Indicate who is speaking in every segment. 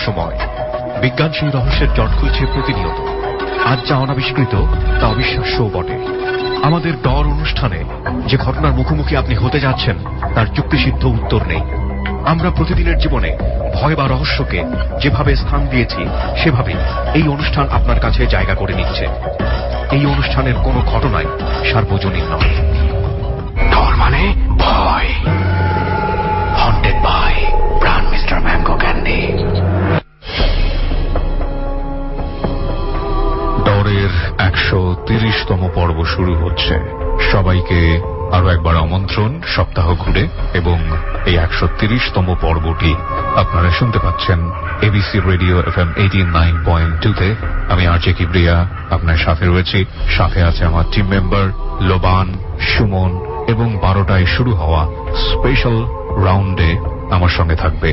Speaker 1: রহস্যময়। বিজ্ঞান সেই রহস্যের জট খুলছে প্রতিনিয়ত। আজ যা অনাবিষ্কৃত তা অবিশ্বাস্যও বটে। আমাদের ডর অনুষ্ঠানে যে ঘটনার মুখোমুখি আপনি হতে যাচ্ছেন তার যুক্তিসিদ্ধ উত্তর নেই। আমরা প্রতিদিনের জীবনে ভয় বা রহস্যকে যেভাবে স্থান দিয়েছি সেভাবেই এই অনুষ্ঠান আপনার কাছে জায়গা করে নিচ্ছে। এই অনুষ্ঠানের কোনো ঘটনাই সার্বজনীন নয়।
Speaker 2: ডর মানে ভয়। হন্টেড বাই প্রাণ মিস্টার ম্যাঙ্গো ক্যান্ডি।
Speaker 3: ডরের 130তম পর্ব শুরু হচ্ছে। সবাইকে আরো একবার আমন্ত্রণ সপ্তাহ ঘুরে, এবং এই 130তম পর্বটি আপনারা শুনতে পাচ্ছেন এবিসি রেডিও FM 89.2-তে। আমি আরজে কিবরিয়া আপনার সাথে রয়েছি। সাথে আছে আমার টিম মেম্বার লোবান, সুমন, এবং 12টায় শুরু হওয়া স্পেশাল রাউন্ডে আমার সঙ্গে থাকবে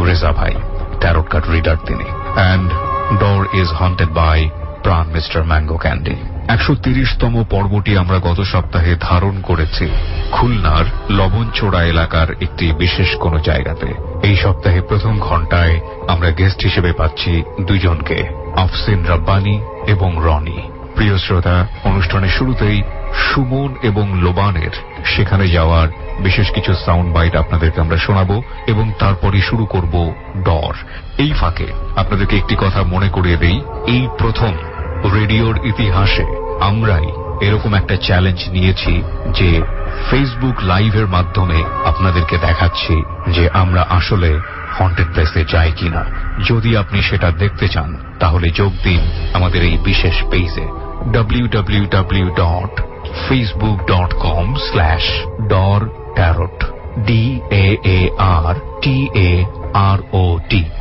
Speaker 3: রেজা ভাই, ট্যারট কার্ড রিডার তিনি। অ্যান্ড ডর ইজ হন্টেড বাই প্রাণ মিস্টার ম্যাঙ্গো ক্যান্ডি। 130তম পর্বটি আমরা গত সপ্তাহে ধারণ করেছি খুলনার লবণচোড়া এলাকার একটি বিশেষ কোন জায়গাতে। এই সপ্তাহে প্রথম ঘন্টায় আমরা গেস্ট হিসেবে পাচ্ছি দুজনকে, আফসিন রাব্বানি এবং রনি। প্রিয় শ্রোতা, অনুষ্ঠানের শুরুতেই সুমন এবং লোবানের সেখানে যাওয়ার বিশেষ কিছু সাউন্ড বাইট আপনাদেরকে আমরা শোনাবো, এবং তারপরে শুরু করব ডর। এই ফাঁকে আপনাদেরকে একটি কথা মনে করিয়ে দেই, এই প্রথম রেডিওর ইতিহাসে আমরাই এরকম একটা চ্যালেঞ্জ নিয়েছি যে ফেসবুক লাইভের মাধ্যমে আপনাদেরকে দেখাচ্ছি যে আমরা আসলে হন্টেড প্লেসে যাই কিনা। যদি আপনি সেটা দেখতে চান তাহলে যোগ দিন আমাদের এই বিশেষ পেজে www.facebook.com/dortarot DAARTAROT।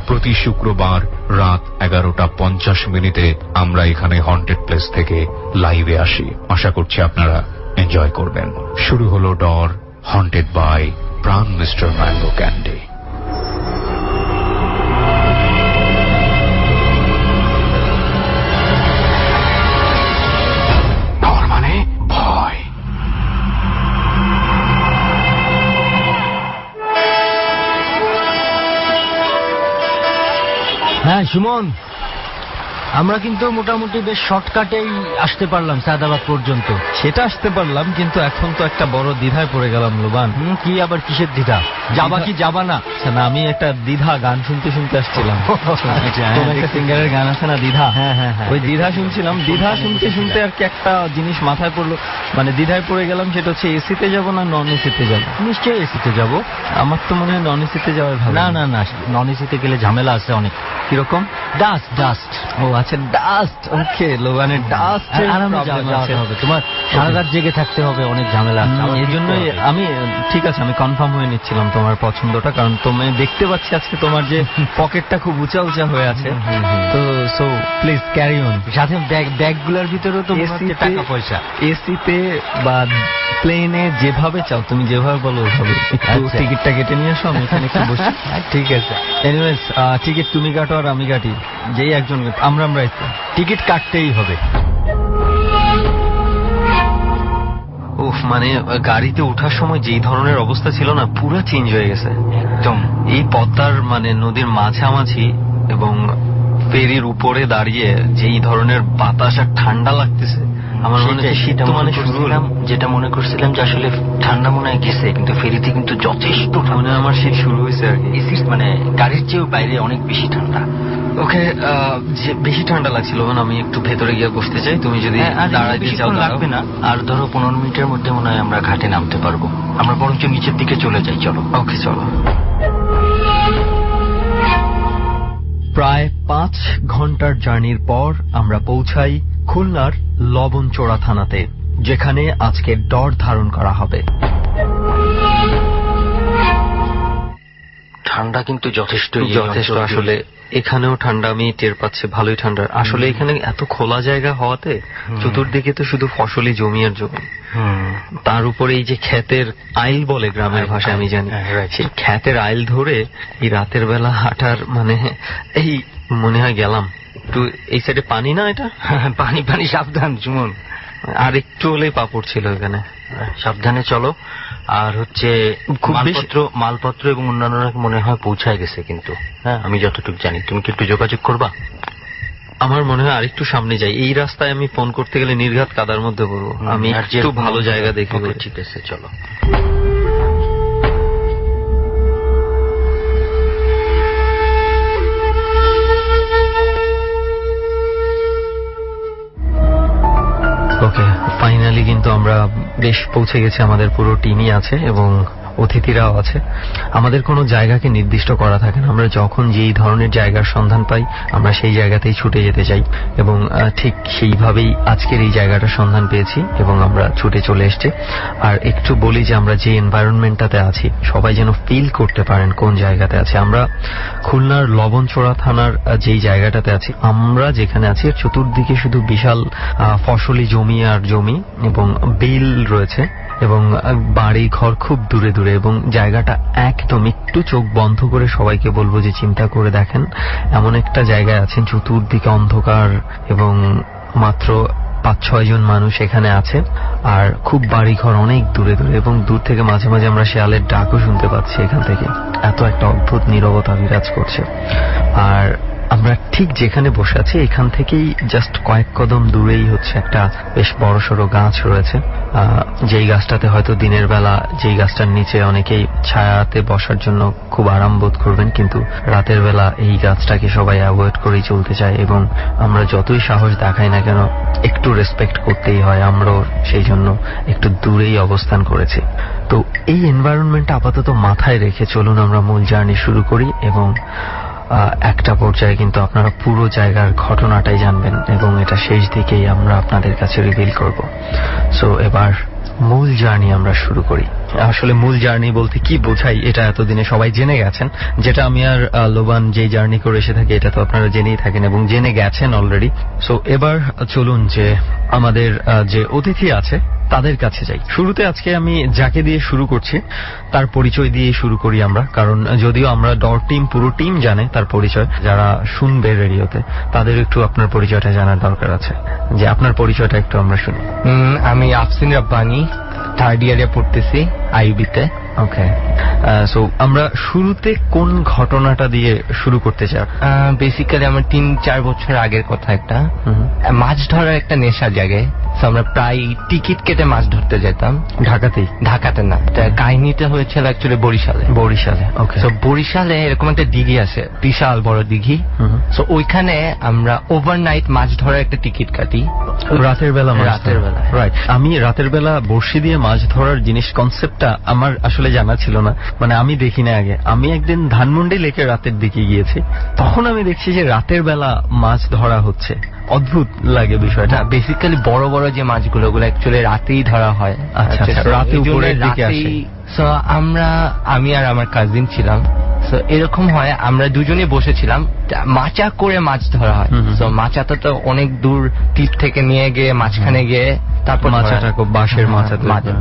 Speaker 3: প্রতি শুক্রবার রাত 11:50 আমরা এখানে হন্টেড প্লেস থেকে লাইভে আসি। আশা করছি আপনারা এনজয় করবেন। শুরু হলো ডর, হন্টেড বাই প্রাণ মিস্টার ম্যাঙ্গো ক্যান্ডি।
Speaker 2: ডর মানে ভয়।
Speaker 4: হ্যাঁ সুমন, আমরা কিন্তু মোটামুটি বেশ শর্টকাটেই আসতে পারলাম সাদাবাদ পর্যন্ত।
Speaker 5: সেটা আসতে পারলাম, কিন্তু এখন তো একটা বড় দ্বিধায় পড়ে গেলাম লোবান।
Speaker 4: কি আবার কিসের দ্বিধা? যাবা কি যাবা না?
Speaker 5: না, আমি একটা দ্বিধা গান শুনতে শুনতে আসছিলাম। একটা সিঙ্গারের গান আছে না, দ্বিধা।
Speaker 4: হ্যাঁ হ্যাঁ হ্যাঁ,
Speaker 5: ওই দ্বিধা শুনছিলাম। দ্বিধা শুনতে শুনতে আর কি একটা জিনিস মাথায় পড়লো, মানে দ্বিধায় পড়ে গেলাম। সেটা হচ্ছে এসিতে যাব না নন এসিতে যাব।
Speaker 4: নিশ্চয়ই এসিতে যাব।
Speaker 5: আমার তো মনে হয় নন এসিতে যাওয়ার ভালো।
Speaker 4: না না না, নন এসিতে গেলে ঝামেলা আছে অনেক। কিরকম? Dust dust.
Speaker 5: ও আচ্ছা, ডাস্ট। ওকে, লোবানের ডাস্ট
Speaker 4: হবে। তোমার সারা রাত জেগে থাকতে হবে, অনেক ঝামেলা আছে।
Speaker 5: এই জন্যই আমি, ঠিক আছে, আমি কনফার্ম হয়ে নিচ্ছিলাম তোমার পছন্দটা, কারণ তুমি দেখতে পাচ্ছি আজকে তোমার যে পকেটটা খুব উঁচা উঁচা হয়ে আছে। তো সো প্লিজ ক্যারি অন।
Speaker 4: সাথে ব্যাগগুলোর ভিতরেও তো টাকা পয়সা।
Speaker 5: এসিতে বা প্লেনে যেভাবে চাও, তুমি যেভাবে বলো ওইভাবে। টিকিটটা কেটে নিয়ে আসো, আমি এখানে একটু বসি।
Speaker 4: ঠিক আছে।
Speaker 5: এনিওয়েজ, টিকিট তুমি কাটো আর আমি কাটি, যেই একজন আমরাই তো
Speaker 4: টিকিট কাটতেই হবে।
Speaker 5: উফ, মানে গাড়িতে ওঠার সময় যেই ধরনের অবস্থা ছিল না, পুরো চেঞ্জ হয়ে গেছে একদম। এই পদ্মার মানে নদীর মাঝামাঝি এবং ফেরির উপরে দাঁড়িয়ে যেই ধরনের বাতাস আর ঠান্ডা লাগতেছে, আমার মনে হচ্ছে শীত মানে শুরু হলাম। যেটা মনে করছিলাম যে আসলে ঠান্ডা মনে হয় গেছে, কিন্তু ফেরিতে কিন্তু যথেষ্ট মনে হয় আমার শীত শুরু হয়েছে আর কি। এসির মানে গাড়ির চেয়েও বাইরে অনেক বেশি ঠান্ডা। ওকে, বেশি ঠান্ডা লাগছিল। আমি একটু ভেতরে গিয়ে বসতে চাই, তুমি যদি দাঁড়াইতে চাও। লাগবে না, আর ধরো 15 মিনিটের মধ্যে মনে হয় আমরা ঘাটে নামতে পারবো। আমরা বরঞ্চ নিচের দিকে চলে যাই, চলো। ওকে, চলো। প্রায় 5 ঘন্টার জার্নির পর আমরা পৌঁছাই খুলনার লবণচোড়া থানাতে, যেখানে আজকে ডর ধারণ করা হবে। ঠান্ডা কিন্তু যথেষ্ট আসলে এখানেও ঠান্ডা আমি টের পাচ্ছি, ভালোই ঠান্ডা। আসলে এখানে এত খোলা জায়গা হওয়াতে চতুর্দিকে তো শুধু ফসলি জমি আর জমি, তার উপরে এই যে ক্ষেতের আইল বলে গ্রামের ভাষায় আমি জানি, সেই ক্ষেতের আইল ধরে এই রাতের বেলা হাঁটার মানে এই মনে হয় গেলাম একটু এই সাইডে পানি না, এটা পানি পানি। সাবধান সুমন, আর একটু হলেই পাপড় ছিল এখানে। সাবধানে চলো। আর হচ্ছে
Speaker 4: খুব বেশি-
Speaker 5: মালপত্র এবং অন্যান্যরা মনে হয় পৌঁছায় গেছে, কিন্তু হ্যাঁ আমি যতটুকু জানি। তুমি কি একটু যোগাযোগ করবা? আমার মনে হয় আরেকটু সামনে যাই। এই রাস্তায় আমি ফোন করতে গেলে নির্ঘাত কাদার মধ্যে পড়বো। আমি একটু ভালো জায়গা দেখে
Speaker 4: Okay,
Speaker 5: ঠিক আছে, চলো। ওকে, ফাইনালি কিন্তু আমরা বেশ পৌঁছে গেছি। আমাদের পুরো টিমই আছে এবং অতিথিরাও আছে। আমাদের কোনো জায়গাকে নির্দিষ্ট করা থাকে না, আমরা যখন যেই ধরনের জায়গার সন্ধান পাই আমরা সেই জায়গাতেই ছুটে যেতে চাই এবং ঠিক সেইভাবেই আজকের এই জায়গাটার সন্ধান পেয়েছি এবং আমরা ছুটে চলে এসেছি। আর একটু বলি যে আমরা যে এনভায়রনমেন্টটাতে আছি সবাই যেন ফিল করতে পারেন কোন জায়গাতে আছে। আমরা খুলনার লবণছড়া থানার যেই জায়গাটাতে আছি, আমরা যেখানে আছি এর চতুর্দিকে শুধু বিশাল ফসলি জমি আর জমি এবং বিল রয়েছে এবং বাড়ি ঘর খুব দূরে দূরে এবং জায়গাটা একদম একটু চোখ বন্ধ করে সবাইকে বলবো যে চিন্তা করে দেখেন এমন একটা জায়গায় আছেন চতুর্দিকে অন্ধকার এবং মাত্র 5-6 জন মানুষ এখানে আছে আর খুব বাড়ি ঘর অনেক দূরে দূরে এবং দূর থেকে মাঝে মাঝে আমরা শেয়ালের ডাকও শুনতে পাচ্ছি এখান থেকে। এত একটা অদ্ভুত নীরবতা বিরাজ করছে। আর আমরা ঠিক যেখানে বসে আছি এখান থেকেই জাস্ট কয়েক কদম দূরেই হচ্ছে একটা বেশ বড়সড় গাছ রয়েছে, যেই গাছটাতে হয়তো দিনের বেলা যেই গাছটার নিচে অনেকেই ছায়াতে বসার জন্য খুব আরাম বোধ করবেন, কিন্তু রাতের বেলা এই গাছটাকে সবাই অ্যাভয়েড করেই চলতে চায় এবং আমরা যতই সাহস দেখাই না কেন একটু রেসপেক্ট করতেই হয়। আমরাও সেই জন্য একটু দূরেই অবস্থান করেছি। তো এই এনভায়রনমেন্টটা আপাতত মাথায় রেখে চলুন আমরা মূল জার্নি শুরু করি এবং একটা পর্যায়ে কিন্তু আপনারা পুরো জায়গার ঘটনাটাই জানবেন এবং এটা শেষ দিকেই আমরা আপনাদের কাছে রিভিল করব। সো এবার মূল জার্নি আমরা শুরু করি। আসলে মূল জার্নি বলতে কি বোঝাই এটা এতদিনে সবাই জেনে গেছেন, যেটা আমি আর লোবান যেই জার্নি করে এসে থাকি এটা তো আপনারা জেনেই থাকেন এবং জেনে গেছেন অলরেডি। সো এবার চলুন যে আমাদের যে অতিথি আছে তাদের কাছে যাই। শুরুতে আজকে আমি যাকে দিয়ে শুরু করছি তার পরিচয় দিয়ে শুরু করি আমরা, কারণ যদিও আমরা ডর টিম পুরো টিম জানে তার পরিচয়, যারা শুনবে রেডিওতে তাদের একটু আপনার পরিচয়টা জানার দরকার আছে। যে আপনার পরিচয়টা একটু আমরা শুনি।
Speaker 6: আমি আফসিন রাব্বানি, 3rd ইয়ারে পড়তেছি আইবিতে।
Speaker 5: ওকে, সো আমরা শুরুতে কোন ঘটনাটা দিয়ে শুরু করতে চাই?
Speaker 6: বেসিক্যালি আমার 3-4 বছর আগের কথা। একটা মাছ ধরার একটা নেশা জায়গায় আমরা প্রায় টিকিট কেটে মাছ ধরতে যেতাম। ঢাকাতে না, কাহিনীটা হয়েছিল অ্যাকচুয়ালি বরিশালে।
Speaker 5: ওকে,
Speaker 6: তো বরিশালে এরকম একটা দিঘি আছে, বিশাল বড় দিঘি। তো ওইখানে আমরা ওভারনাইট মাছ ধরার একটা টিকিট কাটি
Speaker 5: রাতের বেলা। রাইট, আমি রাতের বেলা বড়শি দিয়ে মাছ ধরার জিনিস কনসেপ্টটা আমার আসলে জানা ছিল না, মানে আমি দেখি না আগে। আমি একদিন ধানমন্ডি লেকে রাতের দিকে গিয়েছি, তখন আমি দেখছি যে রাতের বেলা মাছ ধরা হচ্ছে। অদ্ভুত লাগে বিষয়টা।
Speaker 6: বেসিক্যালি বড় বড় যে মাছগুলো ওগুলো অ্যাকচুয়ালি রাতেই ধরা হয়।
Speaker 5: আচ্ছা, রাতে উপরের দিকে আসে।
Speaker 6: সো আমি আর আমার কাজিন ছিলাম। সো এরকম হয় আমরা দুজনে বসেছিলাম, মাচা করে মাছ ধরা হয়। সো মাচাটা তো অনেক দূর তীর থেকে নিয়ে গিয়ে মাঝখানে গিয়ে তারপর
Speaker 5: মাচাটা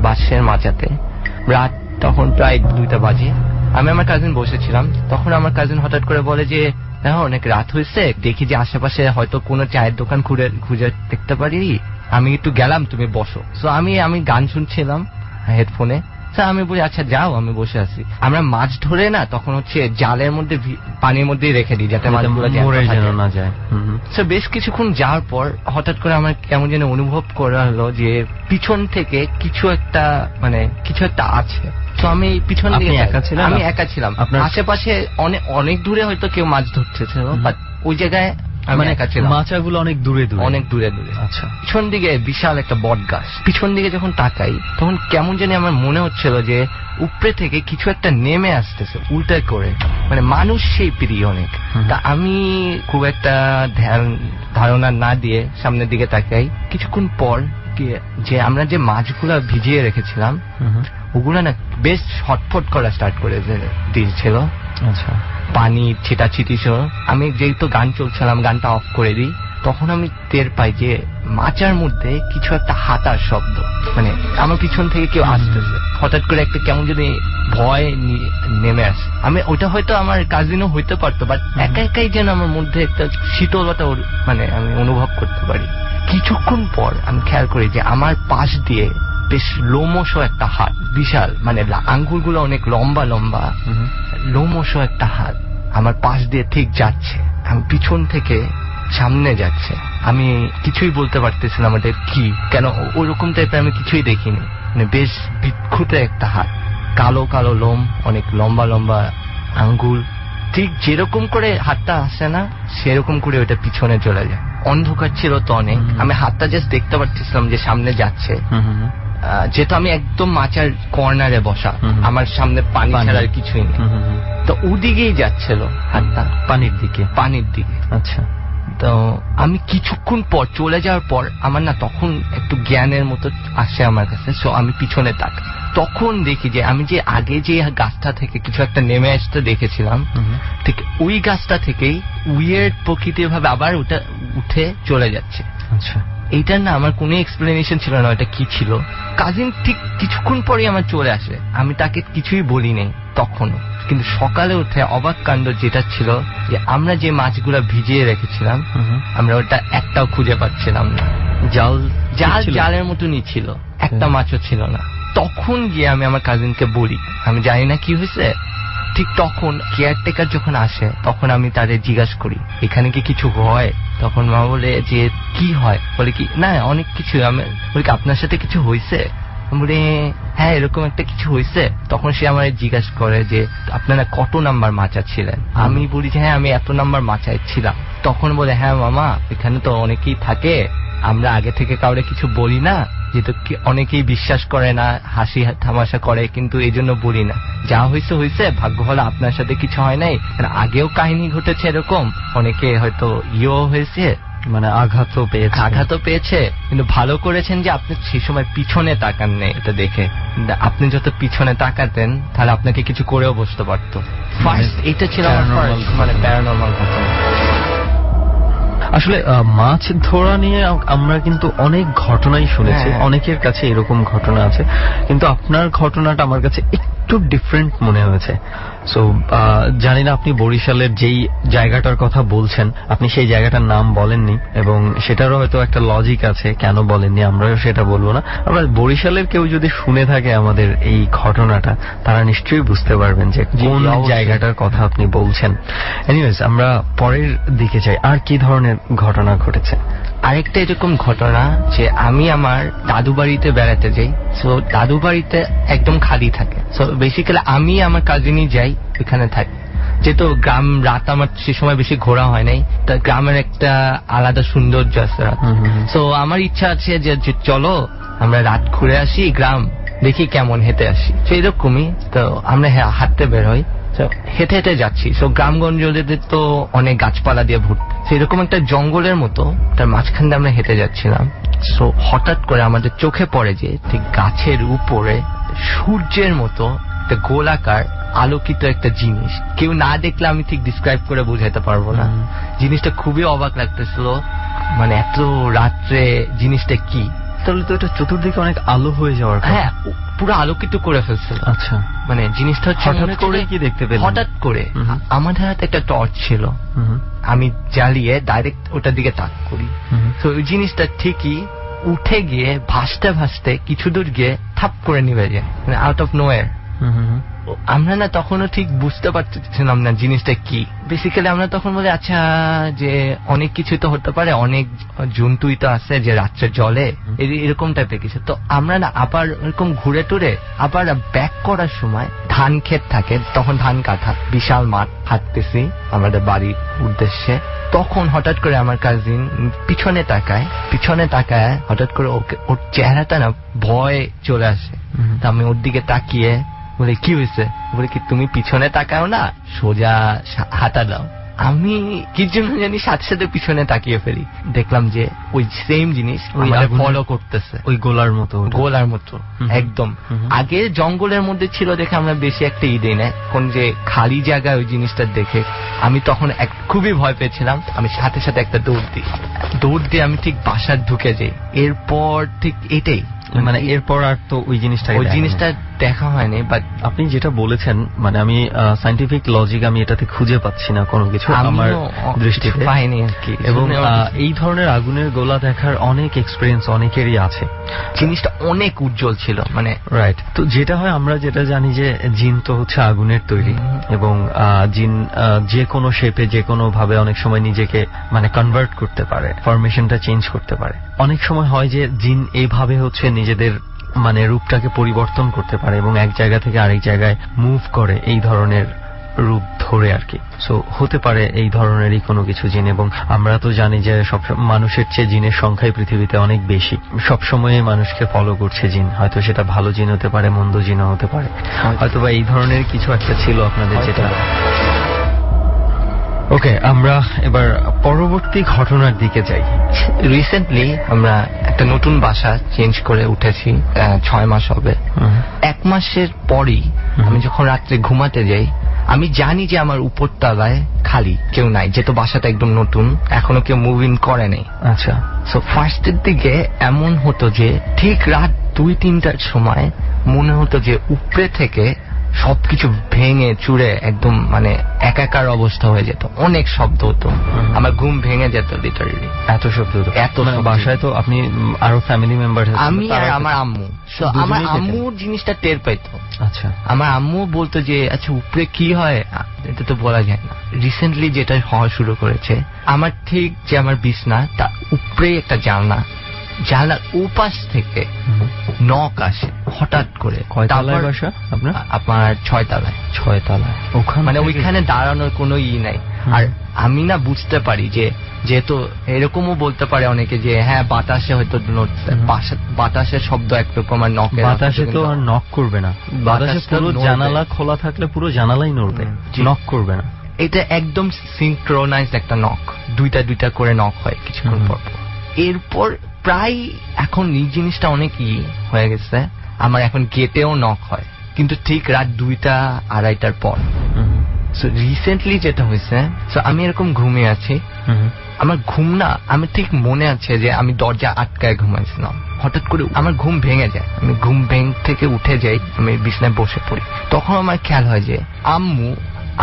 Speaker 6: বাঁশের মাচাতে। রাত তখন প্রায় 2টা বাজে। আমি আমার কাজিন বসেছিলাম, তখন আমার কাজিন হঠাৎ করে বলে যে দেখো অনেক রাত হয়েছে, দেখি যে আশেপাশে হয়তো কোনো চায়ের দোকান খুঁজে দেখতে পারি, আমি একটু গেলাম, তুমি বসো। সো আমি গান শুনছিলাম হেডফোনে। আমি বলি আচ্ছা যাও, আমি বসে আছি। আমরা মাছ ধরে না তখন হচ্ছে জালের মধ্যে পানির মধ্যে রেখে দিই যাতে মাছগুলো
Speaker 5: না যায়।
Speaker 6: বেশ কিছুক্ষণ যাওয়ার পর হঠাৎ করে আমার কেমন যেন অনুভব করা হলো যে পিছন থেকে কিছু একটা আছে। তো আমি পিছন দিকে আমি একা ছিলাম। আশেপাশে অনেক দূরে হয়তো কেউ মাছ ধরতেছিল, বাট ওই জায়গায়
Speaker 5: মাছাগুলো অনেক দূরে দূরে।
Speaker 6: আচ্ছা, পিছন দিকে বিশাল একটা বট গাছ। পিছন দিকে যখন তাকাই তখন কেমন জানি আমার মনে হচ্ছিল যে উপরে থেকে কিছু একটা নেমে আসতেছে উল্টা করে, মানে মানুষ সেই প্রিয় অনেক। তা আমি খুব একটা ধারণা না দিয়ে সামনের দিকে তাকাই। কিছুক্ষণ পর যে আমরা যে মাছগুলা ভিজিয়ে রেখেছিলাম ওগুলা না বেশ ছটফট করা স্টার্ট করে দিয়েছিল।
Speaker 5: আচ্ছা,
Speaker 6: পানি ছিটাছিটি সহ। আমি যেহেতু গান চলছিলাম, গানটা অফ করে দিই। তখন আমি টের পাই যে মাচার মধ্যে কিছু একটা হাঁটার শব্দ, মানে আমার পিছন থেকে কেউ আসতেছে। হঠাৎ করে একটা কেমন যদি ভয় নেমে আসে। আমি ওটা হয়তো আমার কাজিনও হইতে পারতো, বাট একা একাই যেন আমার মধ্যে একটা শীতলতা মানে আমি অনুভব করতে পারি। কিছুক্ষণ পর আমি খেয়াল করি যে আমার পাশ দিয়ে বেশ লোমশ একটা হাত, বিশাল, মানে আঙ্গুলগুলো অনেক লম্বা লম্বা, লোমশ একটা হাত আমার পাশ দিয়ে ঠিক যাচ্ছে। আমি পিছন থেকে সামনে যাচ্ছে, আমি কিছুই বলতে পারতেছিলাম এটা কি, কেন ওরকম টাইপের আমি কিছুই দেখিনি। মানে বেশ বিক্ষুত একটা হাত, কালো কালো লোম, অনেক লম্বা লম্বা আঙ্গুল, ঠিক যেরকম করে হাতটা আসে না সেরকম করে ওটা পিছনে চলে যায়। অন্ধকার ছিল তো অনেক, আমি হাতটা জাস্ট দেখতে পারতেছিলাম যে সামনে যাচ্ছে। যেহেতু আমি একদম মাচার কর্নারে বসা, আমার সামনে পানি ছাড়া আর কিছুই নেই, তো ওদিকেই যাচ্ছিল হাতটা, পানির দিকে।
Speaker 5: আচ্ছা,
Speaker 6: তো আমি কিছুক্ষণ পর চলে যাওয়ার পর আমার না তখন একটু জ্ঞানের মতো আসে আমার কাছে। সো আমি পিছনে তাকাই, তখন দেখি যে আমি যে আগে যে গাছটা থেকে কিছু একটা নেমে আসতে দেখেছিলাম, ঠিক ওই গাছটা থেকেই উইয়ার্ড প্রকৃতির ভাবে আবার ওটা উঠে চলে যাচ্ছে।
Speaker 5: আচ্ছা,
Speaker 6: এইটার না আমার কোনো এক্সপ্লেনেশন ছিল না এটা কি ছিল। কাজিন ঠিক কিছুক্ষণ পরে আমার চলে আসে, আমি তাকে কিছুই বলি নেই তখনও। কিন্তু সকালে উঠে অবাক কাণ্ড যেটা ছিল যে আমরা যে মাছগুলো ভিজিয়ে রেখেছিলাম আমরা ওটা একটাও খুঁজে পাচ্ছিলাম না। জালের মতনই ছিল, একটা মাছও ছিল না। তখন গিয়ে আমি আমার কাজিনকে বলি, আমি জানি না কি হয়েছে। ঠিক তখন কেয়ারটেকার যখন আসে তখন আমি তাদের জিজ্ঞাসা করি এখানে কি কিছু হয়। তখন মা বলে যে কি হয়, বলে কি না অনেক কিছু। আমি বলি কি আপনার সাথে কিছু হয়েছে, বলে হ্যাঁ এরকম একটা কিছু হয়েছে। তখন সে আমার জিজ্ঞাসা করে যে আপনারা কত নাম্বার মাচা ছিলেন। আমি বলি যে হ্যাঁ আমি এত নাম্বার মাচায় ছিলাম। তখন বলে হ্যাঁ মামা এখানে তো অনেকেই থাকে, আমরা আগে থেকে কাউরে কিছু বলি না, যেহেতু অনেকেই বিশ্বাস করে না, হাসি তামাশা করে, কিন্তু এই জন্য বলি না। যা হয়েছে হয়েছে, ভাগ্য হলো আপনার সাথে কিছু হয় নাই। আগেও কাহিনী ঘটেছে এরকম, অনেকে হয়তো হয়েছে,
Speaker 5: মানে আঘাতও
Speaker 6: পেয়েছে, কিন্তু ভালো করেছেন যে আপনি সেই সময় পিছনে তাকান নেই। এটা দেখে আপনি যত পিছনে তাকাতেন তাহলে আপনাকে কিছু করেও বসতে পারতো। ফার্স্ট এটা ছিল আমার মানে প্যারানরমাল ঘটনা।
Speaker 5: আসলে মাছ ধরা নিয়ে আমরা কিন্তু অনেক ঘটনাই শুনেছি, অনেকের কাছে এরকম ঘটনা আছে, কিন্তু আপনার ঘটনাটা আমার কাছে একটু ডিফারেন্ট মনে হয়েছে। সো জানি না আপনি বরিশালের যেই জায়গাটার কথা বলছেন, আপনি সেই জায়গাটার নাম বলেননি, এবং সেটারও হয়তো একটা লজিক আছে কেন বলেননি, আমরাও সেটা বলবো না। আমরা বরিশালের কেউ যদি শুনে থাকে আমাদের এই ঘটনাটা, তারা নিশ্চয়ই বুঝতে পারবেন যে কোন জায়গাটার কথা আপনি বলছেন। এনিওয়েজ, আমরা পরের দিকে যাই। আর কি ধরনের ঘটনা ঘটেছে?
Speaker 6: আরেকটা এরকম ঘটনা যে আমি আমার দাদু বাড়িতে বেড়াতে যাই। সো দাদু বাড়িতে একদম খালি থাকে। সো বেসিক্যালি আমি আমার কাজিনই যাই, ওইখানে থাকি। যেহেতু গ্রাম রাত আমার সে সময় বেশি ঘোরা হয় নাই, তা গ্রামের একটা আলাদা সৌন্দর্য আছে রাত। সো আমার ইচ্ছা আছে যে চলো আমরা রাত ঘুরে আসি, গ্রাম দেখি কেমন, হেঁটে আসি। তো এরকমই তো আমরা হাঁটতে বের হই, হেঁটে হেঁটে যাচ্ছি। সো গ্রামগঞ্জে তো অনেক গাছপালা দিয়ে ভর্তি, সেরকম একটা জঙ্গলের মতো তার মাঝখান দিয়ে আমরা হেঁটে যাচ্ছিলাম। সো হঠাৎ করে আমাদের চোখে পড়ে যে ঠিক গাছের উপরে সূর্যের মতো একটা গোলাকার আলোকিত একটা জিনিস। কেউ না দেখলে আমি ঠিক ডিসক্রাইব করে বোঝাতে পারবো না। জিনিসটা খুবই অবাক লাগতেছিল, মানে এত রাত্রে জিনিসটা কি।
Speaker 5: তাহলে তো এটা চতুর্দিকে অনেক আলো হয়ে যাওয়ার,
Speaker 6: হ্যাঁ পুরো আলোকিত করে ফেলছিল।
Speaker 5: আচ্ছা,
Speaker 6: মানে জিনিসটা
Speaker 5: হঠাৎ করে কি দেখতে পেলেন?
Speaker 6: হঠাৎ করে আমাদের হাতে একটা টর্চ ছিল, আমি জ্বালিয়ে ডাইরেক্ট ওটার দিকে তাক করি। তো ওই জিনিসটা ঠিকই উঠে গিয়ে ভাসতে ভাসতে কিছু দূর গিয়ে থাপ করে নিভে যায়, মানে আউট অফ নোয়ার। আমরা না তখনও ঠিক বুঝতে পারছিলাম না জিনিসটা কি। বেসিক্যালি আমরা তখন বলি আচ্ছা যে অনেক কিছু তো হতে পারে, অনেক জন্তুই তো আছে যে রাত্রে জলে, এরকম টাইপের কিছু। তো আমরা না আবার এরকম ঘুরে টুরে আবার ব্যাক করার সময় ধান ক্ষেত থাকে, তখন ধান কাটা, বিশাল মাঠ, হাঁটতেছি আমাদের বাড়ির উদ্দেশ্যে। তখন হঠাৎ করে আমার কাজিন পিছনে তাকায় হঠাৎ করে ওর চেহারাটা না ভয় চলে আসে। তা আমি ওর দিকে তাকিয়ে বলে কি হয়েছে, বলে কি তুমি পিছনে তাকাও না, সোজা হাঁটা দাও। আমি কি জন্য জানি সাথে সাথে পিছনে তাকিয়ে ফেলি, দেখলাম যে ওই সেম জিনিস ফলো করতেছে, ওই গোলার মতো একদম। আগে জঙ্গলের মধ্যে ছিল দেখে আমরা বেশি একটা দেই না, কোন যে খালি জায়গায় ওই জিনিসটা দেখে আমি তখন খুবই ভয় পেয়েছিলাম। আমি সাথে সাথে একটা দৌড় দিয়ে আমি ঠিক বাসার ঢুকে যাই। এরপর ঠিক এটাই,
Speaker 5: মানে এরপর আর তো ওই জিনিসটা
Speaker 6: দেখা হয়নি, বাট
Speaker 5: আপনি যেটা বলেছেন মানে আমি সায়েন্টিফিক লজিক আমি এটাতে খুঁজে পাচ্ছি না কোনো কিছু আমার দৃষ্টিতে
Speaker 6: পাইনি আর কি।
Speaker 5: এবং এই ধরনের আগুনের গোলা দেখার অনেক এক্সপেরিয়েন্স অনেকেরই আছে।
Speaker 6: জিনিসটা অনেক উজ্জ্বল ছিল, মানে
Speaker 5: রাইট। তো যেটা হয় আমরা যেটা জানি যে জিন তো হচ্ছে আগুনের তৈরি, এবং জিন যে কোনো শেপে যে কোনো ভাবে অনেক সময় নিজেকে মানে কনভার্ট করতে পারে, ফরমেশনটা চেঞ্জ করতে পারে। অনেক সময় হয় যে জিন এইভাবে হচ্ছে নিজেদের মানে রূপটাকে পরিবর্তন করতে পারে এবং এক জায়গা থেকে আরেক জায়গায় মুভ করে এই ধরনের রূপ ধরে আর কি। সো হতে পারে এই ধরনেরই কোনো কিছু জিন। এবং আমরা তো জানি যে সব মানুষের চেয়ে জিনের সংখ্যাই পৃথিবীতে অনেক বেশি, সবসময় মানুষকে ফলো করছে জিন। হয়তো সেটা ভালো জিন হতে পারে, মন্দ জিনও হতে পারে, হয়তো বা এই ধরনের কিছু একটা ছিল আপনাদের যেটা। ওকে, আমরা এবার পরবর্তী ঘটনার দিকে যাই।
Speaker 6: রিসেন্টলি আমরা একটা নতুন বাসা চেঞ্জ করে উঠেছি, 6 মাস হবে। 1 মাসের পরই আমি যখন রাত্রে ঘুমাতে যাই, আমি জানি যে আমার উপরতলায় খালি, কেউ নাই, যেহেতু বাসাটা একদম নতুন, এখনো কেউ মুভ ইন করে নেই।
Speaker 5: আচ্ছা।
Speaker 6: সো ফার্স্টের দিকে এমন হতো যে ঠিক রাত 2-3টার সময় মনে হতো যে উপরে থেকে সবকিছু ভেঙে চুরে একদম মানে একাকার অবস্থা হয়ে যেত, অনেক শব্দ হতো, আমার ঘুম ভেঙে যেত লিটারালি।
Speaker 5: এত শব্দ হতো?
Speaker 6: এত
Speaker 5: বাসায় তো আপনি আরো ফ্যামিলি মেম্বার?
Speaker 6: আমি আর আমার আম্মু। তো আমার আম্মু জিনিসটা টের পাইতো।
Speaker 5: আচ্ছা।
Speaker 6: আমার আম্মু বলতো যে আচ্ছা উপরে কি হয় এটা তো বলা যায় না। রিসেন্টলি যেটা হওয়া শুরু করেছে, আমার ঠিক যে আমার বিছনা তার উপরে একটা জানলার উপাস থেকে নক আসে হঠাৎ করে।
Speaker 5: কয়তলায় বাসা আপনার?
Speaker 6: আপনার 6 তলায়।
Speaker 5: 6 তলায়। ওখানে
Speaker 6: মানে ওইখানে দাঁড়ানোর কোনো নাই। আর আমি না বুঝতে পারি যে যেহেতু এরকমও বলতে পারে অনেকে যে হ্যাঁ বাতাসে হয়তো বাতাসের শব্দ একরকম, আর নকের
Speaker 5: বাতাসে তো আর নক করবে না, বাতাসে পুরো জানালা খোলা থাকলে পুরো জানালাই নড়বে, নক করবে না।
Speaker 6: এটা একদম সিনক্রোনাইজড একটা নক, দুইটা করে নক হয় কিছুক্ষণ পর। এরপর প্রায় এখন এই জিনিসটা অনেক হয়ে গেছে, আমার এখন গেটেও নক হয়, কিন্তু ঠিক রাত 2টা-2:30টার পর। সো রিসেন্টলি যেটা হয়েছে, আমি এরকম ঘুমিয়ে আছি, আমার ঘুম না, আমি ঠিক মনে আছে যে আমি দরজা আটকায় ঘুমাইছিলাম। হঠাৎ করে আমার ঘুম ভেঙে যায়, আমি ঘুম থেকে উঠে যাই, আমি বিছানায় বসে পড়ি। তখন আমার খেয়াল হয় যে আম্মু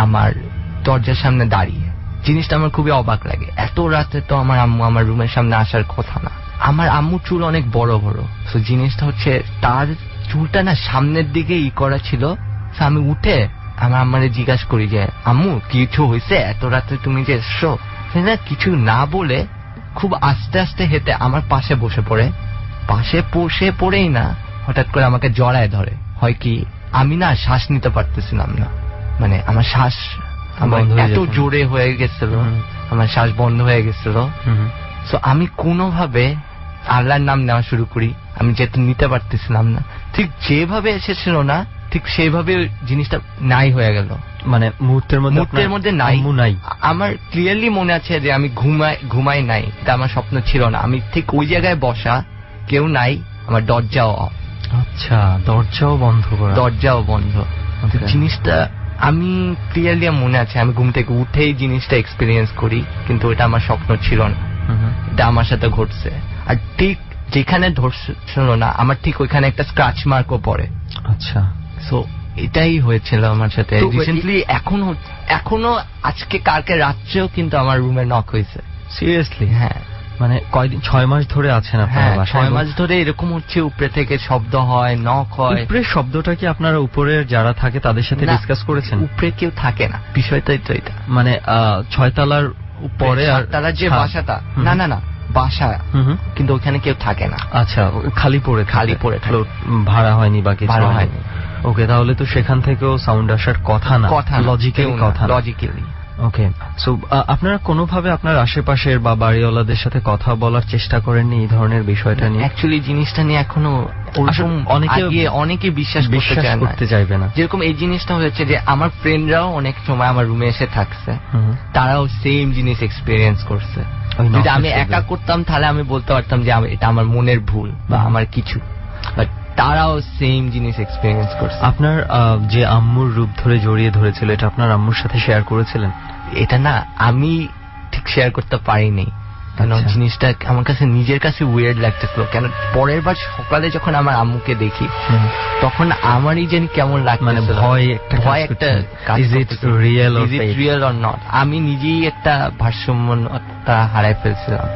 Speaker 6: আমার দরজার সামনে দাঁড়িয়ে। জিনিসটা আমার খুবই অবাক লাগে, এত রাতে তো আমার আম্মু আমার রুমের সামনে আসার কথা না। আমার আম্মুর চুল অনেক বড় বড়, তো জিনিসটা হচ্ছে তার চুলটা না সামনের দিকে করা ছিল। আমি উঠে আমার আম্মারে জিজ্ঞাসা করি যে আম্মু কিছু হয়েছে, এত রাতে তুমি যে এসছো? না, কিছু না বলে খুব আস্তে আস্তে হেঁটে আমার পাশে বসে পড়ে। পাশে বসে পড়েই না হঠাৎ করে আমাকে জড়ায় ধরে। হয় কি, আমি না শ্বাস নিতে পারতেছিলাম না, মানে আমার শ্বাস আমার এত জোরে হয়ে গেছিল, আমার শ্বাস বন্ধ হয়ে গেছিল। সো আমি কোনোভাবে আল্লাহর নাম নেওয়া শুরু করি, আমি যেহেতু নিতে পারতেছিলাম না। ঠিক যেভাবে এসেছিল না, ঠিক সেইভাবে জিনিসটা নাই হয়ে গেল, মানে মুহূর্তের মধ্যে নাই। আমার ক্লিয়ারলি মনে আছে যে আমি ঘুমাই নাই, এটা আমার স্বপ্ন ছিল না। আমি ঠিক ওই জায়গায় বসা, কেউ নাই, আমার দরজাও অফ।
Speaker 5: আচ্ছা, দরজাও বন্ধ।
Speaker 6: জিনিসটা আমি ক্লিয়ারলি মনে আছে, আমি ঘুম থেকে উঠেই জিনিসটা এক্সপিরিয়েন্স করি, কিন্তু এটা আমার স্বপ্ন ছিল না, এটা আমার সাথে ঘটছে। আর ঠিক যেখানে ধরছিল না, আমার ঠিক ওইখানে একটা স্ক্র্যাচ মার্কও পড়ে।
Speaker 5: আচ্ছা।
Speaker 6: সো এটাই হয়েছিল আমার সাথে রিসেন্টলি। এখনো আজকে কালকে রাত্রেও কিন্তু আমার রুমে নক হয়েছে।
Speaker 5: সিরিয়াসলি?
Speaker 6: হ্যাঁ।
Speaker 5: মানে কয়দিন? 6 মাস ধরে আছেন আপনারা বাসায়?
Speaker 6: 6 মাস ধরে এরকম হচ্ছে, উপরে থেকে শব্দ হয়, নক হয়।
Speaker 5: উপরে শব্দটা কি আপনারা উপরের যারা থাকে তাদের সাথে ডিসকাস করেছেন?
Speaker 6: উপরে কেউ থাকে না, বিষয়টাই তো এটা।
Speaker 5: মানে 6 তলার উপরে আর
Speaker 6: তারা যে বাসাটা, না বাসা, কিন্তু ওখানে কেউ থাকে না।
Speaker 5: আচ্ছা, খালি পড়ে ভাড়া হয়নি বা কিছু হয়নি। ওকে, তাহলে তো সেখান থেকেও সাউন্ড আসার কথা না, লজিক্যালি। ওকে, সো আপনারা কোনোভাবে আপনার আশেপাশের বা বাড়িওয়ালাদের সাথে কথা বলার চেষ্টা করেননি এই ধরনের বিষয়টা নিয়ে?
Speaker 6: অ্যাকচুয়ালি জিনিসটা নিয়ে এখনো অনেকে বিশ্বাস করতে চাইবে না। যেরকম এই জিনিসটা হয়েছে যে আমার ফ্রেন্ডরাও অনেক সময় আমার রুমে এসে থাকছে, তারাও সেম জিনিস এক্সপিরিয়েন্স করছে। যদি আমি একা করতাম তাহলে আমি বলতে পারতাম যে এটা আমার মনের ভুল বা আমার কিছু, বাট তারাও সেম জিনিস এক্সপিরিয়েন্স করছে।
Speaker 5: আপনার যে আম্মুর রূপ ধরে জড়িয়ে ধরেছিল, এটা আপনার আম্মুর সাথে শেয়ার করেছিলেন?
Speaker 6: এটা না, আমি ঠিক শেয়ার করতে পারিনি, কেন জিনিসটা আমার কাছে নিজের কাছে উইয়ার্ড লাগতেছিল। কেন পরের বার সকালে যখন আমার আম্মুকে দেখি তখন আমারই জানি কেমন লাগছে,
Speaker 5: মানে ভয় একটা
Speaker 6: is it real or not, আমি নিজেই একটা ভারসাম্যতা হারাই ফেলছিলাম।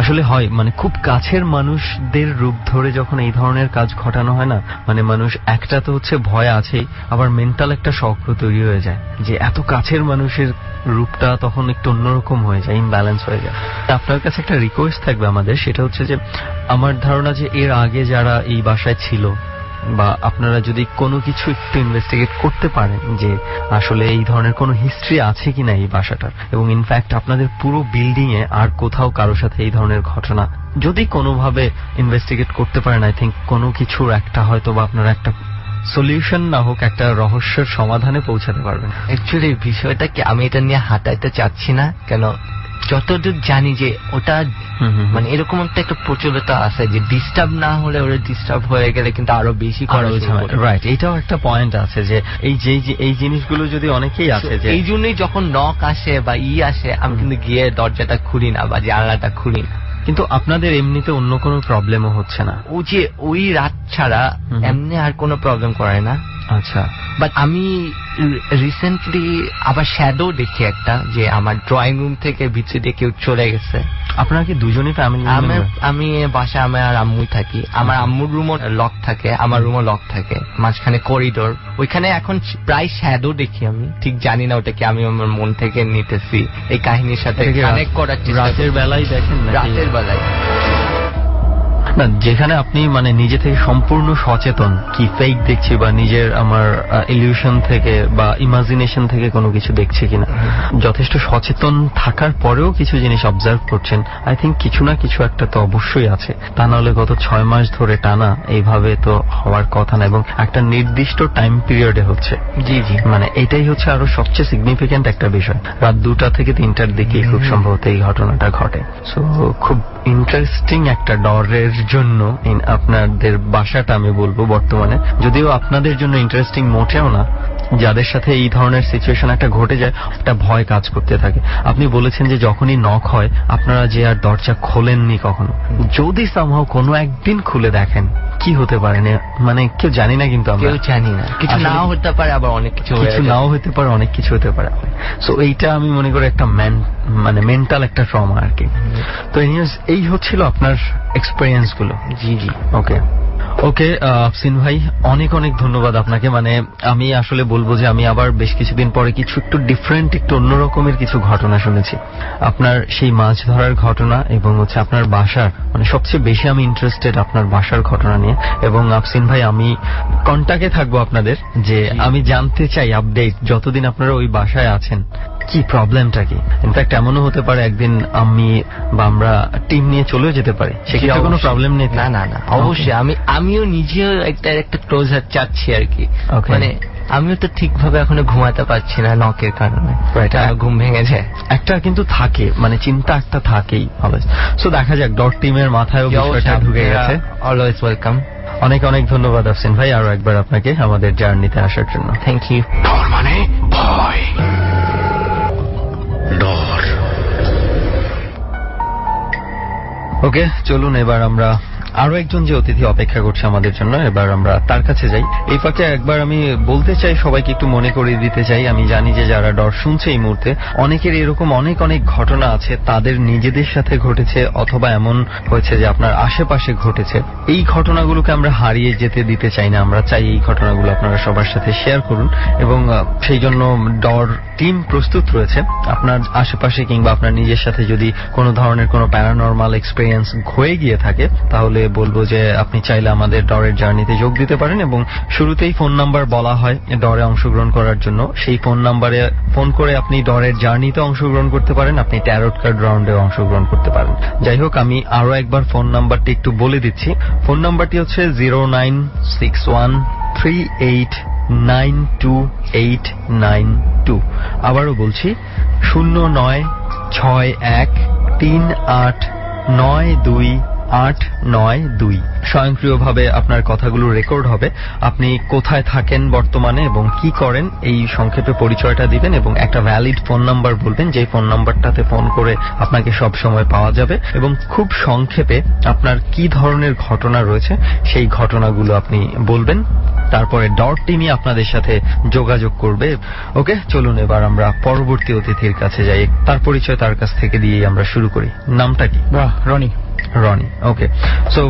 Speaker 5: আসলে হয় মানে খুব কাছের মানুষদের রূপ ধরে যখন এই ধরনের কাজ ঘটানো হয় না, মানে মানুষ একটা তো হচ্ছে ভয় আছেই, আবার মেন্টাল একটা শকও তৈরি হয়ে যায় যে এত কাছের মানুষের রূপটা তখন একটু অন্যরকম হয়ে যায়, ইমব্যালেন্স হয়ে যায়। আপনার কাছে একটা রিকোয়েস্ট থাকবে আমাদের, সেটা হচ্ছে যে আমার ধারণা যে এর আগে যারা এই বাসায় ছিল বা আপনারা যদি কোনো কিছু একটু ইনভেস্টিগেট করতে পারেন যে আসলে এই ধরনের কোনো হিস্ট্রি আছে কিনা এই বাসাটার, এবং ইনফ্যাক্ট আপনাদের পুরো বিল্ডিং এ আর কোথাও কারোর সাথে এই ধরনের ঘটনা যদি কোনোভাবে ইনভেস্টিগেট করতে পারেন, আই থিঙ্ক কোনো কিছুর একটা হয়তো বা আপনারা একটা সলিউশন না হোক একটা রহস্যের সমাধানে পৌঁছাতে পারবেন।
Speaker 6: অ্যাকচুয়ালি বিষয়টা কি আমি এটা নিয়ে হাঁটাইতে চাচ্ছি না, কেন যতদূর জানি যে ওটা মানে এরকম একটা প্রচলিত আছে যে ডিস্টার্ব না হলে ওরা ডিস্টার্ব হয়ে গেলে কিন্তু আরো বেশি করা
Speaker 5: রাইট, এটাও একটা পয়েন্ট আছে যে এই জিনিসগুলো যদি অনেকেই আছে যে
Speaker 6: এই জন্যই যখন নক আসে বা আসে আমি কিন্তু গিয়ে দরজাটা খুলি না বা জানলাটা খুলি না।
Speaker 5: কিন্তু আপনাদের এমনিতে অন্য কোনো প্রবলেমও হচ্ছে না?
Speaker 6: ও যে ওই রাত ছাড়া এমনি আর কোনো প্রবলেম করে না।
Speaker 5: আচ্ছা,
Speaker 6: বাট আমি রিসেন্টলি আবার শ্যাডো দেখি একটা, যে আমার ড্রয়িং রুম থেকে ভিতরে দিয়ে কেউ চলে গেছে।
Speaker 5: আপনারা কি দুজনই ফ্যামিলি?
Speaker 6: আমি বাসায় আমি আর আম্মুই থাকি। আমার আম্মুর রুমও লক থাকে, আমার রুমও লক থাকে, মাঝখানে করিডোর, ওইখানে এখন প্রায় শ্যাডো দেখি। আমি ঠিক জানি না ওটা কি আমি আমার মন থেকে নিতেছি এই কাহিনীর সাথে কানেক্ট করার চেষ্টা।
Speaker 5: রাতের বেলায় দেখেন?
Speaker 6: রাতের বেলায়
Speaker 5: না, যেখানে আপনি মানে নিজে থেকে সম্পূর্ণ সচেতন, কি ফেক দেখছি বা নিজের আমার ইলিউশন থেকে বা ইমাজিনেশন থেকে কোনো কিছু দেখছি কিনা, যথেষ্ট সচেতন থাকার পরেও কিছু জিনিস অবজার্ভ করছেন, আই থিঙ্ক কিছু না কিছু একটা তো অবশ্যই আছে। তা নাহলে গত 6 মাস ধরে টানা এইভাবে তো হওয়ার কথা না, এবং একটা নির্দিষ্ট টাইম পিরিয়ডে হচ্ছে।
Speaker 6: জি জি,
Speaker 5: মানে এটাই হচ্ছে আরো সবচেয়ে সিগনিফিক্যান্ট একটা বিষয়। রাত 2টা থেকে 3টার দিকে খুব সম্ভবত এই ঘটনাটা ঘটে। সো খুব ইন্টারেস্টিং একটা ডরের জন্য আপনাদের বাসাটা আমি বলবো বর্তমানে, যদিও আপনাদের জন্য ইন্টারেস্টিং মোটেও না, যাদের সাথে এই ধরনের সিচুয়েশন একটা ঘটে যায় একটা ভয় কাজ করতে থাকে। আপনি বলেছেন যে যখনই নক হয় আপনারা যে আর দরজা খোলেননি কখনো, যদি সামহাও কোনো একদিন খুলে দেখেন কি হতে পারে, মানে কেউ জানি না, কিন্তু আমরা
Speaker 6: কেউ জানি না, কিছু নাও হতে পারে, আবার অনেক কিছু
Speaker 5: নাও হতে পারে, অনেক কিছু হতে পারে। সো এইটা আমি মনে করি একটা মানে মেন্টাল একটা ট্রমা আর কি। তো এই হচ্ছিল আপনার এক্সপেরিয়েন্স গুলো।
Speaker 6: জি জি,
Speaker 5: ওকে ওকে আফসিন ভাই, অনেক অনেক ধন্যবাদ আপনাকে। মানে আমি আসলে বলবো যে আমি আবার বেশ কিছুদিন পরে কিছু একটু ডিফারেন্ট, একটু অন্যরকমের কিছু ঘটনা শুনেছি। আপনার সেই মাছ ধরার ঘটনা এবং হচ্ছে আপনার বাসার, মানে সবচেয়ে বেশি আমি ইন্টারেস্টেড আপনার বাসার ঘটনা নিয়ে। এবং আফসিন ভাই, আমি কন্টাক্টে থাকবো আপনাদের, যে আমি জানতে চাই আপডেট, যতদিন আপনারা ওই বাসায় আছেন কি প্রবলেমটা কি। ইনফ্যাক্ট এমনও হতে পারে একদিন আমি বা আমরা টিম নিয়ে চলেও যেতে পারি, সেক্ষেত্রে কোনো প্রবলেম নেই।
Speaker 6: না না না, অবশ্যই আমিও নিজেও একটা ক্লোজার চাচ্ছি আর কি। মানে আমিও তো ঠিকভাবে এখনো ঘুমাতে পারছি না নকের কারণে, ঘুম ভেঙে যায়।
Speaker 5: একটা কিন্তু থাকে, মানে চিন্তা একটা থাকেই। সো দেখা যাক, ডট টিমের মাথায় বিষয়টা ঢুকে গেছে।
Speaker 6: Always welcome.
Speaker 5: অনেক অনেক ধন্যবাদ আফসিন ভাই আরো একবার আপনাকে আমাদের জার্নিতে আসার জন্য।
Speaker 6: Thank you.
Speaker 2: ডর মানে ভয়,
Speaker 1: ডর।
Speaker 5: ওকে, চলুন এবার আমরা আরো একজন যে অতিথি অপেক্ষা করছে আমাদের জন্য, এবার আমরা তার কাছে যাই। এই ফাঁকে একবার আমি বলতে চাই, সবাইকে একটু মনে করিয়ে দিতে চাই, আমি জানি যে যারা ডর শুনছে এই মুহূর্তে, অনেকের এরকম অনেক অনেক ঘটনা আছে তাদের নিজেদের সাথে ঘটেছে, অথবা এমন হয়েছে যে আপনার আশেপাশে ঘটেছে। এই ঘটনাগুলোকে আমরা হারিয়ে যেতে দিতে চাই না, আমরা চাই এই ঘটনাগুলো আপনারা সবার সাথে শেয়ার করুন। এবং সেই জন্য ডর টিম প্রস্তুত রয়েছে। আপনার আশেপাশে কিংবা আপনার নিজের সাথে যদি কোনো ধরনের কোনো প্যারানরমাল এক্সপেরিয়েন্স হয়ে গিয়ে থাকে, তাহলে বলবো যে আপনি চাইলে আমাদের ডরের জার্নিতে যোগ দিতে পারেন। এবং শুরুতেই ফোন নাম্বার বলা হয় ডরে অংশগ্রহণ করার জন্য, সেই ফোন নাম্বারে ফোন করে আপনি ডরের জার্নিতে অংশগ্রহণ করতে পারেন, আপনি ট্যারট কার্ড রাউন্ডে অংশগ্রহণ করতে পারেন। যাই হোক, আমি আরো একবার ফোন নাম্বারটি একটু বলে দিচ্ছি। ফোন নাম্বারটি হচ্ছে 0961389292। আবারও বলছি 0961389292 892। স্বয়ংক্রিয়ভাবে আপনার কথাগুলো রেকর্ড হবে। আপনি কোথায় থাকেন বর্তমানে এবং কি করেন এই সংক্ষেপে পরিচয়টা দিবেন এবং একটা ভ্যালিড ফোন নাম্বার বলবেন, যে ফোন নাম্বারটাতে ফোন করে আপনাকে সব সময় পাওয়া যাবে, এবং খুব সংক্ষেপে আপনার কি ধরনের ঘটনা রয়েছে সেই ঘটনাগুলো আপনি বলবেন। তারপরে ডট টিমই আপনাদের সাথে যোগাযোগ করবে। ওকে, চলুন এবার আমরা পরবর্তী অতিথির কাছে যাই। তার পরিচয় তার কাছ থেকে দিয়েই আমরা শুরু করি। নামটা কি?
Speaker 4: রনি।
Speaker 5: রনি, ওকে। সো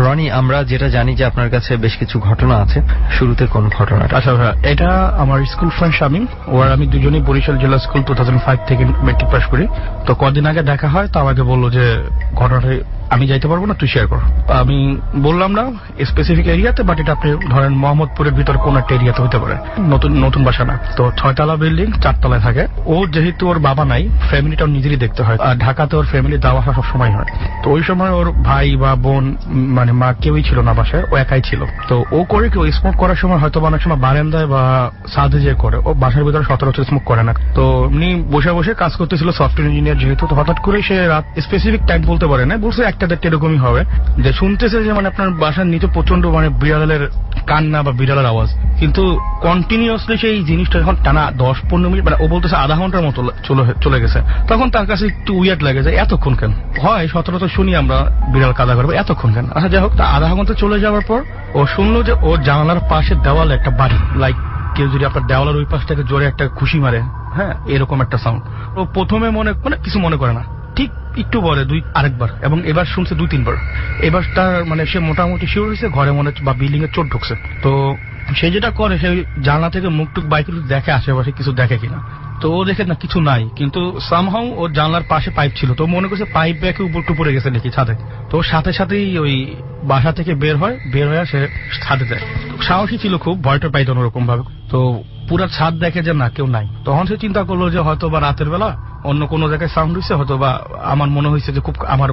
Speaker 5: রনি, আমরা যেটা জানি যে আপনার কাছে বেশ কিছু ঘটনা আছে, শুরুতে কোন ঘটনাটা?
Speaker 7: আচ্ছা ভাই, এটা আমার স্কুল ফ্রেন্ড শামিম, ওর আমি দুজনেই বরিশাল জেলা স্কুল 2005 থেকে মেট্রিক পাস করি। তো কদিন আগে দেখা হয়, তো আমাকে বললো যে ঘটনাটা আমি যাইতে পারবো না, তুই শেয়ার কর। আমি বললাম না স্পেসিফিক এরিয়াতে, বাট এটা আপনি ধরেন মোহাম্মদপুরের ভিতরে কোন একটা এরিয়াতে হতে পারে, নতুন বাসা না। তো 6 তলা বিল্ডিং, 4 তলায় থাকে ও। যেহেতু ওর বাবা নাই, ফ্যামিলিটাও নিজেরই দেখতে হয়, আর ঢাকাতে ওর ফ্যামিলি যাওয়া আসা সবসময় হয়। তো ওই সময় ওর ভাই বা বোন মানে মা কেউই ছিল না বাসায়, ও একাই ছিল। তো ও করে কি, ও স্মোক করার সময় হয়তো অনেক সময় বারান্দায় বা ছাদে যে করে, ও বাসার ভিতরে সচরাচর স্মোক করে না। তো এমনি বসে বসে কাজ করতেছিল, সফটওয়্যার ইঞ্জিনিয়ার যেহেতু। তো হঠাৎ করে সে রাত স্পেসিফিক টাইম বলতে পারে না, বলছে 1টা-1:30 এরকমই হবে, যে শুনতেছে যে মানে আপনার বাসার নিচে প্রচন্ড মানে বিড়ালের কান্না বা বিড়ালের আওয়াজ। কিন্তু কন্টিনিউয়াসলি সেই জিনিসটা যখন টানা 10-15 মিনিট, মানে ও বলতেছে আধা ঘন্টার মতো চলে গেছে, তখন তার কাছে একটু উইয়ার্ড লাগে যে এতক্ষণ কেন হয়। সচরাচর শুনি আমরা বিড়াল কাদা করবো, এতক্ষণ কেন? আচ্ছা যাই হোক, তা আধা ঘন্টা চলে যাওয়ার পর ও শুনলো যে ওর জানালার পাশে দেওয়ালে একটা বাড়ি, লাইক কেউ যদি আপনার দেওয়ালের ওই পাশ থেকে জোরে একটা খুশি মারে, হ্যাঁ, এরকম একটা সাউন্ড। ও প্রথমে মানে কিছু মনে করে না, ঠিক একটু পরে আরেকবার, এবং এবার শুনছে 2-3 বার। এবার তার মানে সে মোটামুটি শিওর হয়েছে ঘরে মনে বা বিল্ডিং এ চোর ঢুকছে। তো সে যেটা করে, সে জানলা থেকে মুখ টুক বাইক দেখে আশেপাশে কিছু দেখে কিনা। তো ও দেখে না কিছু নাই, কিন্তু সামহাউ ওর জানলার পাশে পাইপ ছিল, তো মনে করছে পাইপ ব্যাকে উপর টুপরে গেছে নাকি ছাদে। তো সাথে সাথেই ওই বাসা থেকে বের হয়ে সে ছাদে যায়। সাহসী ছিল খুব, ভয়টা পাইত ওরকম ভাবে। তো পুরা ছাদ দেখে যে না কেউ নাই, তখন সে চিন্তা করলো যে হয়তো বা রাতের বেলা অন্য কোনো জায়গায় সাউন্ড হয়েছে, হয়তো বা আমার মনে হয়েছে যে খুব আমার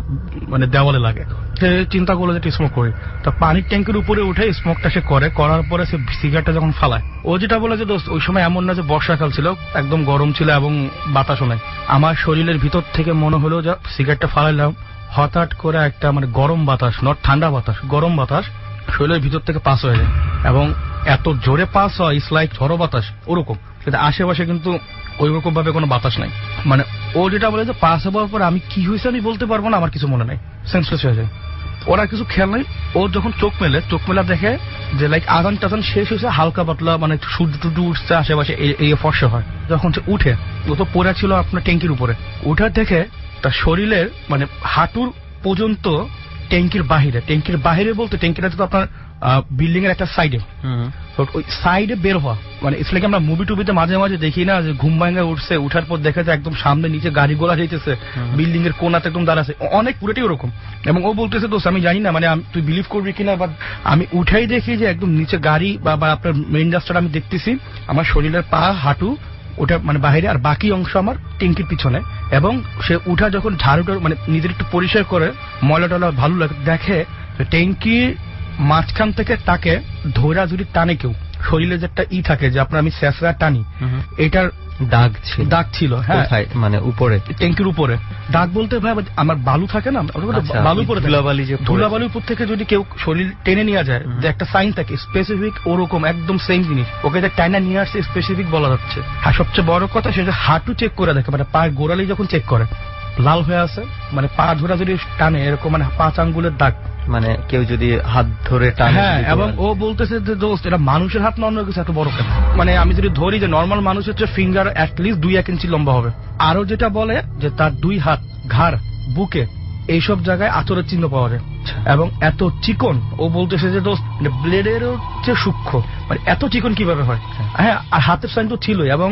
Speaker 7: মানে দেওয়ালে লাগে। সে চিন্তা করলো যে স্মোক করি। তো পানির ট্যাঙ্কের উপরে উঠে স্মোকটা সে করার পরে সে সিগারেটটা যখন ফালায়, ও যেটা বলে যে দোস্ত, ওই সময় এমন না যে বর্ষাকাল ছিল, একদম গরম ছিল এবং বাতাসও নাই। আমার শরীরের ভিতর থেকে মনে হলো যে সিগারেটটা ফালাইলাম, হঠাৎ করে একটা মানে গরম বাতাস, নট ঠান্ডা বাতাস, গরম বাতাস শরীরের ভিতর থেকে পাস হয়ে যায়, এবং এত জোরে পাস হয় ইটস লাইক ঝড়ো বাতাস ওরকম। কিন্তু আশেপাশে কিন্তু ওই রকম ভাবে কোনো বাতাস নাই। মানে ও যেটা বলে যে পাস হওয়ার পর আমি কি হয়েছে আমি বলতে পারবো না, আমার কিছু মনে নাই, সেন্সলেস হয়ে যায়। ওরা কিছু খেয়াল নাই। ও যখন চোখ মেলা দেখে যে লাইক আজান টাজান শেষ হয়েছে, হালকা পাতলা মানে সূর্য টুটু উঠছে আশেপাশে, এই ফর্সা হয়। যখন সে উঠে, ও তো পড়ে ছিল আপনার ট্যাঙ্কির উপরে, উঠে দেখে তার শরীরের মানে হাঁটুর পর্যন্ত ট্যাঙ্কির বাহিরে বলতে ট্যাঙ্কিটা তো আপনার বিল্ডিং এর একটা সাইডে, ওই সাইডে বের হওয়া, মানে ইটস লাইক আমরা মুভি টুবিতে মাঝে মাঝে দেখি না যে ঘুম ভাঙা উঠছে, উঠার পর দেখা যায় একদম সামনে নিচে গাড়ি গোলা যাইতেছে, বিল্ডিং এর কোনাতে একদম দাঁড়াচ্ছে, অনেক পুরোটাই ওরকম। এবং ও বলতেছে দোস্ত আমি জানি না মানে তুই বিলিভ করবি কিনা, বা আমি উঠাই দেখি যে একদম নিচে গাড়ি বা আপনার মেইন রাস্তাটা আমি দেখতেছি, আমার শরীরের পা হাঁটু ওটা মানে বাইরে, আর বাকি অংশ আমার ট্যাঙ্কির পিছনে। এবং সে উঠা যখন ঝাড়ুটা মানে নিজের একটু পরিষ্কার করে, ময়লা টয়লা ভালো লাগে, দেখে ট্যাঙ্কির মাঝখান থেকে তাকে ধৈরা যদি টানে কেউ, শরীরে যে একটা থাকে যে আপনার আমি শেষরা টানি, এটার দাগ ছিল। হ্যাঁ,
Speaker 5: মানে উপরে
Speaker 7: ট্যাঙ্কির উপরে দাগ বলতে ভাই আমার বালু থাকে না, বালু উপরে ধুলাবালি উপর থেকে যদি কেউ শরীর টেনে নিয়ে যায়, যে একটা সাইন থাকে স্পেসিফিক, ওরকম একদম সেম জিনিস ওকে যে টাইনা নিয়ে আসছে স্পেসিফিক বলা যাচ্ছে। আর সবচেয়ে বড় কথা, সে যে হাঁটু চেক করে দেখে, মানে পায়ের গোড়ালি যখন চেক করে লাল হয়ে আছে, মানে পা ধরা যদি টানে এরকম, মানে 5 আঙ্গুলের দাগ,
Speaker 5: মানে কেউ যদি হাত ধরে টানে।
Speaker 7: হ্যাঁ, এবং ও বলতেছে যে দোস্ত এটা মানুষের হাত না অন্য কিছু, এত বড় কেন? মানে আমি যদি ধরি যে নর্মাল মানুষ হচ্ছে ফিঙ্গার অ্যাটলিস্ট 2-1 ইঞ্চি লম্বা হবে। আরো যেটা বলে যে তার 2 হাত, ঘাড়, বুকে এইসব জায়গায় আঁচড়ের চিহ্ন পাওয়া যায়, এবং এত চিকন। ও বলতেছে যে দোস্ত ব্লেডেরও যে সূক্ষ্ম, মানে এত চিকন কিভাবে হয়? হ্যাঁ, আর হাতের সাইন তো ছিল। এবং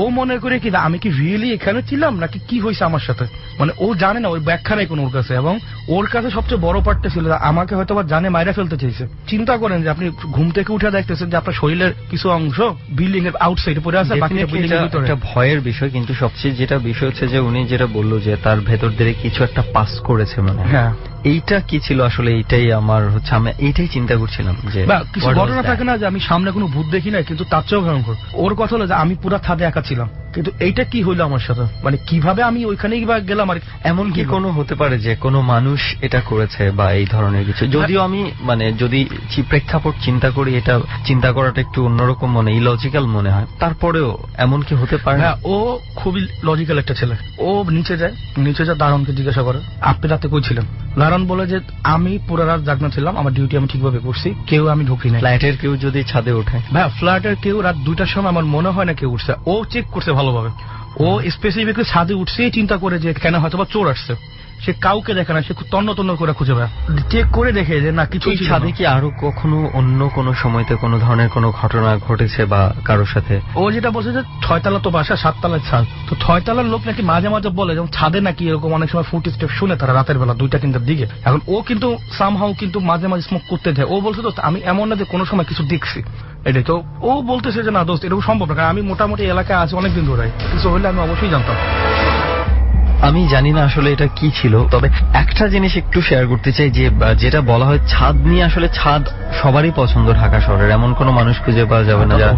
Speaker 7: ও মনে করে কি আমি কি রিয়েলি এখানে ছিলাম নাকি কি হয়েছে আমার সাথে, মানে ও জানে না, ওই ব্যাখ্যা নাই কোনো ওর কাছে। এবং ওর কাছে সবচেয়ে বড় পার্টটা ছিল আমাকে হয়তো বা জানে মাইরা ফেলতে চাইছে। চিন্তা করেন যে আপনি ঘুম থেকে উঠে দেখতেছেন যে আপনার শরীরের কিছু অংশ বিল্ডিং এর আউটসাইডে পড়ে আছে, বাকিটা বিল্ডিং এর ভিতরে। একটা ভয়ের বিষয়, কিন্তু সবচেয়ে যেটা বিষয় হচ্ছে যে উনি যেটা বললো যে তার ভেতর দিয়ে কিছু একটা পাস করেছে, মানে হ্যাঁ, এইটা কি ছিল আসলে? এইটাই আমার হচ্ছে, আমি এইটাই চিন্তা করছিলাম যে কিছু ঘটনা থাকে না যে আমি সামনে কোনো ভূত দেখি না, কিন্তু তার চেয়েও ভয়ঙ্কর। ওর কথা হলো যে আমি পুরা ছাদে একা ছিলাম, কিন্তু এইটা কি হইলো আমার সাথে, মানে কিভাবে আমি ওইখানেই বা গেলাম? আর
Speaker 5: এমন কি কোনো হতে পারে যে কোনো মানুষ এটা করেছে বা এই ধরনের কিছু? যদিও আমি মানে যদি প্রেক্ষাপট চিন্তা করি, এটা চিন্তা করাটা একটু অন্যরকম মনে, ইলজিক্যাল মনে হয়, তারপরেও এমন কি হতে পারে?
Speaker 7: হ্যাঁ, ও খুবই লজিক্যাল একটা ছেলে। ও নিচে যায় দারণকে জিজ্ঞাসা করে আপনি রাতে কই ছিলেন? দারণ বলে যে আমি পুরো রাত জাগনা ছিলাম, আমার ডিউটি আমি ঠিকভাবে করছি, কেউ আমি ঢুকি না।
Speaker 5: ফ্ল্যাটের কেউ যদি ছাদে ওঠে?
Speaker 7: ভাই ফ্ল্যাটের কেউ রাত 2টার সময় আমার মনে হয় না কেউ উঠছে। ও চেক করছে ভালোভাবে, ও স্পেসিফিকলি ছাদে উঠছেই চিন্তা করে যে কেন হয়তো বা চোর আসছে। সে কাউকে দেখে না, সে খুব তন্ন করে খুঁজে বেড়ায়, চেক করে দেখে যে না কিছু।
Speaker 5: ছাদে কি আরো কখনো অন্য কোনো সময়তে কোনো ধরনের কোনো ঘটনা ঘটেছে বা কারোর সাথে?
Speaker 7: ও যেটা বলছে যে 6 তলা তো বাসা, 7 তলার ছাদ, তো 6 তলার লোক নাকি মাঝে মাঝে বলে যেমন ছাদে নাকি এরকম অনেক সময় ফুট স্টেপ শুনে তারা রাতের বেলা 2টা-3টার দিকে। এখন ও কিন্তু সামহাউ কিন্তু মাঝে মাঝে স্মোক করতে যায়। ও বলছে দোস্ত আমি এমন না যে কোনো সময় কিছু দেখছি, এটাই তো। ও বলতেছে যে না দোস্ত এরকম সম্ভব না, কারণ আমি মোটামুটি এলাকায় আছি অনেকদিন ধরে, কিছু হলে আমি অবশ্যই জানতাম।
Speaker 5: আমি জানি না আসলে এটা কি ছিল, তবে একটা জিনিস একটু শেয়ার করতে চাই যে যেটা বলা হয় ছাদ নিয়ে, আসলে ছাদ সবারই পছন্দ ঢাকা শহরের, এমন কোনো মানুষ খুঁজে পাওয়া যাবে না যারা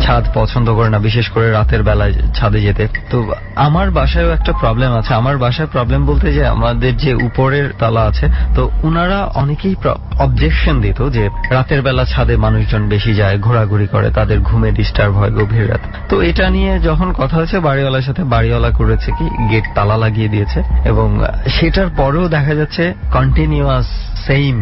Speaker 5: ছাদ পছন্দ করে না, বিশেষ করে রাতের বেলায় ছাদে যেতে। তো আমার বাসায়ও একটা প্রবলেম আছে। আমার বাসায় প্রবলেম বলতে যে আমাদের যে উপরের তলা আছে, তো উনারা অনেকেই অবজেকশন দিত যে রাতের বেলা ছাদে মানুষজন বেশি যায়, ঘোরাঘুরি করে, তাদের ঘুমে ডিস্টার্ব হয় গভীর রাত। তো এটা নিয়ে যখন কথা হচ্ছে বাড়িওয়ালার সাথে, বাড়িওয়ালা করেছে কি গেট তালা লাগিয়ে দিয়েছে, এবং সেটার পরেও দেখা যাচ্ছে কন্টিনিউয়াস সেম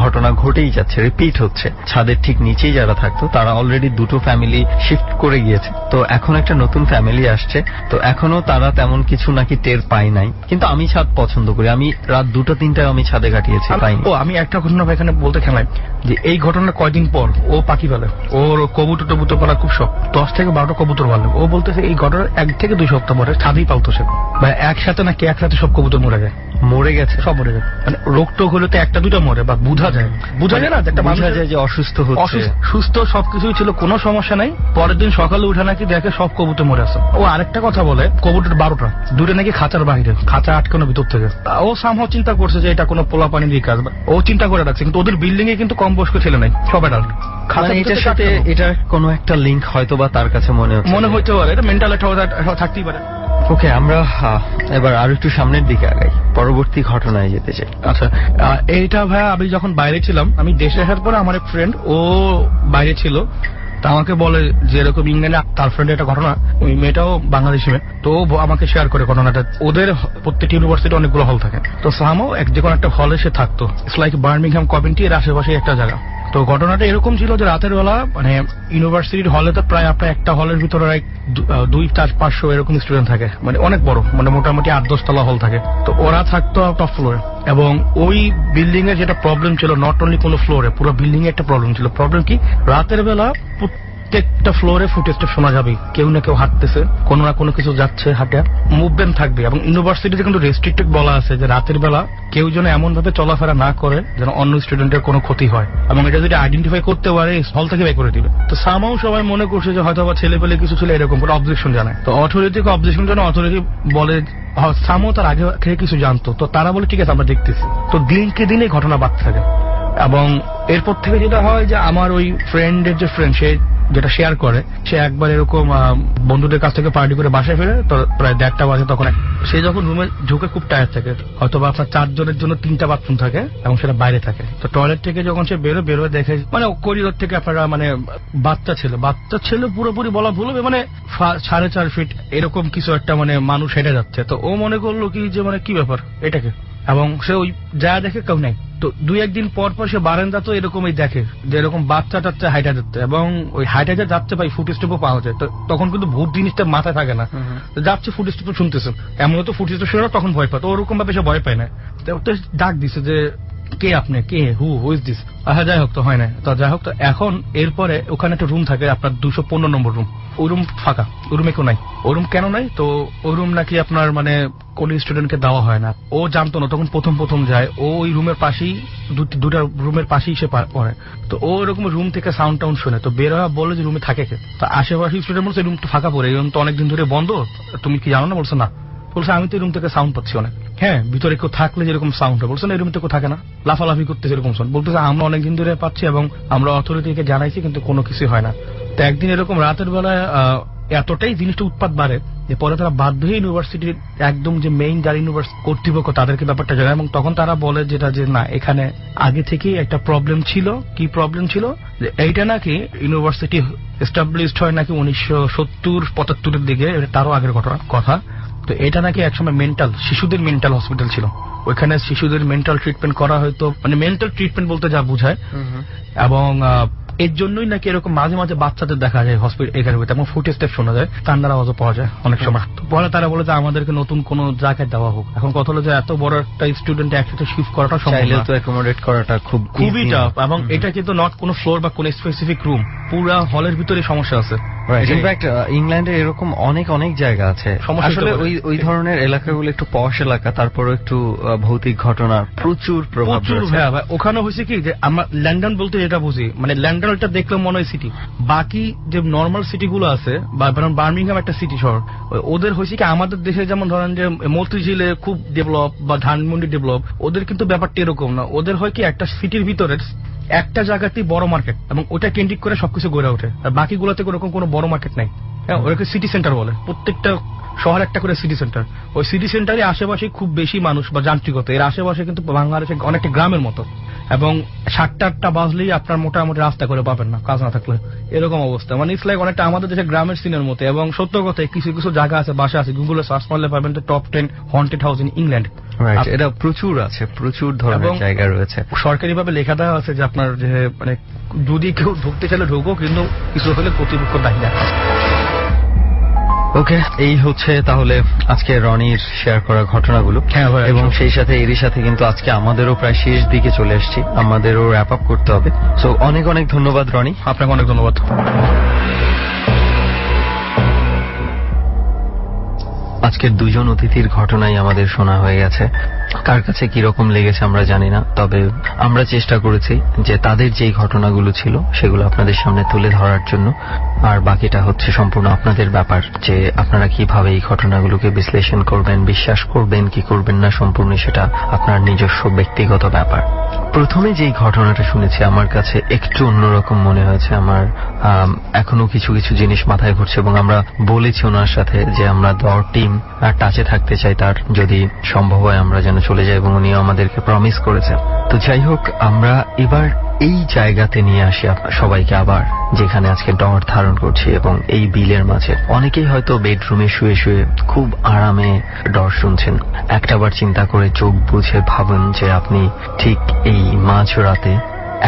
Speaker 5: ঘটনা ঘটেই যাচ্ছে, রিপিট হচ্ছে। ছাদের ঠিক নিচেই যারা থাকতো তারা অলরেডি 2টো ফ্যামিলি শিফট করে গিয়েছে, তো এখন একটা নতুন ফ্যামিলি আসছে, তো এখনো তারা তেমন কিছু নাকি টের পায় নাই। কিন্তু আমি ছাদ পছন্দ করি, আমি রাত 2টা-3টায় আমি ছাদে কাটিয়েছি, পাইনি।
Speaker 7: ও আমি একটা ঘটনা এখানে বলতে খেলাই যে এই ঘটনার কয়দিন পর ও পাখি পালে, ওর কবুতর টবুতর পালা খুব শখ, 10 থেকে 12টা কবুতর পালে। ও বলতেছে এই ঘটনার 1 থেকে 2 সপ্তাহ পরে ছাদেই পালতো সে, ভাই একসাথে নাকি একসাথে সব কবুতর মরে যায়,
Speaker 5: মরে গেছে,
Speaker 7: সব মরে যায়। মানে রোগ টোগ হলে তো 1টা-2টা মরে, বা বোঝা যায় না একটা মানুষ
Speaker 5: যায় যে অসুস্থ হচ্ছে,
Speaker 7: সুস্থ সবকিছুই ছিল, কোনো সমস্যা নাই। পরের দিন সকালে উঠে নাকি দেখে সব কবুতর মরে আছে। ও আরেকটা কথা বলে কবুতর 12টা, 2টা নাকি খাঁচার বাইরে, খাঁচা আটকানো ভিতর থেকে। ও সামহাও চিন্তা করছে যে এটা কোনো পোলা পানি দিয়ে কাজ, ও চিন্তা করে রাখছে। কিন্তু ওদের বিল্ডিং এ কিন্তু কম বয়স্ক ছেলে নাই, সব অ্যাডাল্ট।
Speaker 5: এটার সাথে এটার কোনো একটা লিঙ্ক হয়তো বা তার কাছে মনে
Speaker 7: হইতে পারে, এটা মেন্টাল একটা থাকতেই পারে।
Speaker 5: ওকে, আমরা এবার আরো একটু সামনের দিকে আগাই, পরবর্তী ঘটনায় যেতে চাই।
Speaker 7: আচ্ছা, এইটা ভাই আমি যখন বাইরে ছিলাম, আমি দেশে আসার পরে আমার এক ফ্রেন্ড ও বাইরে ছিল, তা আমাকে বলে যে এরকম ইংল্যান্ডে তার ফ্রেন্ডের একটা ঘটনা, ওই মেয়েটাও বাংলাদেশি মেয়ে, তো আমাকে শেয়ার করে ঘটনাটা। ওদের প্রত্যেকটি ইউনিভার্সিটি অনেকগুলো হল থাকে, তো সামও যে কোনো একটা হলে সে থাকতো, ইটস লাইক বার্মিংহাম, কভেন্ট্রি এর আশেপাশে একটা জায়গা। তো ঘটনাটা এরকম ছিল যে রাতের বেলা মানে ইউনিভার্সিটির হলে তো প্রায় আপনার একটা হলের ভিতরে 200-400 এরকম স্টুডেন্ট থাকে, মানে অনেক বড়, মানে মোটামুটি 8-10 তলা হল থাকে। তো ওরা থাকতো টপ ফ্লোরে, এবং ওই বিল্ডিং এর যেটা প্রবলেম ছিল, নট অনলি কোনো ফ্লোরে, পুরো বিল্ডিং এ একটা প্রবলেম ছিল। প্রবলেম কি, রাতের বেলা প্রত্যেকটা ফ্লোরে ফুটেস্টেপ শোনা যাবে, কেউ না কেউ হাঁটতেছে, কোনো না কোনো কিছু যাচ্ছে, হাঁটে মুভমেন্ট থাকবে। এবং ইউনিভার্সিটিতে কিন্তু রেস্ট্রিক্টেড বলা আছে যে রাতের বেলা কেউ যেন এমন ভাবে চলাফেরা না করে যেন অন্য স্টুডেন্টের কোনো ক্ষতি হয়, এবং এটা যদি আইডেন্টিফাই করতে পারে হল থেকে বের করে দিবে। তো সামাও সবাই মনে করছে যে হয়তো বা ছেলে পেলে কিছু ছিল, এরকম করে অবজেকশন জানায়। তো অথরিটিকে অবজেকশন জানায়, অথরিটি বলে সামও তার আগে থেকে কিছু জানতো, তো তারা বলে ঠিক আছে আমরা দেখতেছি। তো দিনকে দিনে ঘটনা বাড়তে থাকে, এবং এরপর থেকে যেটা হয় যে আমার ওই ফ্রেন্ডের যে ফ্রেন্ড, সে যেটা শেয়ার করে, সে একবার এরকম বন্ধুদের কাছ থেকে পার্টি করে বাসায় ফেরে, তো প্রায় 1:30 বাজে, তখন সে যখন রুমে ঢুকে খুব টায়ার্ড থাকে, হয়তো বা আপনার 4 জনের জন্য 3টা বাথরুম থাকে এবং সেটা বাইরে থাকে। তো টয়লেট থেকে যখন সে বেরোয় দেখে মানে করিডোর থেকে আপনারা মানে বাচ্চা ছেলে পুরোপুরি বলা ভুল হবে, মানে 4.5 ফিট এরকম কিছু একটা মানে মানুষ হেঁটে যাচ্ছে। তো ও মনে করলো কি যে মানে কি ব্যাপার এটাকে, এবং সে ওই যা দেখে কেউ নাই। তো 2-1 দিন পর সে বারান্দা তো এরকমই দেখে যে এরকম বাচ্চা টাচ্চা হাইটা যাচ্ছে, এবং ওই হাইটা যা যাচ্ছে ভাই ফুট স্টেপও পাওয়া যায়। তো তখন কিন্তু ভূত জিনিসটা মাথায় থাকে না, যাচ্ছে ফুট স্টেপও শুনতেছে, এমন তো ফুট স্টেপ শুনে তখন ভয় পায়। তো ওরকম ভাবে সে ভয় পায় না, তো ডাক দিছে যে কে আপনি, কে হু ইজ দিস। হ্যাঁ যাই হোক, তো হয় না, তো যাই হোক। তো এখন এরপরে ওখানে একটা রুম থাকে আপনার 215 নম্বর রুম, ওই রুম ফাঁকা, ওই রুমে কেউ নাই। ওই রুম কেন নাই, তো ওই রুম নাকি আপনার মানে কোন স্টুডেন্টকে দেওয়া হয় না। ও জানতো না, তখন প্রথম যায়, ও ওই রুমের পাশেই 2টা রুমের পাশেই সে পড়ে। তো ও এরকম রুম থেকে সাউন্ড টাউন্ড শুনে, তো বের হওয়া বলে যে রুমে থাকে কে। তো আশেপাশে স্টুডেন্ট বলছে রুম তো ফাঁকা পড়ে, এই রুম তো অনেকদিন ধরে বন্ধ, তুমি কি জানো না? বলছে না। বলছে আমি তো এই রুম থেকে সাউন্ড পাচ্ছি অনেক। হ্যাঁ, ভিতরে কেউ থাকলে যেরকম সাউন্ড হয়, বলছে না এই রুমে তো কেউ থাকে না, লাফালাফি করতেছে এরকম সাউন্ড। বলতেছে আমরা অনেকদিন ধরে পাচ্ছি এবং আমরা অথরিটিকে জানাইছি কিন্তু কোনো কিছু হয় না। তো একদিন এরকম রাতের বেলায় এতটাই জিনিসটা উৎপাদ বাড়ে যে পরে তারা বাধ্য হয়ে ইউনিভার্সিটির একদম যে মেইন যারা ইউনিভার্সিটি কর্তৃপক্ষ তাদেরকে ব্যাপারটা জানায়, এবং তখন তারা বলে যেটা যে না এখানে আগে থেকেই একটা প্রবলেম ছিল। কি প্রবলেম ছিল? যে এইটা নাকি ইউনিভার্সিটি এস্টাবলিশড হয় নাকি 1970-75 দিকে, তারও আগের কথা। তো এটা নাকি একসময় শিশুদের মেন্টাল হসপিটাল ছিল। ওইখানে শিশুদের মেন্টাল ট্রিটমেন্ট করা হয়তো, মানে মেন্টাল ট্রিটমেন্ট বলতে যা বোঝায়, এবং এর জন্যই নাকি এরকম মাঝে মাঝে বাচ্চাদের দেখা যায় হসপিটাল এখানে, এবং ফুটেজটা শোনা যায়, কান্নার আওয়াজও পাওয়া যায় অনেক সময়। পরে তারা বলে যে আমাদেরকে নতুন কোন জায়গায় দেওয়া হোক। এখন কথা হলো যে এত বড় একটা স্টুডেন্ট একসাথে শিফট করাটা সম্ভব না,
Speaker 5: তো অ্যাকোমোডেট করাটা
Speaker 7: খুবই টাফ। এবং এটা কিন্তু নট কোনো ফ্লোর বা কোনো স্পেসিফিক রুম, পুরা হলের ভিতরে সমস্যা আছে।
Speaker 5: ইনফ্যাক্ট ইংল্যান্ডে এরকম অনেক অনেক জায়গা আছে। আসলে ওই ধরনের এলাকাগুলো একটু পশ এলাকা, তারপরও একটু ভৌতিক ঘটনা প্রচুর প্রভাব রয়েছে।
Speaker 7: ওখানে হয়েছে কি যে আমরা লন্ডন বলতে যেটা বুঝি, মানে লন্ডনটা দেখলে মনে হয় সিটি, বাকি যে নর্মাল সিটি গুলো আছে বা বার্মিংহাম একটা সিটি শহর, ওদের হয়েছে কি আমাদের দেশে যেমন ধরেন যে মতিঝিলে খুব ডেভেলপ বা ধানমন্ডি ডেভেলপ, ওদের কিন্তু ব্যাপারটা এরকম না। ওদের হয় কি একটা সিটির ভিতরে একটা জায়গাতেই বড় মার্কেট, এবং ওটা কেন্দ্রিক করে সবকিছু গড়ে ওঠে, আর বাকিগুলোতে ওরকম কোনো বড় মার্কেট নাই। ওটাকে সিটি সেন্টার বলে, প্রত্যেকটা শহর একটা করে সিটি সেন্টার। ওই সিটি সেন্টারে আশেপাশে খুব বেশি মানুষ বা যান্ত্রিকতা, এর আশেপাশে কিন্তু বাংলাদেশে অনেকটা গ্রামের মতো, এবং 7টা-8টা বাজলেই আপনার মোটামুটি রাস্তা করে পাবেন না কাজ না থাকলে, এরকম অবস্থা। মানে ইটস লাইক অনেকটা আমাদের দেশে গ্রামের সিনের মতো। এবং সত্য কথা কিছু কিছু জায়গা আছে, বাসা আছে, গুগলে সার্চ মারলে পাবেন top 10 haunted house in England.
Speaker 5: এটা প্রচুর আছে, প্রচুর ধরনের জায়গা রয়েছে।
Speaker 7: সরকারি ভাবে লেখা দেওয়া আছে যে আপনার যে মানে যদি কেউ ঢুকতে চাইলে ঢুকো, কিন্তু কিছু হলে কর্তৃপক্ষ দায়ী না।
Speaker 5: ওকে, এই হচ্ছে তাহলে আজকে রনির শেয়ার করা ঘটনাগুলো। এবং সেই সাথে এরই সাথে কিন্তু আজকে আমাদেরও প্রায় শেষ দিকে চলে এসেছি, আমাদেরও র্যাপ আপ করতে হবে। সো অনেক অনেক ধন্যবাদ রনি।
Speaker 7: আপনাকে অনেক ধন্যবাদ।
Speaker 5: আজকের দুজন অতিথির ঘটনাই আমাদের শোনা হয়ে গেছে। কার কাছে কিরকম লেগেছে আমরা জানি না, তবে আমরা চেষ্টা করেছি যে তাদের যেই ঘটনাগুলো ছিল সেগুলো আপনাদের সামনে তুলে ধরার জন্য। আর বাকিটা হচ্ছে সম্পূর্ণ আপনাদের ব্যাপার, যে আপনারা কিভাবে এই ঘটনাগুলোকে বিশ্লেষণ করবেন, বিশ্বাস করবেন কি করবেন না, সম্পূর্ণ সেটা আপনার নিজস্ব ব্যক্তিগত ব্যাপার। প্রথমে যেই ঘটনাটা শুনেছি আমার কাছে একটু অন্যরকম মনে হয়েছে। আমার এখনো কিছু কিছু জিনিস মাথায় ঘুরছে, এবং আমরা বলেছি ওনার সাথে যে আমরা টিম টাচে থাকতে চাই, তার যদি সম্ভব হয় আমরা যেন চলে যাই, এবং উনিও আমাদেরকে প্রমিস করেছে। তো যাই হোক, আমরা এবার এই জায়গাতে নিয়ে আসি সবাইকে আবার, যেখানে আজকে ডর ধারণ করছি, এবং এই বিলের মাঝে অনেকেই হয়তো বেডরুমে শুয়ে শুয়ে খুব আরামে ডর শুনছেন। একটাবার চিন্তা করে চোখ বুঝে ভাবুন যে আপনি ঠিক এই মাঝরাতে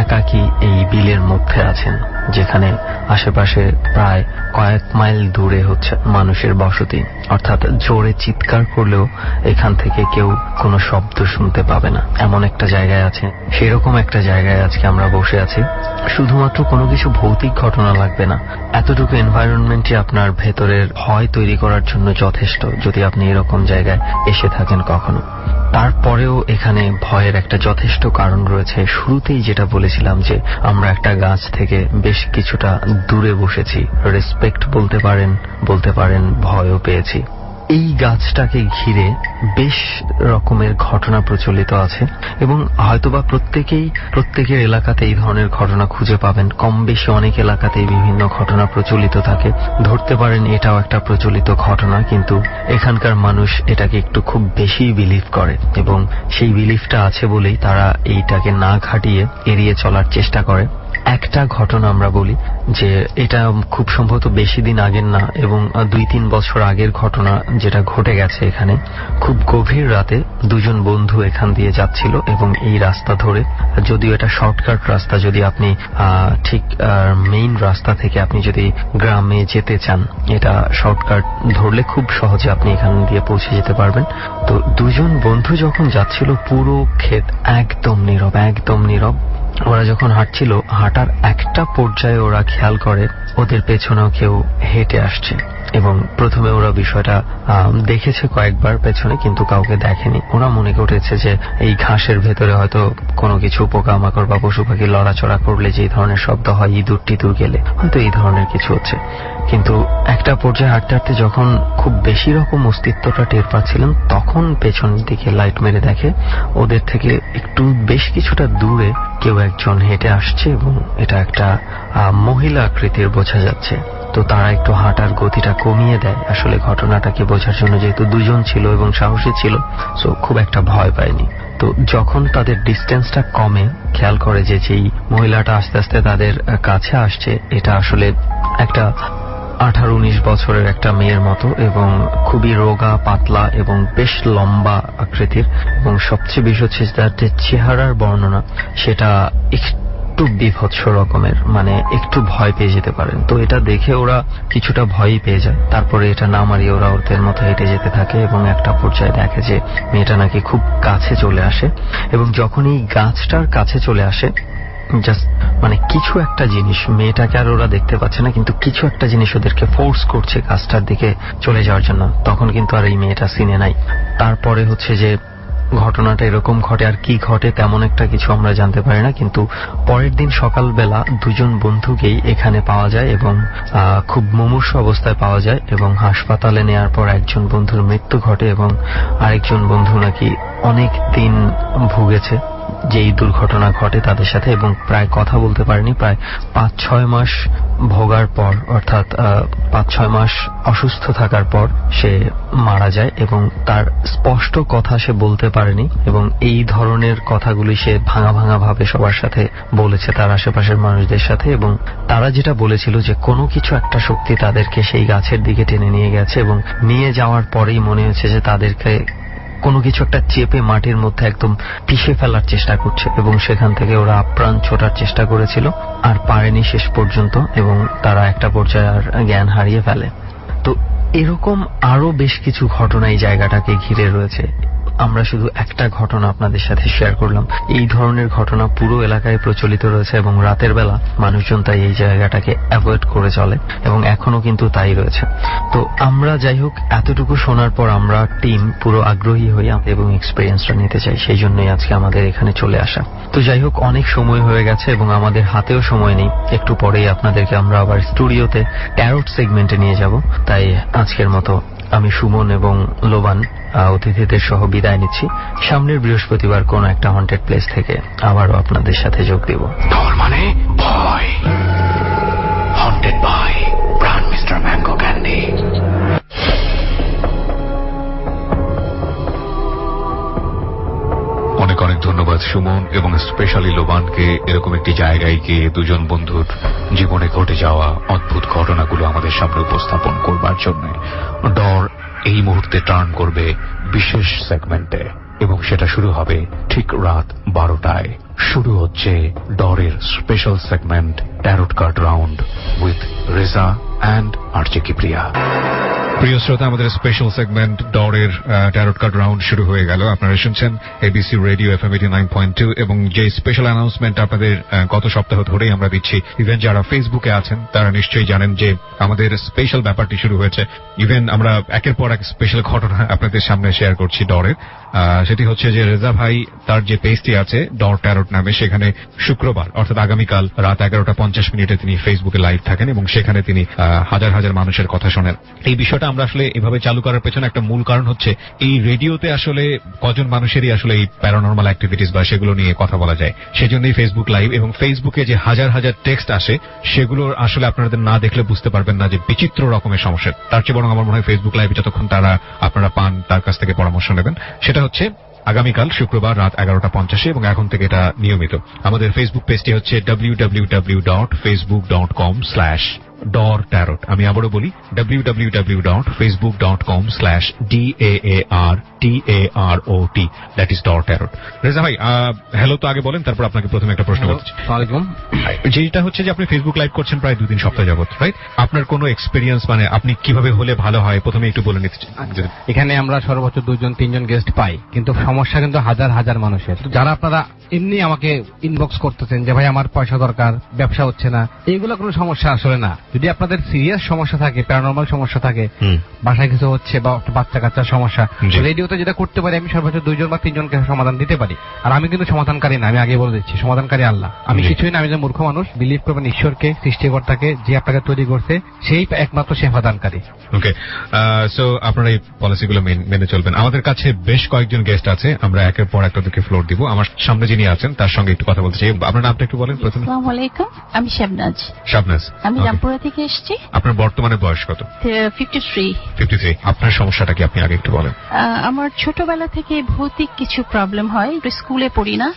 Speaker 5: একাকী এই বিলের মধ্যে আছেন, যেখানে আশেপাশে প্রায় কয়েক মাইল দূরে হচ্ছে মানুষের বসতি, অর্থাৎ জোরে চিৎকার করলেও এখান থেকে কেউ কোনো শব্দ শুনতে পাবে না, এমন একটা জায়গায় আছে। সেরকম একটা জায়গায় আজকে আমরা বসে আছি। শুধুমাত্র কোনো কিছু ভৌতিক ঘটনা লাগবে না, এতটুকু এনভায়রনমেন্টই আপনার ভেতরের ভয় তৈরি করার জন্য যথেষ্ট, যদি আপনি এরকম জায়গায় এসে থাকেন কখনো। তারপরেও এখানে ভয়ের একটা যথেষ্ট কারণ রয়েছে। শুরুতেই যেটা বলেছিলাম যে আমরা একটা গাছ থেকে বেশ কিছুটা দূরে বসেছি, রেসপেক্ট বলতে পারেন ভয়ও পেয়েছি। এই গাছটাকে ঘিরে বেশ রকমের ঘটনা প্রচলিত আছে, এবং হয়তোবা প্রত্যেকের এলাকাতে এই ধরনের ঘটনা খুঁজে পাবেন। কম বেশি অনেক এলাকাতেই বিভিন্ন ঘটনা প্রচলিত থাকে, ধরতে পারেন এটাও একটা প্রচলিত ঘটনা, কিন্তু এখানকার মানুষ এটাকে একটু খুব বেশি বিলিভ করে, এবং সেই বিলিভটা আছে বলেই তারা এইটাকে না ঘাটিয়ে এড়িয়ে চলার চেষ্টা করে। একটা ঘটনা আমরা বলি যে এটা খুব সম্ভবত বেশি দিন আগের না, এবং 2-3 বছর আগের ঘটনা, যেটা ঘটে গেছে এখানে। খুব গভীর রাতে দুজন বন্ধু এখান দিয়ে যাচ্ছিল, এবং এই রাস্তা ধরে, যদিও এটা শর্টকাট রাস্তা, যদি আপনি ঠিক মেইন রাস্তা থেকে আপনি যদি গ্রামে যেতে চান, এটা শর্টকাট ধরলে খুব সহজে আপনি এখান দিয়ে পৌঁছে যেতে পারবেন। তো দুজন বন্ধু যখন যাচ্ছিল, পুরো ক্ষেত একদম নীরব। ওরা যখন হাঁটছিল, হাঁটার একটা পর্যায়ে ওরা খেয়াল করে ওদের পেছনেও কেউ হেঁটে আসছে, এবং প্রথমে ওরা বিষয়টা দেখেছে কয়েকবার পেছনে, কিন্তু কাউকে দেখেনি। ওরা মনে করেছে যে এই ঘাসের ভেতরে হয়তো কোনো কিছু পোকামাকড় বা পশু পাখি লড়াচড়া করলে যে ধরনের শব্দ হয়, ইঁদুর টিঁদুর গেলে হয়তো এই ধরনের কিছু হচ্ছে। কিন্তু একটা পর্যায়ে হাঁটতে হাঁটতে যখন খুব বেশি রকম অস্তিত্বটা টের পাচ্ছিলেন, তখন পেছনের দিকে লাইট মেরে দেখে ওদের থেকে একটু বেশ কিছুটা দূরে কেউ একজন হেঁটে আসছে, এবং এটা একটা মহিলা আকৃতির বোঝা যাচ্ছে। তো তারা একটু হাঁটার গতিটা কমিয়ে দেয় আসলে ঘটনাটাকে বোঝার জন্য, যেহেতু দুজন ছিল এবং সাহসী ছিল, সো খুব একটা ভয় পায়নি। তো যখন তাদের ডিস্টেন্সটা কমে, খেয়াল করে যে যেই মহিলাটা আস্তে আস্তে তাদের কাছে আসছে, এটা আসলে একটা 18-19 বছরের একটা মেয়ের মতো এবং খুবই রোগা পাতলা এবং বেশ লম্বা আকৃতির, এবং সবচেয়ে বেশি হচ্ছে তার যে চেহারার বর্ণনা সেটা একটু বিভৎস রকমের, মানে একটু ভয় পেয়ে যেতে পারেন। তো এটা দেখে ওরা কিছুটা ভয়ই পেয়ে যায়। তারপরে এটা না মারিয়ে ওরা ওদের মতো হেঁটে যেতে থাকে এবং একটা পর্যায়ে দেখে যে মেয়েটা নাকি খুব কাছে চলে আসে, এবং যখন এই গাছটার কাছে চলে আসে, জাস্ট মানে কিছু একটা জিনিস, মেয়েটাকে আর ওরা দেখতে পাচ্ছে না, কিন্তু কিছু একটা জিনিস ওদেরকে ফোর্স করছে গাছটার দিকে চলে যাওয়ার জন্য। তখন কিন্তু আর এই মেয়েটা সিনে নাই। তারপরে হচ্ছে যে ঘটনাটা এরকম ঘটে, আর কি ঘটে তেমন একটা কিছু আমরা জানতে পারি না, কিন্তু পরের দিন সকালবেলা দুজন বন্ধুকেই এখানে পাওয়া যায় এবং খুব মুমূর্ষু অবস্থায় পাওয়া যায়, এবং হাসপাতালে নেওয়ার পর একজন বন্ধুর মৃত্যু ঘটে এবং আরেকজন বন্ধু নাকি অনেক দিন ভুগেছে যেই দুর্ঘটনা ঘটে তাদের সাথে, এবং প্রায় কথা বলতে পারেনি। প্রায় 5-6 মাস ভোগার পর, অর্থাৎ 5-6 মাস অসুস্থ থাকার পর সে মারা যায়, এবং তার স্পষ্ট কথা সে বলতে পারেনি, এবং এই ধরনের কথাগুলি সে ভাঙা ভাঙা ভাবে সবার সাথে বলেছে, তার আশেপাশের মানুষদের সাথে। এবং তারা যেটা বলেছিল যে কোনো কিছু একটা শক্তি তাদেরকে সেই গাছের দিকে টেনে নিয়ে গেছে, এবং নিয়ে যাওয়ার পরেই মনে হচ্ছে যে তাদেরকে কোনো কিছু একটা চেপে মাটির মধ্যে একদম পিষে ফেলার চেষ্টা করছে, এবং সেখান থেকে ওরা আপ্রাণ ছোটার চেষ্টা করেছিল, আর পারেনি শেষ পর্যন্ত, এবং তারা একটা পর্যায়ে আর জ্ঞান হারিয়ে ফেলে। তো এরকম আরো বেশ কিছু ঘটনা এই জায়গাটাকে ঘিরে রয়েছে। আমরা শুধু একটা ঘটনা আপনাদের সাথে শেয়ার করলাম। এই ধরনের ঘটনা পুরো এলাকায় প্রচলিত রয়েছে, এবং রাতের বেলা মানুষজন তাই এই জায়গাটাকে অ্যাভয়েড করে চলে, এবং এখনো কিন্তু তাই রয়েছে। তো আমরা যাই হোক, এতটুকু শোনার পর আমরা টিম পুরো আগ্রহী হই এবং এক্সপিরিয়েন্সটা নিতে চাই, সেই জন্যই আজকে আমাদের এখানে চলে আসা। তো যাই হোক, অনেক সময় হয়ে গেছে এবং আমাদের হাতেও সময় নেই। একটু পরেই আপনাদেরকে আমরা আবার স্টুডিওতে ট্যারোট সেগমেন্টে নিয়ে যাব। তাই আজকের মতো আমি সুমন এবং লোবান অতিথিদের সহ বিদায় নিচ্ছি। সামনের বৃহস্পতিবার কোন একটা হন্টেড প্লেস থেকে আবারও আপনাদের সাথে যোগ দেব।
Speaker 2: ডর মানে ভয়। হন্টেড বাই প্রাণ মিস্টার ম্যাঙ্গো ক্যান্ডি।
Speaker 3: অনেক অনেক ধন্যবাদ সুমন এবং স্পেশালি লোবানকে এরকম একটি জায়গায় গিয়ে দুজন বন্ধুর জীবনে ঘটে যাওয়া অদ্ভুত ঘটনাগুলো আমাদের সামনে উপস্থাপন করবার জন্য। ডর এই মুহূর্তে টার্ন করবে বিশেষ সেগমেন্টে, এবং সেটা শুরু হবে ঠিক রাত 12টায়। শুরু হচ্ছে ডরের special segment tarot card round with Reza and RJ Kipriya. প্রিয় শ্রোতা, আমাদের স্পেশাল সেগমেন্ট ডরের ট্যারোট কার্ড রাউন্ড শুরু হয়ে গেল। আপনারা শুনছেন এবিসি রেডিও FM 89.2, এবং যে স্পেশাল অ্যানাউন্সমেন্ট আপনাদের গত সপ্তাহ ধরেই আমরা দিচ্ছি, ইভেন যারা ফেসবুকে আছেন তারা নিশ্চয়ই জানেন যে আমাদের স্পেশাল ব্যাপারটি শুরু হয়েছে। ইভেন আমরা একের পর এক স্পেশাল ঘটনা আপনাদের সামনে শেয়ার করছি ডরের। সেটি হচ্ছে যে রেজা ভাই তার যে পেজটি আছে ডর ট্যারোট নামে, সেখানে শুক্রবার অর্থাৎ আগামীকাল রাত 11:50 তিনি ফেসবুকে লাইভ থাকেন, এবং সেখানে তিনি হাজার হাজার মানুষের কথা শোনেন। এই বিষয়টা আমরা আসলে এভাবে চালু করার পেছনে একটা মূল কারণ হচ্ছে এই রেডিওতে আসলে কজন মানুষেরই আসলে এই প্যারানর্মাল অ্যাক্টিভিটিস বা সেগুলো নিয়ে কথা বলা যায়, সেজন্যই ফেসবুক লাইভ। এবং ফেসবুকে যে হাজার হাজার টেক্সট আসে সেগুলো আসলে আপনাদের না দেখলে বুঝতে পারবেন না যে বিচিত্র রকমের সমস্যা। তার চেয়ে বরং আমার মনে হয় ফেসবুক লাইভে যতক্ষণ আপনারা পান তার কাছ থেকে পরামর্শ নেবেন। সেটা হচ্ছে আগামীকাল শুক্রবার রাত 11:50, এবং এখন থেকে এটা নিয়মিত। আমাদের ফেসবুক পেজটি হচ্ছে www.facebook.com/DOR-TAROT। আমি আবারও বলি www.facebook.com/DAARTAROT, that is DOR-TAROT। Reza ভাই, হ্যালো তো আগে বলেন, তারপর আপনাকে প্রথমে একটা প্রশ্ন করছি। যেটা হচ্ছে যে আপনি ফেসবুক লাইভ করছেন প্রায় 2 সপ্তাহ যাবত, রাইট? আপনার কোনো এক্সপেরিয়েন্স, মানে আপনি কিভাবে হলে ভালো হয়, প্রথমে একটু বলে নিতে চাই।
Speaker 8: এখানে আমরা সর্বোচ্চ 2-3 গেস্ট পাই, কিন্তু সমস্যা কিন্তু হাজার হাজার মানুষের। যারা আপনারা এমনি আমাকে ইনবক্স করতেছেন যে ভাই আমার পয়সা দরকার, ব্যবসা হচ্ছে না, এইগুলো কোনো সমস্যা আসলে না। যদি আপনাদের সিরিয়াস সমস্যা থাকে, প্যারানর্মাল সমস্যা থাকে, বাসায় কিছু হচ্ছে বা বাচ্চা কাচ্চার সমস্যা, রেডিওতে যেটা করতে পারি আমি সর্বোচ্চ 2 বা 3 জনকে সমাধান দিতে পারি। আর আমি কিন্তু সমাধানকারী না, আমি আগে বলে দিচ্ছি, সমাধানকারী আল্লাহ। আমি কিছুই না, আমি যে মূর্খ মানুষ। বিলিভ করবেন ঈশ্বরকে, সৃষ্টিকর্তাকে, যে আপনাকে তৈরি করছে, সেই একমাত্র সমাধানকারী।
Speaker 3: ওকে, সো আপনারা এই পলিসিগুলো মেনে চলবেন। আমাদের কাছে বেশ কয়েকজন গেস্ট আছে, আমরা একের পর একটা ফ্লোর দিব। আমার সামনে যিনি আছেন তার সঙ্গে একটু কথা বলতে চাই। আপনার নামটা একটু বলেন প্রথমে।
Speaker 9: আসসালামু আলাইকুম, আমি শাবনাজ।
Speaker 3: শাবনাজ,
Speaker 9: আমি
Speaker 3: Okay.
Speaker 9: রামপুরা থেকে এসেছি।
Speaker 3: আপনার বর্তমানে বয়স কত?
Speaker 9: 53।
Speaker 3: 53। আপনার সমস্যাটা কি আপনি আগে একটু বলেন।
Speaker 9: আমার ছোটবেলা থেকে ভৌতিক কিছু প্রবলেম হয়, স্কুলে পড়ি না,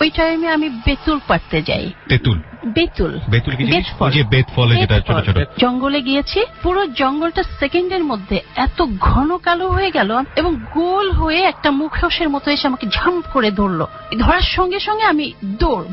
Speaker 9: ওই টাইমে আমি বেতুল পাড়তে যাই।
Speaker 3: তেঁতুল?
Speaker 9: বেতুল
Speaker 3: বেতুল কি জিনিস?
Speaker 9: বেতফল।
Speaker 3: ওই যে বেত ফলে যেটা ছোট ছোট।
Speaker 9: জঙ্গলে গিয়েছি, পুরো জঙ্গলটা সেকেন্ডের মধ্যে এত ঘন কালো হয়ে গেল এবং গোল হয়ে একটা মুখোশের মতো এসে আমাকে ঝাম্প করে ধরলো। ধরার সঙ্গে সঙ্গে আমি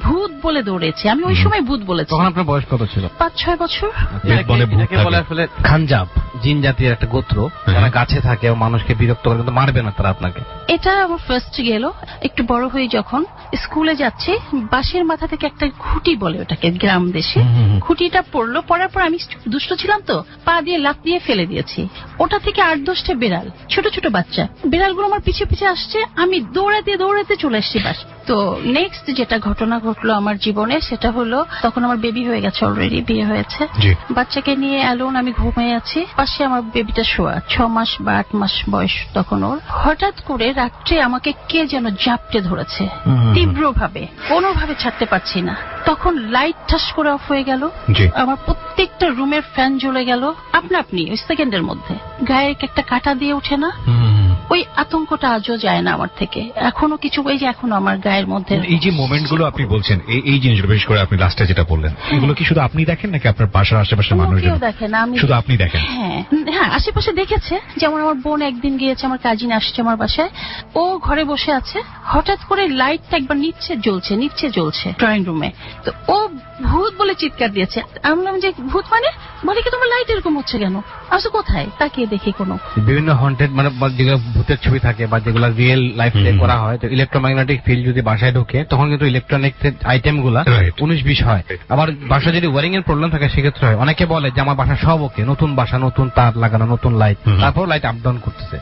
Speaker 9: ভূত বলে দৌড়েছি। আমি ওই সময় ভূত বলেছি।
Speaker 8: তখন আপনার বয়স কত ছিল?
Speaker 9: 5-6 বছর।
Speaker 3: বেত বলে ভূত
Speaker 8: এটাকে বলে
Speaker 3: থাকে।
Speaker 8: আসলে খানজাব, জিন জাতীয় একটা গোত্র, যারা গাছে থাকে ও মানুষকে বিরক্ত করে, কিন্তু মারবে না তারা আপনাকে।
Speaker 9: এটা আমার ফার্স্ট গেল। একটু বড় হয়ে যখন স্কুলে যাচ্ছি, বাঁশের মাথা থেকে একটা খুঁটি বলে ওটাকে গ্রাম দেশে, খুঁটিটা পড়লো। পড়ার পর আমি দুষ্ট ছিলাম তো, পা দিয়ে লাফ দিয়ে ফেলে দিয়েছি। ওটা থেকে 8-10টা বিড়াল, ছোট ছোট বাচ্চা বিড়ালগুলো আমার পিছে পিছে আসছে। আমি দৌড়াতে দৌড়াতে চলে এসেছি বাস। তো নেক্সট যেটা ঘটনা ঘটলো আমার জীবনে সেটা হলো, তখন আমার বেবি হয়ে গেছে, অলরেডি বিয়ে হয়েছে।
Speaker 3: জি।
Speaker 9: বাচ্চাকে নিয়ে অ্যালোন আমি ঘুমিয়ে আছি, পাশে আমার বেবিটা শোয়া, 6 মাস বা 8 মাস বয়স তখন ওর। হঠাৎ করে রাত্রে আমাকে কে যেন জাপটে ধরেছে তীব্রভাবে, কোনোভাবে ছাড়তে পারছি না। তখন লাইট ঠাস করে অফ হয়ে গেল,
Speaker 3: জি।
Speaker 9: আমার প্রত্যেকটা রুমের ফ্যান জ্বলে গেল আপনি ওই সেকেন্ডের মধ্যে। গায়ে একটা কাঁটা দিয়ে ওঠে না, ওই আতঙ্কটা আজও যায় না আমার থেকে। এখনো কিছু ওই যে এখনো আমার গায়ের মধ্যে।
Speaker 3: এই যে মোমেন্ট গুলো আপনি বলছেন, এই জিনিসগুলো বিশেষ করে আপনি লাস্টে যেটা বললেন, এগুলো কি শুধু আপনি দেখেন নাকি আপনার বাসার আশেপাশের
Speaker 9: কেউ
Speaker 3: মানুষজন?
Speaker 9: দেখে না, আমি
Speaker 3: শুধু আপনি দেখেন?
Speaker 9: হ্যাঁ, আশেপাশে দেখেছে। যেমন আমার বোন একদিন গিয়েছে, আমার কাজিন আসছে আমার বাসায়, ও ঘরে বসে আছে, হঠাৎ করে লাইটটা একবার নিচে জ্বলছে ড্রয়িং রুমে। তো ও ভূত বলে চিৎকার দিয়েছে। আমি বললাম যে ভূত মানে? বলে কি তোমার লাইট এরকম হচ্ছে কেন? আসলে কোথায় তাকিয়ে দেখি কোনো
Speaker 8: বিভিন্ন হন্টেড মানে যেগুলো ভূতের ছবি থাকে বা যেগুলো রিয়েল লাইফে করা হয়, তো ইলেকট্রোম্যাগনেটিক ফিল্ড যদি বাসায় ঢোকে তখন কিন্তু ইলেকট্রনিক আইটেম গুলা 19-20 হয়। আবার বাসা যদি ওয়ারিং এর প্রবলেম থাকে সেক্ষেত্রে হয়। অনেকে বলে যে আমার বাসা সব ওকে, নতুন বাসা, নতুন তার লাগানো, নতুন লাইট, তারপর লাইট আপ ডাউন করতেছে।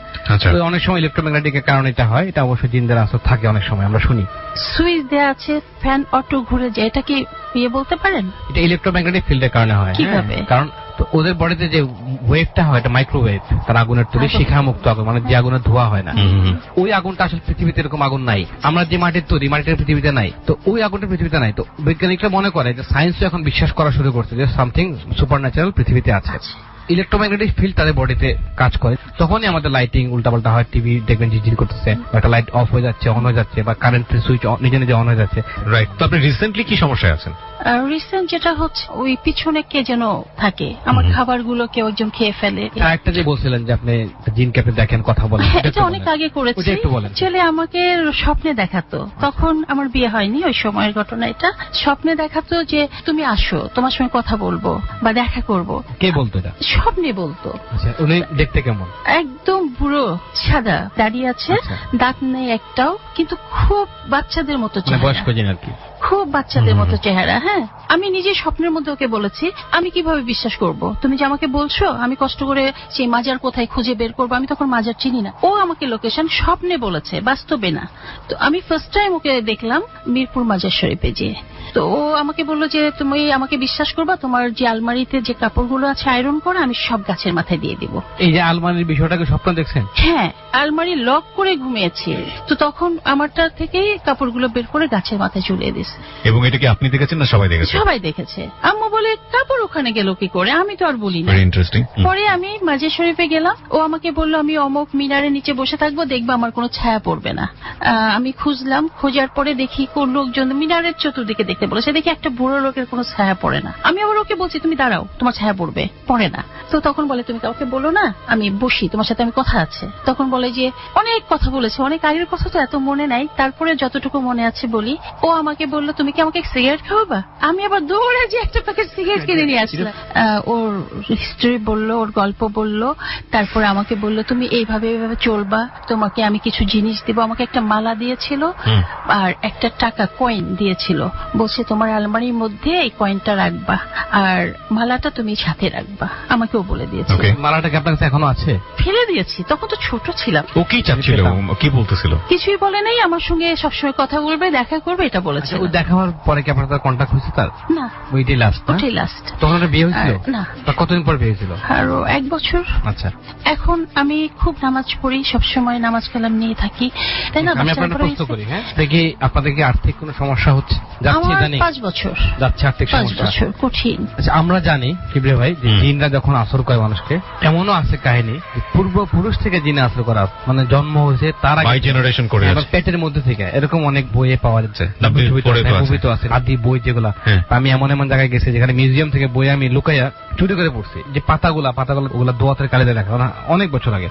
Speaker 8: তো অনেক সময় ইলেকট্রোম্যাগনেটিক এর কারণে এটা হয়। এটা অবশ্যই জিনদের আসর থাকে অনেক সময়, আমরা শুনি।
Speaker 9: সুইচ দেওয়া আছে, ফ্যান অটো ঘুরে যায়, এটা কি বলতে পারেন?
Speaker 8: এটা ইলেকট্রোম্যাগনেটিক ফিল্ডের কারণে হয়।
Speaker 9: কিভাবে?
Speaker 8: কারণ তো ওদের বডিতে যে ওয়েভটা হয় এটা মাইক্রোওয়েভ, তার আগুনের তৈরি, শিখামুক্ত আগুন, মানে যে আগুনের ধোয়া হয় না, ওই আগুনটা আসলে পৃথিবীতে এরকম আগুন নাই। আমরা যে মাটির তৈরি, মাটির পৃথিবীতে নাই, তো ওই আগুনটা পৃথিবীতে নাই। তো বৈজ্ঞানিকরা মনে করে যে সায়েন্সও এখন বিশ্বাস করা শুরু করছে যে সামথিং সুপার ন্যাচারাল পৃথিবীতে আছে। ইলেকট্রোম্যাগনেটিক ফিল্ড তাদের বডিতে কাজ করে, তখনই আমাদের লাইটিং উল্টাপাল্টা হয়। টিভি দেখবেন ঝিঝির করতেছে, একটা লাইট অফ হয়ে যাচ্ছে, অন হয়ে যাচ্ছে, বা কারেন্টের সুইচ নিজে নিজে অন হয়ে যাচ্ছে।
Speaker 3: রাইট। তো আপনি রিসেন্টলি কি সমস্যায় আছেন?
Speaker 9: রিসেন্ট যেটা হচ্ছে, ওই পিছনে কে যেন থাকে, আমার খাবারগুলো কেউ একজন খেয়ে ফেলে।
Speaker 8: একটা যে বলছিলেন যে আপনি জিনকে আপনি দেখেন, কথা বলেন,
Speaker 9: এটা অনেক আগে করেছি। ছেলে আমাকে স্বপ্নে দেখাতো, তখন আমার বিয়ে হয়নি, ওই সময়ের ঘটনা এটা। স্বপ্নে দেখাতো যে তুমি আসো, তোমার সঙ্গে কথা বলবো বা দেখা করব।
Speaker 8: কে বলতো এটা?
Speaker 9: স্বপ্নে বলতো।
Speaker 8: উনি দেখতে কেমন?
Speaker 9: একদম বুড়ো, সাদা, দাঁড়িয়ে আছে, দাঁত নেই একটাও, কিন্তু খুব বাচ্চাদের মতো চেহারা।
Speaker 8: বয়স্ক জিন আর কি,
Speaker 9: খুব বাচ্চাদের মতো চেহারা। হ্যাঁ, আমি নিজে স্বপ্নের মধ্যে ওকে বলেছি, আমি কিভাবে বিশ্বাস করব? তুমি যে আমাকে বলছো, আমি কষ্ট করে সেই মাজার কোথায় খুঁজে বের করবো, আমি তখন মাজার চিনি না। ও আমাকে লোকেশন স্বপ্নে বলেছে, বাস্তবে না। তো আমি ফার্স্ট টাইম ওকে দেখলাম মিরপুর মাজার শরীফে যেয়ে। তো ও আমাকে বললো যে তুমি আমাকে বিশ্বাস করবা, তোমার যে আলমারিতে যে কাপড়গুলো আছে আয়রন করা, আমি সব গাছের মাথায় দিয়ে দিব।
Speaker 8: এই যে আলমারির বিষয়টাকে স্বপ্ন দেখছেন?
Speaker 9: হ্যাঁ, আলমারি লক করে ঘুমিয়েছি, তো তখন আমারটা থেকেই কাপড়গুলো বের করে গাছের মাথায় ঝুলিয়ে দিস।
Speaker 3: এবং এটা কি আপনি দেখেছেন না সবাই দেখেছে?
Speaker 9: সবাই দেখেছে। আম্মু বলে কাপড় ওখানে গেল কি করে? আমি তো আর বলি না।
Speaker 3: Very interesting.
Speaker 9: পরে আমি মাজার শরীফে গেলাম, ও আমাকে বললো আমি অমুক মিনারের নিচে বসে থাকবো, দেখবো আমার কোনো ছায়া পড়বে না। আমি খুঁজলাম, খোঁজার পরে দেখি কোন লোকজন মিনারের চতুর্দিকে দেখতে বলেছে, দেখি একটা বুড়ো লোকের কোনো ছায়া পড়ে না। আমি আবার ওকে বলছি তুমি দাঁড়াও, তোমার ছায়া পড়বে, পড়ে না। তো তখন বলে তুমি কাউকে বলো না, আমি বসি, তোমার সাথে আমি কথা আছে। তখন বলে যে অনেক কথা বলেছে, অনেক আগের কথা তো এত মনে নাই, তারপরে যতটুকু মনে আছে বলি। ও আমাকে বললো তুমি কি আমাকে সিগারেট খাওয়াবা? আমি আবার দৌড়ে যে একটা প্যাকেট সিগারেট কিনে নিয়ে আসলাম। ওর হিস্টরি বললো, ওর গল্প বললো, তারপরে আমাকে বললো তুমি এইভাবে চলবা, তোমাকে আমি কিছু জিনিস দিব। আমাকে একটা মালা দিয়েছিল আর একটা টাকা কয়েন দিয়েছিল, বলছে তোমার আলমারির মধ্যে এই কয়েনটা রাখবা আর মালাটা তুমি সাথে রাখবা। আমাকে আমাকেও বলে দিয়েছে।
Speaker 3: ওকে,
Speaker 8: মালাটা কি আপনার কাছে এখনো আছে?
Speaker 9: ফেলে দিয়েছি, তখন তো ছোট ছিলাম।
Speaker 3: ও কি চাচ্ছিল, কি বলতেছিল?
Speaker 9: কিছুই বলে নাই, আমার সঙ্গে সবসময় কথা বলবে, দেখা করবে, এটা বলেছে।
Speaker 8: ওই দেখা হওয়ার পরে কি আপনার কন্ট্যাক্ট হয়েছে তার?
Speaker 9: না,
Speaker 8: ওইটাই লাস্ট।
Speaker 9: ওটাই লাস্ট।
Speaker 8: তখন ওটা বিয়ে হয়েছিল?
Speaker 9: না।
Speaker 8: তা কতদিন পর বিয়ে হয়েছিল?
Speaker 9: আরো 1 বছর।
Speaker 8: আচ্ছা,
Speaker 9: এখন আমি খুব নামাজ পড়ি, সবসময় নামাজ কালাম নিয়ে থাকি, তাই না?
Speaker 8: আমি আপনাকে প্রশ্ন করি, হ্যাঁ, দেখি আপনাদের কি আর্থিক কোনো সমস্যা হচ্ছে? যাচ্ছে
Speaker 9: আমার
Speaker 8: জানি
Speaker 9: 5 বছর
Speaker 8: যাচ্ছে আর্থিক
Speaker 9: 5
Speaker 8: সমস্যা।
Speaker 9: বছর কঠিন।
Speaker 8: আচ্ছা, আমরা জানি কিবরে ভাই যে জিনরা যখন আসর করে মানুষকে, এমনও আছে কাহিনী যে পূর্বপুরুষ থেকে জিনে আসর করা, মানে জন্ম হয়েছে তার আগে
Speaker 3: বাই জেনারেশন করে
Speaker 8: এবং পেটের মধ্যে থেকে, এরকম অনেক বইয়ে পাওয়া যাচ্ছে। মুভি তো আছে, আদি বই যেগুলা। আমি এমন এমন জায়গায় গেছি যেখানে মিউজিয়াম থেকে বই আমি লুকাইয়া চুরি করে পড়ছি, যে পাতাগুলা ওগুলা দোয়াতের কালিতে লেখা, অনেক বছর আগে।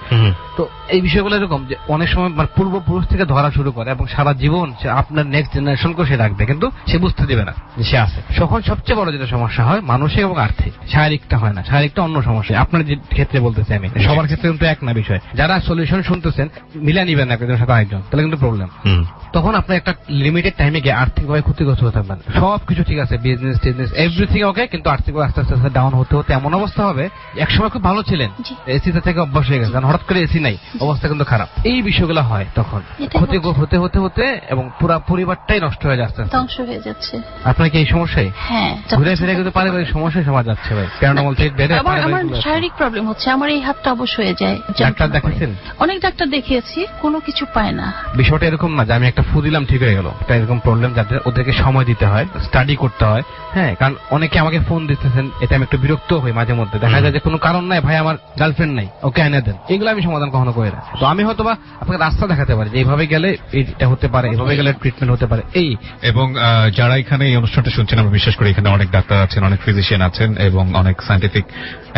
Speaker 8: তো এই বিষয়গুলো এরকম যে অনেক সময় মানে পূর্বপুরুষ থেকে ধরা শুরু করে এবং সারা জীবন সে আপনার নেক্সট জেনারেশনকে সে রাখবে, কিন্তু সে বুঝতে দেবে না যে সে আছে। তখন সবচেয়ে বড় যেটা সমস্যা হয় মানসিক এবং আর্থিক, শারীরিকটা হয় না। শারীরিকটা অন্য সমস্যা, আপনার যে ক্ষেত্রে বলতেছি আমি, সবার ক্ষেত্রে কিন্তু এক না বিষয়। যারা সলিউশন শুনতেছেন মিলা নিবেন একজনের সাথে আরেকজন, তাহলে কিন্তু প্রবলেম। তখন আপনি একটা লিমিটেড টাইমে গিয়ে আর্থিকভাবে ক্ষতিগ্রস্ত হতে পারবেন। সবকিছু ঠিক আছে, বিজনেস টিজনেস এভরিথিং ওকে, কিন্তু আর্থিকভাবে আস্তে আস্তে ডাউন হতে হতে এমন অবস্থা হবে, একসময় খুব ভালো ছিলেন, এসিতে থেকে অভ্যাস হয়ে গেছে, হঠাৎ করে এসি নাই, অবস্থা কিন্তু খারাপ। এই বিষয়গুলো হয় তখন ক্ষতি হতে হতে হতে এবং পুরো পরিবারটাই নষ্ট হয়ে যাচ্ছে,
Speaker 9: ধ্বংস হয়ে যাচ্ছে।
Speaker 8: আপনার কি এই সমস্যাই?
Speaker 9: হ্যাঁ,
Speaker 8: ঘুরে ফিরে কিন্তু পারিবারিক সমস্যায় সমাজ যাচ্ছে ভাই। প্যারানর্মাল থেকে বেড়ে
Speaker 9: আমার শারীরিক প্রবলেম হচ্ছে, আমার এই হাতটা অবশ হয়ে যায়।
Speaker 8: ডাক্তার দেখাচ্ছেন?
Speaker 9: অনেক ডাক্তার দেখিয়েছি, কোনো কিছু পায় না।
Speaker 8: বিষয়টা এরকম না যে আমি একটা ফু দিলাম ঠিক হয়ে গেল, এটা এরকম প্রবলেম যাদের, ওদেরকে সময় দিতে হয়, স্টাডি করতে হয়। হ্যাঁ, কারণ অনেকে আমাকে ফোন দিতেছেন, এটা আমি একটু বিরক্ত হই মাঝে মধ্যে। দেখা যায় যে কোনো কারণ নাই, ভাই আমার গার্লফ্রেন্ড নাই, ওকে এনে দেন, এগুলো আমি সমাধান কখনো করি না। তো আমি হয়তো বা আপনাকে রাস্তা দেখাতে পারি যে এইভাবে গেলে এটা হতে পারে, এভাবে গেলে ট্রিটমেন্ট হতে পারে। এই
Speaker 3: এবং যারা এখানে এই অনুষ্ঠানটা শুনছেন, আমরা বিশ্বাস করি এখানে অনেক ডাক্তার আছেন, অনেক ফিজিশিয়ান আছেন এবং অনেক সায়েন্টিফিক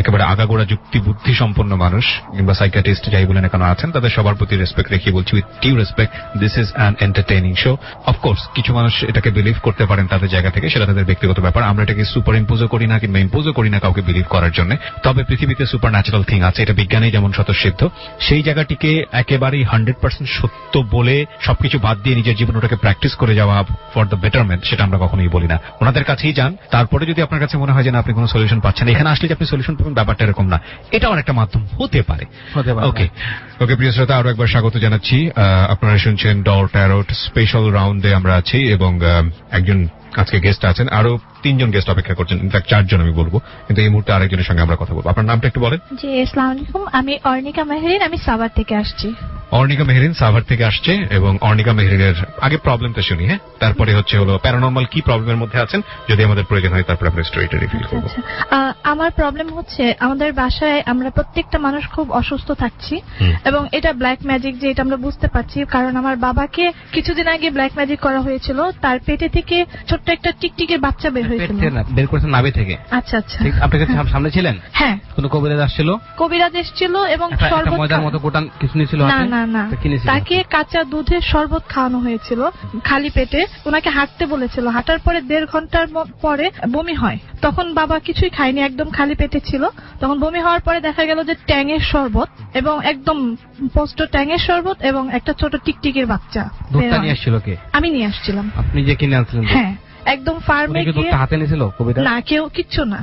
Speaker 3: একেবারে আগাগোড়া যুক্তি বুদ্ধি সম্পন্ন মানুষ কিংবা সাইকিয়াট্রিস্ট যাই বলেন এখানে আছেন, তাদের সবার প্রতি রেসপেক্ট রেখে বলছি, with due respect, this is an entertaining show. Of course কিছু মানুষ এটাকে বিলিভ করতে পারেন তাদের জায়গা থেকে, সেটা তাদের ব্যক্তিগত ব্যাপার। আমরা এটাকে সুপার ইম্পোজও করি না কিংবা ইম্পোজও করি না কাউকে বিলিভ করার জন্য। তবে পৃথিবীতে সুপার ন্যাচারাল থিং আছে, এটা বিজ্ঞানেই যেমন স্বতঃসিদ্ধ, সেই জায়গাটিকে একেবারেই 100% সত্য বলে সবকিছু বাদ দিয়ে নিজের জীবন ওটাকে প্র্যাকটিস করে যাওয়া ফর দ্য বেটারমেন্ট, সেটা আমরা কখনোই বলি না। ওনাদের কাছেই যান, তারপরে যদি আপনার কাছে মনে হয় যে না আপনি কোনো সলিউশন পাচ্ছেন, এখানে আসলে যে আপনি সলিউশন পাবেন ব্যাপারটা এরকম না, এটাও একটা মাধ্যম হতে পারে। ওকে ওকে, প্রিয় শ্রোতা, আরো একবার স্বাগত জানাচ্ছি। আপনারা শুনছেন ডর ট্যারট স্পেশাল রাউন্ডে আমরা আছি এবং একজন আজকে গেস্ট আছেন, আরো 3 জন গেস্ট অপেক্ষা করছেন, ইনফ্যাক্ট 4 জন আমি বলবো, কিন্তু এই মুহূর্তে আরেকজনের সঙ্গে আমরা কথা বলবো। আপনার নামটা একটু বলেন।
Speaker 10: জি, আসসালামু আলাইকুম, আমি অর্ণিকা মেহরিন, আমি সাভার থেকে আসছি।
Speaker 3: অর্ণিকা মেহরিন সাভার থেকে আসছে এবং অর্ণিকা মেহরিনের আগে প্রবলেমটা শুনি, হ্যাঁ, তারপরে হচ্ছে হলো প্যারানর্মাল কি প্রবলেমের মধ্যে আছেন, যদি আমাদের প্রয়োজন হয় তারপরে আমরা স্টোরিটা রিভিল করব।
Speaker 10: আমার প্রবলেম হচ্ছে আমাদের বাসায় আমরা প্রত্যেকটা মানুষ খুব অসুস্থ থাকছি এবং এটা ব্ল্যাক ম্যাজিক, যে এটা আমরা বুঝতে পারছি, কারণ আমার বাবাকে কিছুদিন আগে ব্ল্যাক ম্যাজিক করা হয়েছিল, তার পেটে থেকে ছোট্ট একটা টিকটিকে বাচ্চা বের হয়েছিল।
Speaker 8: বের করেছেন নাভি থেকে?
Speaker 10: আচ্ছা আচ্ছা।
Speaker 8: আপনি কি সামনে ছিলেন?
Speaker 10: হ্যাঁ।
Speaker 8: কোন কবিরাজ আসছিল?
Speaker 10: কবিরাজ এসেছিল এবং শরবত,
Speaker 8: মজার মতো কোটান কিছু নিয়েছিল?
Speaker 10: না না না, তাকে কাঁচা দুধের শরবত খাওয়ানো হয়েছিল খালি পেটে। ওনাকে হাঁটতে বলেছিল, হাঁটার পরে 1.5 ঘন্টার পরে বমি হয়। তখন বাবা কিছুই খায়নি, একদম খালি পেটে ছিল। তখন বমি হওয়ার পরে দেখা গেল যে ট্যাঙের শরবত, এবং একদম পোস্ট ট্যাঙের শরবত এবং একটা ছোট টিকটিকির বাচ্চা।
Speaker 8: দুধটা নিয়ে আসছিল কে?
Speaker 10: আমি নিয়ে আসছিলাম।
Speaker 8: আপনি যে কিনে আনছিলেন?
Speaker 10: হ্যাঁ, একদম ফার্মে গিয়ে।
Speaker 8: হাতে নিয়েছিল কবিতা?
Speaker 10: না, কেউ কিচ্ছু না,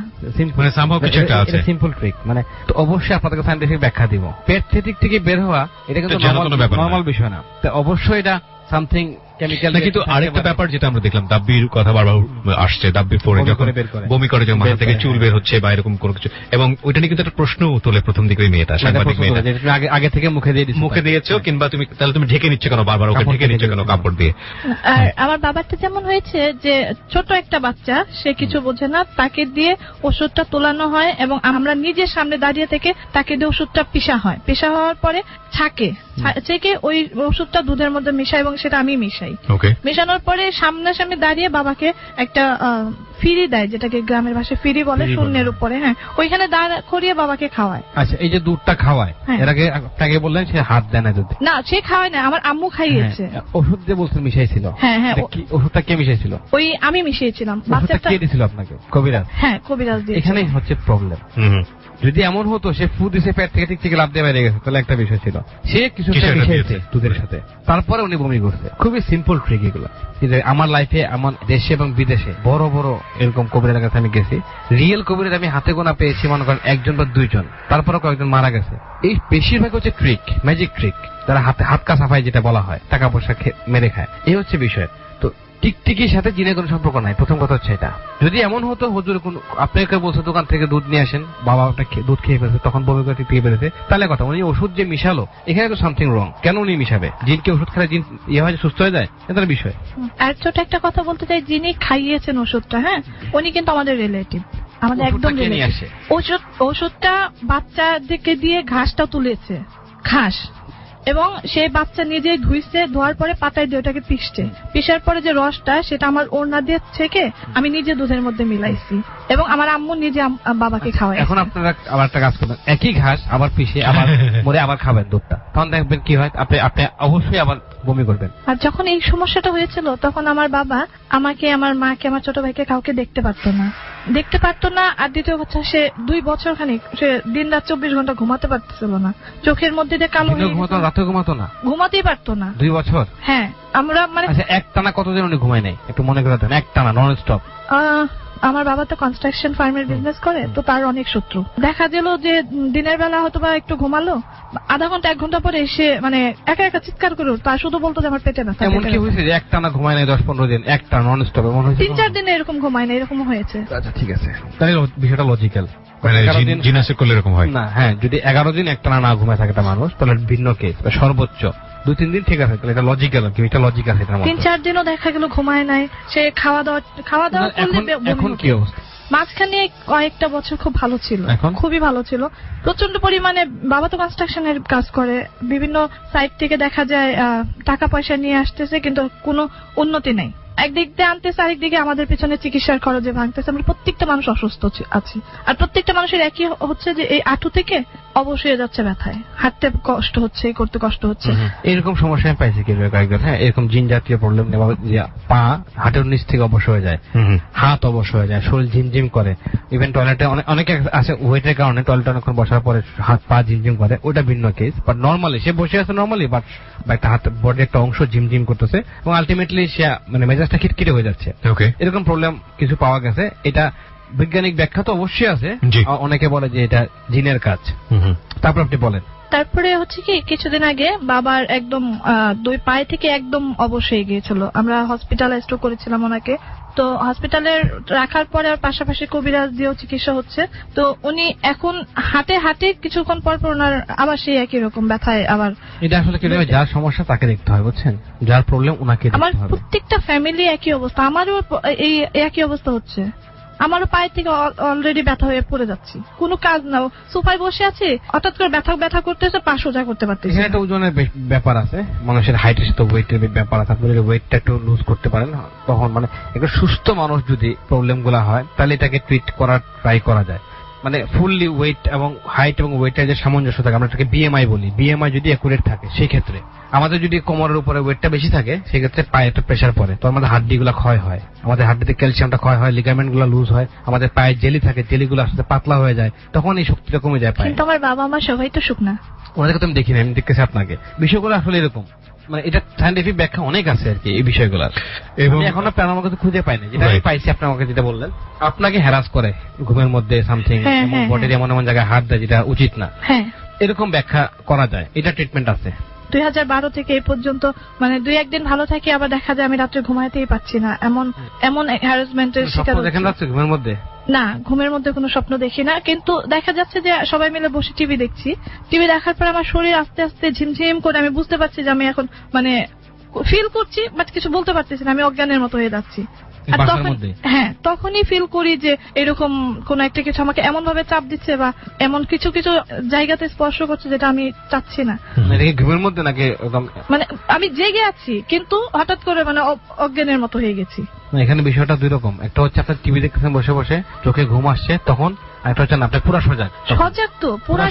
Speaker 3: মানে সামহাউ কিছু একটা আছে,
Speaker 8: সিম্পল ট্রিক। মানে তো অবশ্যই আপনাদেরকে সায়েন্টিফিক ব্যাখ্যা দিব। পেট থেকে বের হওয়া এটা কিন্তু নরমাল বিষয় না, তো অবশ্যই এটা সামথিং কেমিক্যাল।
Speaker 3: কিন্তু আরেকটা ব্যাপার যেটা আমরা দেখলাম, দাব্বির কথা বারবার আসছে, দাব্বির পরে যখন বমি করে, যখন মাথা থেকে চুল বের হচ্ছে বা এরকম কোনো কিছু, এবং ওইটা নিয়ে কিন্তু একটা প্রশ্ন তোলে প্রথম দিকে ওই মেয়েটা, সাংবাদিক মেয়েটা,
Speaker 8: আগে থেকে মুখে
Speaker 3: দিয়েছো, কিংবা তুমি তাহলে তুমি ঢেকে নিচ্ছ কেন বারবার, ওকে ঢেকে নিচ্ছ কেন কাপড় দিয়ে?
Speaker 10: আর আমার বাবারটা যেমন হয়েছে যে ছোট একটা বাচ্চা, সে কিছু বোঝে না, তাকে দিয়ে ওষুধটা তোলানো হয় এবং আমরা নিজের সামনে দাঁড়িয়ে থেকে তাকে দিয়ে ওষুধটা পিষা হয়। পিষা হওয়ার পরে ছাকে ওই ওষুধটা দুধের মধ্যে মিশাই এবং সেটা আমি মিশাই। মেশানোর পরে সামনাসামনি দাঁড়িয়ে বাবাকে একটা ফিরি দেয়, যেটাকে গ্রামের ভাষায় ফিরি বলে, শূন্যের উপরে। হ্যাঁ, ওইখানে দাঁড় করিয়ে বাবাকে খাওয়ায়।
Speaker 8: আচ্ছা, এই যে দুধটা খাওয়ায়, এর আগে আপনাকে বললেন সে হাত দেয় না দুধে? না,
Speaker 10: সে খাওয়ায় না, আমার আম্মু খাইয়েছে।
Speaker 8: ওষুধ দিয়ে বলছেন মিশাইছিল?
Speaker 10: হ্যাঁ হ্যাঁ।
Speaker 8: ওষুধটা কে মিশাইছিল?
Speaker 10: ওই আমি মিশিয়েছিলাম।
Speaker 8: বাচ্চাটা কে দিয়েছিল আপনাকে? কবিরাজ?
Speaker 10: হ্যাঁ, কবিরাজ দিয়েছে।
Speaker 8: এখানেই হচ্ছে প্রবলেম। যদি এমন হতো সে ফু দিছে পেট থেকে ঠিক থেকে লাভ দিয়ে বেরিয়ে গেছে, তাহলে একটা বিষয় ছিল। সে কিছু
Speaker 1: কিছু একটা
Speaker 8: মিশিয়েছে
Speaker 1: দিয়েছে।
Speaker 8: দুধের সাথে, তারপরে উনি বমি করছে। খুবই সিম্পল ট্রিক এগুলো। যে আমার লাইফে, আমার দেশে এবং বিদেশে বড় বড় এরকম কবিরের কাছে আমি গেছি। রিয়েল কবিরের আমি হাতে গোনা পেয়েছি মনে করেন 1 বা 2 জন, তারপরে কয়েকজন মারা গেছে। এই বেশিরভাগ হচ্ছে ট্রিক, ম্যাজিক ট্রিক, যারা হাত কা সাফাই যেটা বলা হয়, টাকা পয়সা মেরে খায়, এই হচ্ছে বিষয়। তো টিকটিকির সাথে জিনের কোনো সম্পর্ক নাই, প্রথম কথা হচ্ছে এটা। যদি এমন হতো হুজুর কোন আপনাকে বলছে দোকান থেকে দুধ নিয়ে আসেন, বাবা ওটা দুধ খেয়ে ফেলেছে, তখন বমি করে টিকটিকি পেরেছে, তাহলে কথা উনি ওষুধ যে মিশালো এখানে তো সামথিং রং। কেন উনি মিশাবে? জিনকে ওষুধ খেলে জিন হয় সুস্থ হয়ে যায়, এটা বিষয়।
Speaker 10: আর ছোট একটা কথা বলতে চাই, যিনি খাইয়েছেন ওষুধটা, হ্যাঁ, উনি কিন্তু আমাদের রিলেটিভ, আমাদের একদম
Speaker 8: ওষুধটা কে নিয়ে
Speaker 10: রিলেটিভ।
Speaker 8: আসে?
Speaker 10: ওষুধটা বাচ্চাদেরকে দিয়ে ঘাসটা তুলেছে, ঘাস, এবং সেই বাচ্চা নিজে ধুইছে, ধোয়ার পরে পাতায় দিয়ে ওটাকে পিষার পরে যে রসটা সেটা আমার ওড়না দিয়ে ছেঁকে আমি নিজে দুধের মধ্যে মিলাইছি, এবং আমার আম্মু নিজে বাবাকে খাওয়াই।
Speaker 8: এখন আপনারা আবার একটা কাজ করবেন, একই ঘাস আবার পিষে আবার মরে আবার খাবেন দুধটা, তখন দেখবেন কি হয়, আপনি অবশ্যই আবার বমি করবেন।
Speaker 10: আর যখন এই সমস্যাটা হয়েছিল তখন আমার বাবা আমাকে, আমার মাকে, আমার ছোট ভাইকে কাউকে দেখতে পারতো না। আর দ্বিতীয় কথা, সে 2 বছর খানিক সে দিন রাত 24 ঘন্টা ঘুমাতে পারতেছিল না, চোখের মধ্যে দিয়ে কালো হয়ে গেছে।
Speaker 8: রাতে ঘুমাতো না?
Speaker 10: ঘুমাতেই পারতো না
Speaker 8: 2 বছর?
Speaker 10: হ্যাঁ, আমরা মানে
Speaker 8: একটানা কতদিন উনি ঘুমায় নাই একটু মনে করে দেন, একটানা নন স্টপ?
Speaker 10: আমার বাবা তো কনস্ট্রাকশন ফার্মের বিজনেস করে, তো তার অনেক শত্রু। দেখা গেল যে দিনের বেলা হয়তো বা একটু ঘুমালো, আধা ঘন্টা 1 ঘন্টা পরে এসে মানে একা একা চিৎকার করে তার শুধু বলতো যে আমার পেটে ব্যথা।
Speaker 8: এমন কি হয়েছে যে একটানা ঘুমায় নাই 10-15 দিন, একটা নন স্টপ? এমন হয়েছে
Speaker 10: 3-4 দিনে এরকম ঘুমায় না, এরকম হয়েছে।
Speaker 8: আচ্ছা ঠিক আছে, তাহলে বিষয়টা লজিক্যাল।
Speaker 1: মানে জিন আসে করলে এরকম হয়
Speaker 8: না? হ্যাঁ, যদি 11 দিন একটানা না ঘুমায় থাকে একটা মানুষ, তাহলে ভিন্ন কেস। সর্বোচ্চ 2-3 দিন ঠিক আছে, তাহলে এটা লজিক্যাল আর কি, এটা লজিক আছে।
Speaker 10: 3-4 দিনও দেখা গেল ঘুমায় নাই, সে খাওয়া দাওয়া করলে।
Speaker 8: এখন কি অবস্থা?
Speaker 10: মাঝখানে কয়েকটা বছর খুব ভালো ছিল, খুবই ভালো ছিল, প্রচন্ড পরিমাণে। বাবা তো কনস্ট্রাকশনের কাজ করে, বিভিন্ন সাইট থেকে দেখা যায় টাকা পয়সা নিয়ে আসতেছে, কিন্তু কোনো উন্নতি নেই। একদিক দিয়ে আনতেছে, আরেকদিকে আমাদের পেছনে চিকিৎসার খরচে ভাঙতেছে। আমরা প্রত্যেকটা মানুষ অসুস্থ আছি, আর প্রত্যেকটা মানুষের একই হচ্ছে যে এই আঁটু থেকে অবশ হয়ে যাচ্ছে ব্যথায়, হাঁটতে কষ্ট হচ্ছে, করতে কষ্ট হচ্ছে।
Speaker 8: এরকম সমস্যা আমি পাইছি কয়েকজন। হ্যাঁ, এরকম জিন জাতীয় প্রবলেম, পা হাঁটুর নিচ থেকে অবশ হয়ে যায়, হাত অবশ হয়ে যায়, শরীর ঝিমঝিম করে। ইভেন টয়লেটে অনেকে আছে ওয়েটের কারণে টয়লেটে অনেকক্ষণ বসার পরে হাত পা ঝিমঝিম করে, ওটা ভিন্ন কেস। বাট নর্মালি সে বসে আছে নর্মালি, বাট একটা হাত বডির একটা অংশ ঝিমঝিম করতেছে, এবং আলটিমেটলি সে মানে মেজাজটা খিটখিটে হয়ে যাচ্ছে। এরকম প্রবলেম কিছু পাওয়া গেছে। এটা বৈজ্ঞানিক ব্যাখ্যা তো অবশ্যই আছে, অনেকে বলে যে এটা জিনের কাজ। তারপর আপনি বলেন।
Speaker 10: তারপরে হচ্ছে কি, কিছুদিন আগে বাবার একদম 2 পায়ে থেকে একদম অবশ হয়ে গিয়েছিল, আমরা হসপিটালাইজড করেছিলাম ওনাকে। তো হসপিটালে রাখার পরে আর পাশাপাশি কবিরাজ দিয়েও চিকিৎসা হচ্ছে। তো উনি এখন হাঁটে কিছুক্ষণ পর ওনার আবার সেই একই রকম ব্যথায় আবার।
Speaker 8: এটা আসলে কি, যার সমস্যা তাকে দেখতে হয়, বুঝছেন? যার প্রবলেম ওনাকে দেখতে হবে।
Speaker 10: আমার প্রত্যেকটা ফ্যামিলি একই অবস্থা, আমারও এই একই অবস্থা হচ্ছে। আমারও পায়ে থেকে অলরেডি ব্যথা হয়ে পড়ে যাচ্ছি, কোনো কাজ না, সোফায় বসে আছি, হঠাৎ করে ব্যথা করতেছে, পা সোজা করতে পারতেছি।
Speaker 8: এখানে একটা ওজনের ব্যাপার আছে, মানুষের হাইটের সাথে ওয়েটের ব্যাপার আছে। আপনি যদি ওয়েটটা একটু লুজ করতে পারেন, তখন মানে একটা সুস্থ মানুষ যদি প্রবলেম গুলা হয়, তাহলে এটাকে ট্রিট করার ট্রাই করা যায়। মানে ফুললি ওয়েট এবং হাইট এবং ওয়েটের যে সামঞ্জস্য থাকে, আমরা এটাকে বিএমআই বলি। বিএমআই যদি অ্যাকুরেট থাকে, সেই ক্ষেত্রে আমাদের যদি কোমরের উপরে ওয়েটটা বেশি থাকে, সেক্ষেত্রে পায়ে একটা প্রেশার পড়ে, তো আমাদের হাড্ডি গুলা ক্ষয় হয়, আমাদের হাড্ডিতে ক্যালসিয়ামটা ক্ষয় হয়, লিগামেন্ট গুলা লুজ হয়, আমাদের পায়ে জেলি থাকে, জেলিগুলো আসতে পাতলা হয়ে যায়, তখন এই শক্তিটা কমে যায় পায়ে।
Speaker 10: কিন্তু আমার বাবা মা সবাই তো শুকনা,
Speaker 8: ওনাদেরকে তো আমি দেখিনি, আমি দেখতেছি আপনাকে। বিষয়গুলো আসলে এরকম, মানে এটা সায়েন্টিফিক ব্যাখ্যা অনেক আছে আর কি এই বিষয়গুলোর, এবং এখনো আমার কাছে খুঁজে পাইনি। যেটা আমি পাইছি আপনি আমাকে যেটা বললেন, আপনাকে হ্যারাস করে ঘুমের মধ্যে সামথিং, বডির এমন এমন জায়গায় হাত দেয় যেটা উচিত না, এরকম ব্যাখ্যা করা যায়। এটা ট্রিটমেন্ট আছে।
Speaker 10: 2012 থেকে এই পর্যন্ত মানে 2-1 দিন ভালো থাকি, আবার দেখা যায় আমি রাত্রে ঘুমাইতেই পারছি না, এমন হ্যারাসমেন্টের শিকার হচ্ছি।
Speaker 8: ঘুমের মধ্যে
Speaker 10: না, ঘুমের মধ্যে কোনো স্বপ্ন দেখি না, কিন্তু দেখা যাচ্ছে যে সবাই মিলে বসে টিভি দেখছি, টিভি দেখার পর আমার শরীর আস্তে আস্তে ঝিমঝিম করে, আমি বুঝতে পারছি যে আমি এখন মানে ফিল করছি, বাট কিছু বলতে পারতেছি না, আমি অজ্ঞানের মতো হয়ে যাচ্ছি। হ্যাঁ, তখনই ফিল করি যে এরকম কোন একটা কিছু আমাকে এমন ভাবে চাপ দিচ্ছে, বা এমন কিছু জায়গাতে স্পর্শ করছে যেটা আমি চাচ্ছি না।
Speaker 8: ঘুমের মধ্যে নাকি
Speaker 10: মানে আমি জেগে আছি, কিন্তু হঠাৎ করে মানে অজ্ঞানের মতো হয়ে গেছি।
Speaker 8: এখানে বিষয়টা দুই রকম, একটা হচ্ছে আপনার টিভি দেখতেছেন বসে বসে, চোখে ঘুম আসছে তখন, একটা হচ্ছে না আপনি পুরা সজাগ।
Speaker 10: সজাগ তো, পুরা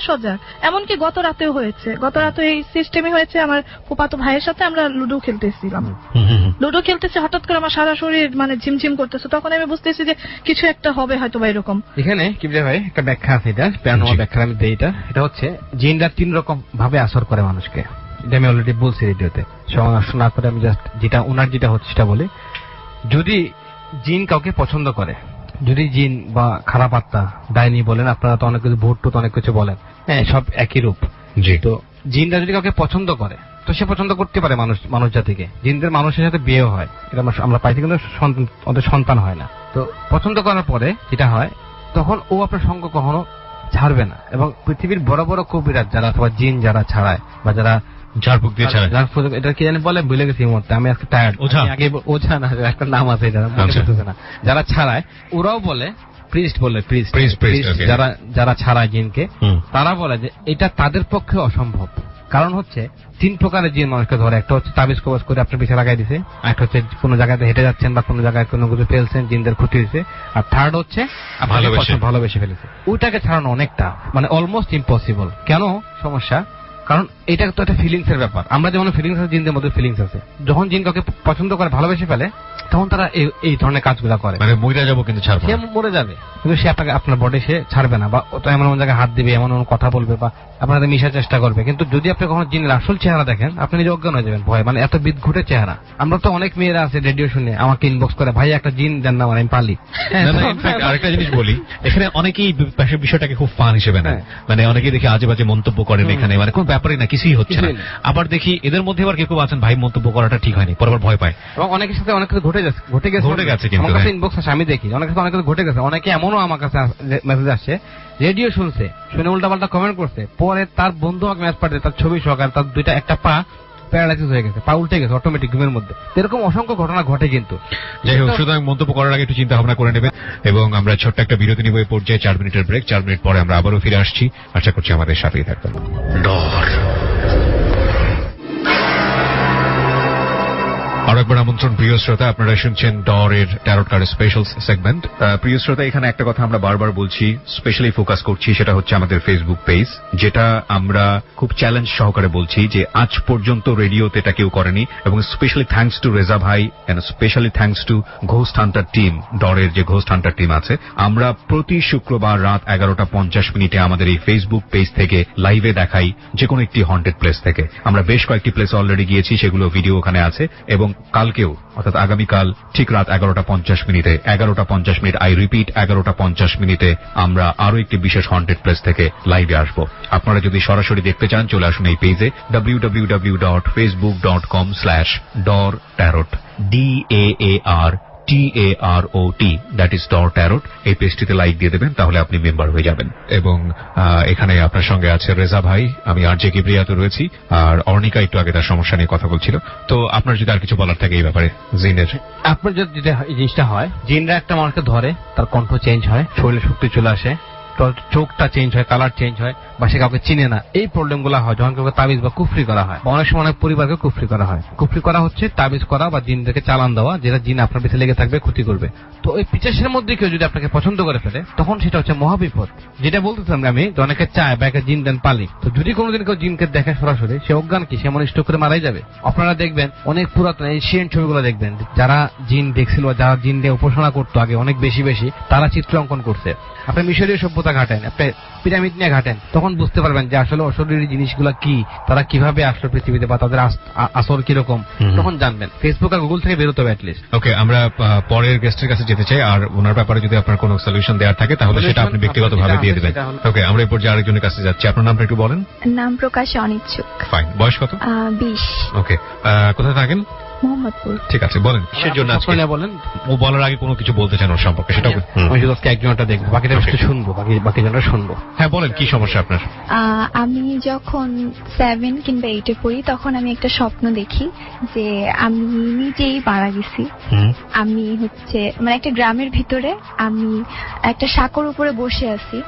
Speaker 10: সজাগ। এমনকি গত রাতেও হয়েছে, গত রাতে এই সিস্টেমে হয়েছে। আমার ফুফাতো ভাইয়ের সাথে আমরা লুডো খেলতেছিলাম, লুডো খেলতেছে, হঠাৎ করে আমার সারা শরীর মানে ঝিমঝিম করতেছে। তখন আমি বুঝতেছি যে কিছু একটা হবে হয়তো বা এরকম।
Speaker 8: এখানে কিবরিয়া ভাই একটা ব্যাখ্যা আছে, এটা প্যানোয়া ব্যাখ্যা আমি দেই। এটা হচ্ছে জিনরা 3 রকম ভাবে আসর করে মানুষকে, এটা আমি অলরেডি বলছি রেডিওতে। শোনা করে আমি জাস্ট যেটা ওনার যেটা হচ্ছে সেটা বলি। যদি জিন কাউকে পছন্দ করে, যদি জিন বা খারাপ আত্মা, ডাইনি বলেন, আপনারা তো অনেক কিছু ভূত অনেক কিছু বলেন, হ্যাঁ সব একই রূপ। জি, তো জিনরা যদি কাউকে পছন্দ করে তো সে পছন্দ করতে পারে মানুষ জাতিকে। জিনদের মানুষের সাথে বিয়েও হয়, এটা আমরা পাইছি, কিন্তু ওদের সন্তান হয় না। তো পছন্দ করার পরে যেটা হয়, তখন ও আপনার সঙ্গ কখনো ছাড়বে না। এবং পৃথিবীর বড় বড় কবিরাজ যারা অথবা জিন যারা ছাড়ায় বা যারা ঝাড়ফুঁক দিয়ে ছাড়ায়, এটা কি জানি বলে, ভুলে গেছি এই মুহূর্তে, আমি আজকে টায়ার্ড। আগে ওঝা না, একটা নাম আছে এটা না, যারা ছাড়ায় ওরাও বলে, প্রিস্ট বলে, যারা ছাড়ায় জিনকে, তারা বলে যে এটা তাদের পক্ষে অসম্ভব। কারণ হচ্ছে 3 প্রকারের জিন মানুষকে ধরে। একটা হচ্ছে তাবিজ কবজ করে আপনার পিছিয়ে লাগাই দিছে, একটা হচ্ছে কোনো জায়গায় হেঁটে যাচ্ছেন বা কোনো জায়গায় কোনো কিছু ফেলছেন, জিনদের ক্ষতি হয়েছে, আর থার্ড হচ্ছে ভালোবেসে ফেলেছে। ওইটাকে ছাড়ানো অনেকটা মানে অলমোস্ট ইম্পসিবল। কেন সমস্যা? কারণ এটা তো একটা ফিলিংস এর ব্যাপার। আমরা যেমন ফিলিংস আছে, জিনদের মধ্যে ফিলিংস আছে। যখন জিন কাউকে পছন্দ করে, ভালোবেসে ফেলে, তখন তারা এই ধরনের কাজগুলো করে। মানে মরে যাবো কিন্তু ছাড়বে, সে মরে যাবে কিন্তু সে আপনার বডি সে ছাড়বে না, বা এমন এমন জায়গায় হাত দিবে, এমন কথা বলবে, বা আপনাদের মিশার চেষ্টা করবে। কিন্তু যদি আপনি কখনো জিনের আসল চেহারা দেখেন, আপনি নিজে অজ্ঞান হয়ে যাবেন ভয়, মানে এত বিদঘুটে চেহারা। আমরা তো অনেক মেয়েরা আছে রেডিও শুনে আমাকে ইনবক্স করে, ভাই একটা জিন দেন না, আমি পালি।
Speaker 1: আরেকটা জিনিস বলি, এখানে অনেকেই বিষয়টাকে খুব ফান হিসেবে নেয়, মানে অনেকেই দেখি আজে বাজে মন্তব্য করেন এখানে, মানে কোন ব্যাপারই না, কিছুই হচ্ছে না। আবার দেখি এদের মধ্যে আবার কেউ আছেন, ভাই মন্তব্য করাটা ঠিক হয়নি, পরবার ভয় পায়। এবং অনেকের সাথে অনেক কিছু ঘটে গেছে, কিন্তু ইনবক্স আসে, আমি দেখি অনেক কিছু ঘটে গেছে। অনেকে এমনও আমার কাছে মেসেজ আসছে, রেডিও শুনে উল্টাপাল্টা কমেন্ট করছে, পরে তার বন্ধু আমাকে মেসেজ পাঠিয়েছে, তার ছবি সহকারে, তার একটা পা প্যারালাইসিস হয়ে গেছে, পা উল্টে গেছে অটোমেটিক ঘুমের মধ্যে। এরকম অসংখ্য ঘটনা ঘটে। কিন্তু যাই হোক, সুতরাং মন্তব্য করার আগে একটু চিন্তা ভাবনা করে নেবেন। এবং আমরা ছোট্ট একটা বিরতি নিব, এই পর্যায়ে 4 মিনিটের ব্রেক। 4 মিনিট পরে আমরা আবারও ফিরে আসছি, আশা করছি আমাদের সাথেই থাকবেন।
Speaker 2: ডর।
Speaker 1: আরো একবার আমন্ত্রণ প্রিয় শ্রোতা, আপনারা শুনছেন ডরের ট্যারট কার্ডের স্পেশাল সেগমেন্ট। প্রিয় শ্রোতা, এখানে একটা কথা আমরা বারবার বলছি, স্পেশালি ফোকাস করছি, সেটা হচ্ছে আমাদের ফেসবুক পেজ, যেটা আমরা খুব চ্যালেঞ্জ সহকারে বলছি যে আজ পর্যন্ত রেডিওতে এটা কেউ করেনি। এবং স্পেশালি থ্যাঙ্কস টু রেজা ভাই and specially thanks to ghost hunter team, ডরের যে ঘোস্ট হান্টার টিম আছে, আমরা প্রতি শুক্রবার রাত 11:50 আমাদের এই ফেসবুক পেজ থেকে লাইভে দেখাই যে কোনো একটি হন্টেড প্লেস থেকে। আমরা বেশ কয়েকটি প্লেস অলরেডি গিয়েছি, সেগুলো ভিডিও ওখানে আছে। এবং কালকেও অর্থাৎ আগামীকাল ঠিক রাত 11:50 আই রিপিট 11:50 আমরা আরো একটি বিশেষ হন্টেড প্লেস থেকে লাইভে আসব। আপনারা যদি সরাসরি দেখতে চান, চলে আসুন এই পেজে www.facebook.com/dortarot DAARTAROT, দ্যাট ইজ ডর ট্যারট। এই পেজটিতে লাইক দিয়ে দেবেন, তাহলে আপনি মেম্বার হয়ে যাবেন। এবং এখানে আপনার সঙ্গে আছে রেজা ভাই, আমি আর জে কিবরিয়াতে রয়েছি, আর অর্ণিকা একটু আগে তার সমস্যা নিয়ে কথা বলছিল। তো আপনার যদি আর কিছু বলার থাকে এই ব্যাপারে জিনের।
Speaker 8: আপনার যদি এই জিনিসটা হয়, জিনরা একটা মানুষকে ধরে, তার কণ্ঠ চেঞ্জ হয়, শরীরে শক্তি চলে আসে, চোখটা চেঞ্জ হয়, কালার চেঞ্জ হয়, বা সে কাউকে চিনে না। এই প্রবলেম গুলো হয় যখন কাউকে তাবিজ বা কুফরি করা হয়। অনেক সময় অনেক পরিবারকে কুফরি করা হয়। কুফরি করা হচ্ছে তাবিজ করা বা জিনদেরকে চালান দেওয়া, যেটা জিন আপনার পিছনে লেগে থাকবে, ক্ষতি করবে। তো ওই পিচাসের মধ্যে কেউ যদি আপনাকে পছন্দ করে ফেলে, তখন সেটা হচ্ছে মহাবিপদ। যেটা বলতেছিলাম আমি, অনেকে চায় বা একটা জিন দেন পালি। তো যদি কোনোদিন কেউ জিনকে দেখে সরাসরি, সে অজ্ঞান কি, সে মনে স্ট্রোক করে মারাই যাবে। আপনারা দেখবেন অনেক পুরাতন এশিয়ান ছবিগুলো দেখবেন, যারা জিন দেখছিল, যারা জিন দিয়ে উপাসনা করতো আগে অনেক বেশি তারা চিত্র অঙ্কন করছে। আপনি মিশরীয় সভ্যতা ঘাটেন, আপনি পিরামিড নিয়ে ঘাটেন, তখন বুঝতে পারবেন যে আসলে অশরীরী জিনিসগুলো কি, তারা কিভাবে আসলো পৃথিবীতে, বা তাদের আসর কিরকম, তখন জানবেন। ফেসবুক আর গুগল থেকে বেরোতে হবে অ্যাটলিস্ট।
Speaker 1: ওকে, আমরা পরের গেস্টের কাছে যেতে চাই, আর ওনার ব্যাপারে যদি আপনার কোনো সলিউশন দেওয়ার থাকে তাহলে সেটা আপনি ব্যক্তিগতভাবে দিয়ে দেবেন। ওকে, আমরা এরপর যে আরেকজনের কাছে যাচ্ছি। আপনার নামটা একটু বলেন।
Speaker 11: নাম প্রকাশে অনিচ্ছুক।
Speaker 1: ফাইন। বয়স কত?
Speaker 11: 20।
Speaker 1: ওকে, কোথায় থাকেন?
Speaker 11: মোহাম্মদপুর।
Speaker 1: ঠিক আছে, বলেন কিসের জন্য আজকে বলেন। ও বলার আগে কোনো কিছু বলতে চান ওর সম্পর্কে, সেটা
Speaker 8: আমি শুধু আজকে একজনটা দেখবো, বাকিটা শুনবো, বাকি জনটা শুনবো।
Speaker 1: হ্যাঁ বলেন, কি সমস্যা আপনার?
Speaker 11: আমি যখন 7 কিংবা 8-এ পড়ি, তখন আমি একটা স্বপ্ন দেখি যে আমি নিজেই মারা গেছি। আমি মানে একটা গ্রামের ভিতরে আমি একটা সাঁকোর উপরে বসে আছি,